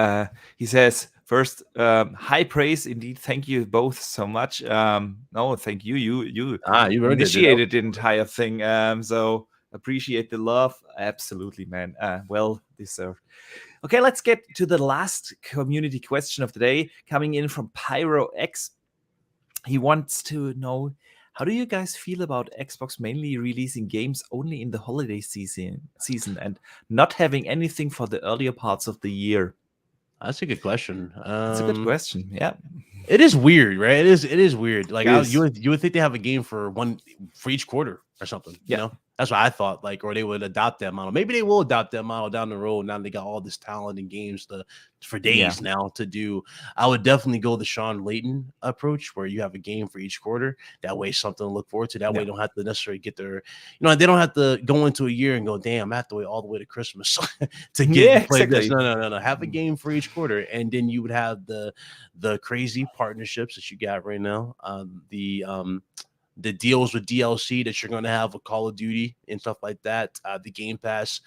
He says first, high praise indeed. Thank you both so much. No, thank you. You You earned it, dude. initiated the entire thing. So appreciate the love. Absolutely, man. Well deserved. Okay, let's get to the last community question of the day, coming in from Pyro X. He wants to know, how do you guys feel about Xbox mainly releasing games only in the holiday season and not having anything for the earlier parts of the year? That's a good question. It's a good question. Yeah, It is weird, right? It is weird. Like it you is. would think they have a game for each quarter or something, Yeah, That's what I thought, like, or they would adopt that model. Maybe they will adopt that model down the road. Now they got all this talent and games for yeah, days now to do. I would definitely go the Sean Layton approach, where you have a game for each quarter. That way, something to look forward to. That way, yeah, you don't have to necessarily get their, they don't have to go into a year and go, damn, I have to wait all the way to Christmas to get yeah, to play this. exactly. No. Have a game for each quarter, and then you would have the crazy partnerships that you got right now. the deals with DLC that you're going to have with Call of Duty and stuff like that. The Game Pass,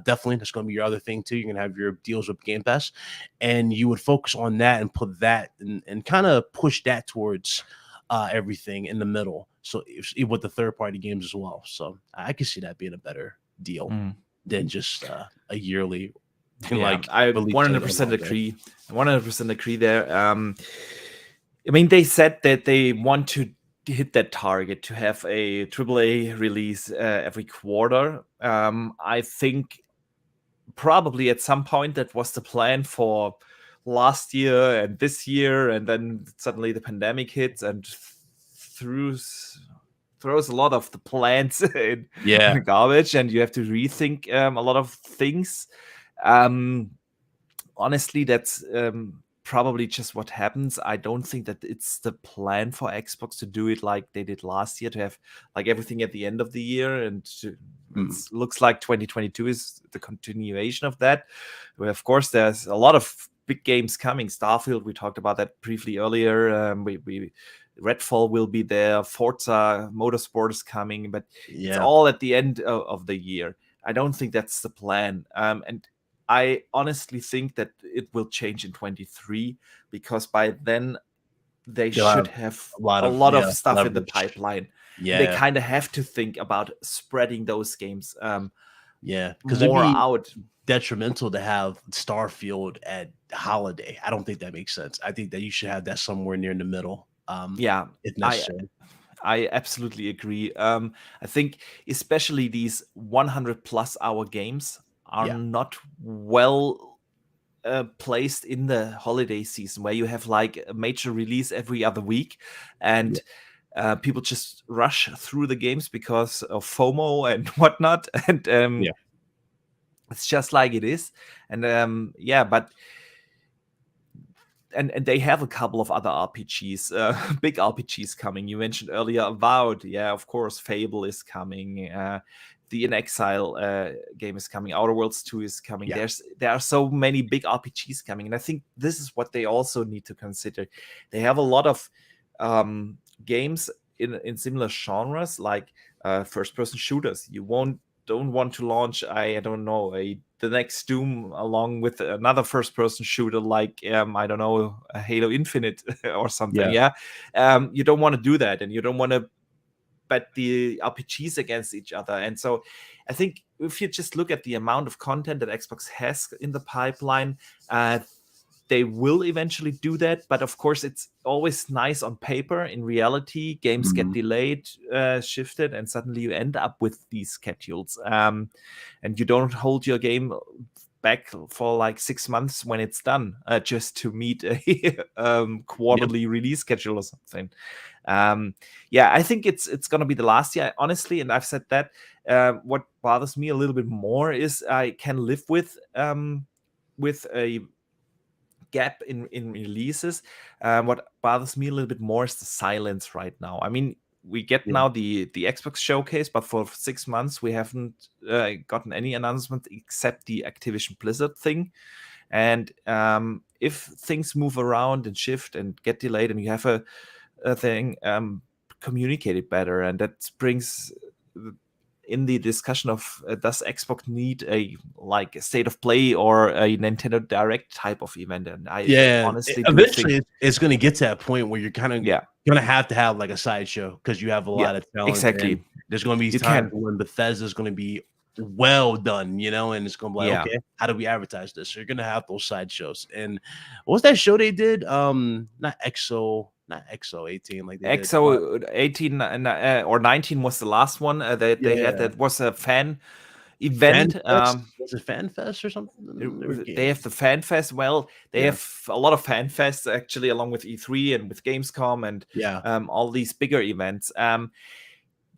definitely, that's going to be your other thing too. You're going to have your deals with Game Pass, and you would focus on that and put that and kind of push that towards everything in the middle. So with the third party games as well. So I can see that being a better deal than just a yearly. Yeah, I 100% agree. 100% agree there. I mean, they said that they want to hit that target to have a AAA release every quarter. I think probably at some point that was the plan for last year and this year, and then suddenly the pandemic hits and throws a lot of the plans in the garbage, and you have to rethink a lot of things. Honestly, that's probably just what happens. I don't think that it's the plan for Xbox to do it like they did last year, to have like everything at the end of the year, and it looks like 2022 is the continuation of that. Where of course there's a lot of big games coming. Starfield, we talked about that briefly earlier. Redfall will be there. Forza Motorsport is coming, but it's all at the end of the year. I don't think that's the plan. And I honestly think that it will change in 23, because by then they should have a lot of stuff leverage in the pipeline. Yeah, they kind of have to think about spreading those games. Because more out. Detrimental to have Starfield at holiday. I don't think that makes sense. I think that you should have that somewhere near in the middle. If necessary. I absolutely agree. I think especially these 100+ hour games are not well placed in the holiday season, where you have like a major release every other week, and people just rush through the games because of FOMO and whatnot. And it's just like it is. And but and they have a couple of other RPGs, big RPGs coming. You mentioned earlier Avowed. Yeah, of course, Fable is coming. The In Exile game is coming. Outer Worlds 2 is coming. There are so many big RPGs coming, and I think this is what they also need to consider. They have a lot of games in similar genres, like first-person shooters. You don't want to launch, I don't know, the next Doom along with another first-person shooter like I don't know, a Halo Infinite or something. You don't want to do that, and you don't want to bet the RPGs against each other. And so I think if you just look at the amount of content that Xbox has in the pipeline, they will eventually do that. But of course, it's always nice on paper. In reality, games get delayed, shifted, and suddenly you end up with these schedules. And you don't hold your game back for like 6 months when it's done, just to meet a quarterly release schedule or something. I think it's gonna be the last year, honestly, and I've said that. What bothers me a little bit more is I can live with a gap in releases. What bothers me a little bit more is the silence right now. I mean, we get now the Xbox showcase, but for 6 months we haven't gotten any announcement except the Activision Blizzard thing. And if things move around and shift and get delayed, and you have a thing, communicate it better. And that brings in the discussion of does Xbox need a state of play or a Nintendo Direct type of event? And I honestly eventually think it's going to get to that point where you're kind of going to have like a sideshow, because you have a lot of talent. Exactly. There's going to be times when Bethesda's going to be well done, and it's going to be like, okay, how do we advertise this? So you're going to have those sideshows. And what was that show they did? Not XO 18, like they XO 18 or 19 was the last one that they had. That was a fan event. Was it Fan Fest or something? They have the Fan Fest. Well, they have a lot of Fan Fests actually, along with E3 and with Gamescom and all these bigger events.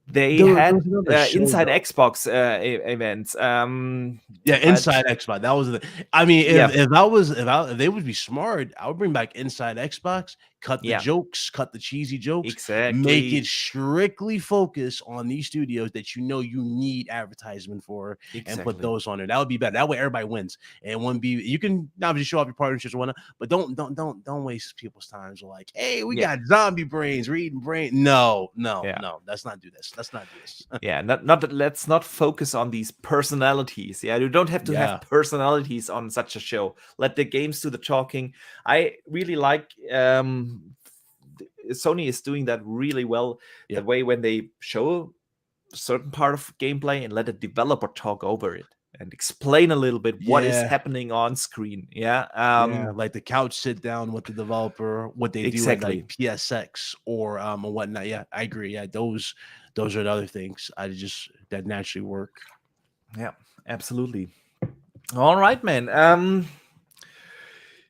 They had Inside Xbox events. Inside Xbox. That was I mean, if they would be smart, I would bring back Inside Xbox, cut the jokes, cut the cheesy jokes, exactly. make it strictly focus on these studios that you need advertisement for, and put those on there. That would be better. That way everybody wins. And wouldn't be, you can obviously show off your partnerships or whatnot, but don't waste people's time. So like, hey, we got zombie brains, reading brain. No, let's not do this. Let's not do this. Let's not focus on these personalities. You don't have to have personalities on such a show. Let the games do the talking. I really like Sony is doing that really well. That way, when they show a certain part of gameplay and let a developer talk over it and explain a little bit what is happening on screen. Like the couch sit down with the developer, what they do at like PSX or whatnot. Yeah, I agree. Yeah, those are the other things that naturally work. Yeah, absolutely. All right, man.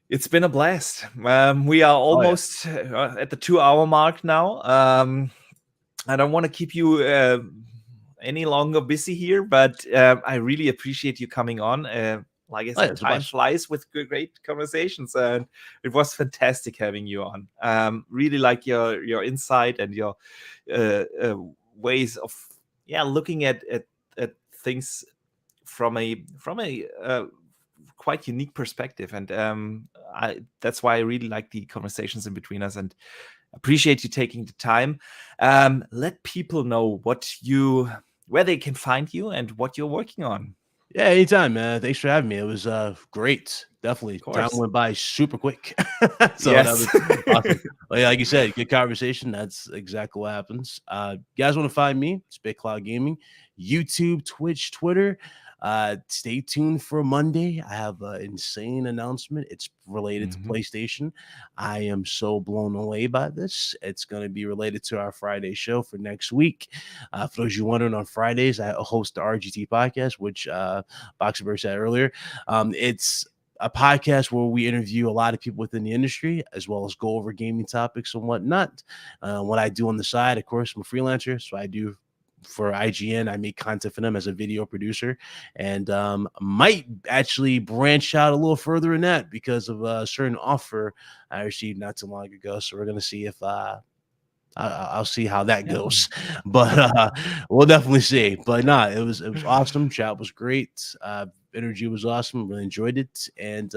It's been a blast. We are almost at the 2-hour mark now. I don't want to keep you any longer busy here, but I really appreciate you coming on. Like I said, time flies with great conversations, and it was fantastic having you on. Really like your insight and your ways of looking at things from a quite unique perspective, and that's why I really like the conversations in between us, and appreciate you taking the time. Let people know where they can find you and what you're working on. Yeah, anytime, man. Thanks for having me. It was great. Definitely. Time went by super quick. So that was awesome. Well, yeah, like you said, good conversation. That's exactly what happens. You guys want to find me? It's Big Cloud Gaming. YouTube, Twitch, Twitter. Stay tuned for Monday. I have an insane announcement. It's related to PlayStation. I am so blown away by this. It's going to be related to our Friday show for next week. For those you wondering, on Fridays, I host the RGT podcast, which Boxerberg said earlier. It's a podcast where we interview a lot of people within the industry, as well as go over gaming topics and whatnot. What I do on the side, of course, I'm a freelancer, so I do for IGN. I make content for them as a video producer, and might actually branch out a little further in that because of a certain offer I received not too long ago. So we're gonna see if I'll see how that goes, but we'll definitely see. But it was awesome. Chat was great. Energy was awesome. Really enjoyed it, and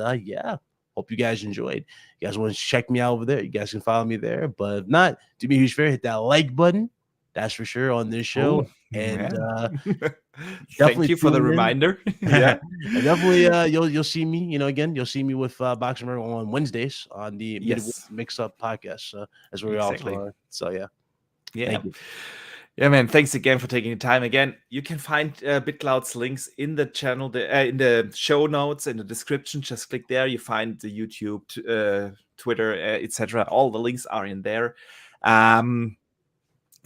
hope you guys enjoyed. You guys want to check me out over there? You guys can follow me there. But if not, do me a huge favor, hit that like button. That's for sure on this show. Ooh, and thank you for the reminder. And definitely you'll see me, again, you'll see me with Boxerberg on Wednesdays on the Mix Up podcast. As we all are. So thank you. Yeah, man. Thanks again for taking the time. Again, you can find BitCloud's links in the channel, in the show notes, in the description. Just click there. You find the YouTube, Twitter, etc. All the links are in there.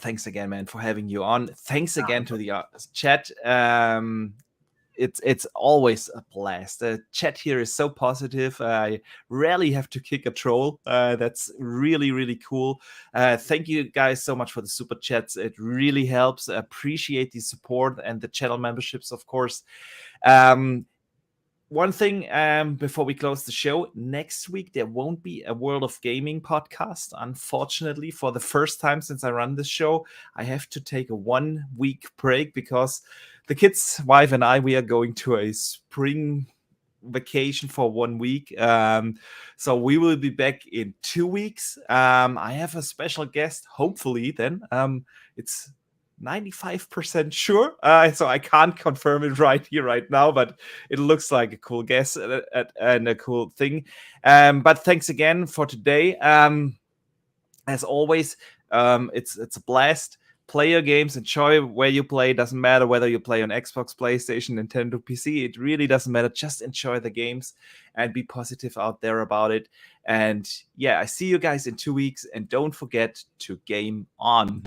Thanks again, man, for having you on. Thanks again to the chat. It's always a blast. The chat here is so positive. I rarely have to kick a troll. That's really, really cool. Thank you guys so much for the super chats. It really helps. I appreciate the support and the channel memberships, of course. One thing before we close the show, next week there won't be a World of Gaming podcast. Unfortunately, for the first time since I run this show, I have to take a 1-week break because the kids, wife, and I, we are going to a spring vacation for 1 week. So we will be back in 2 weeks. I have a special guest, hopefully then. It's 95% sure, so I can't confirm it right here, right now, but it looks like a cool guess and a cool thing. But thanks again for today. As always, it's a blast. Play your games, enjoy where you play. Doesn't matter whether you play on Xbox, PlayStation, Nintendo, PC. It really doesn't matter. Just enjoy the games and be positive out there about it. And I see you guys in 2 weeks. And don't forget to game on.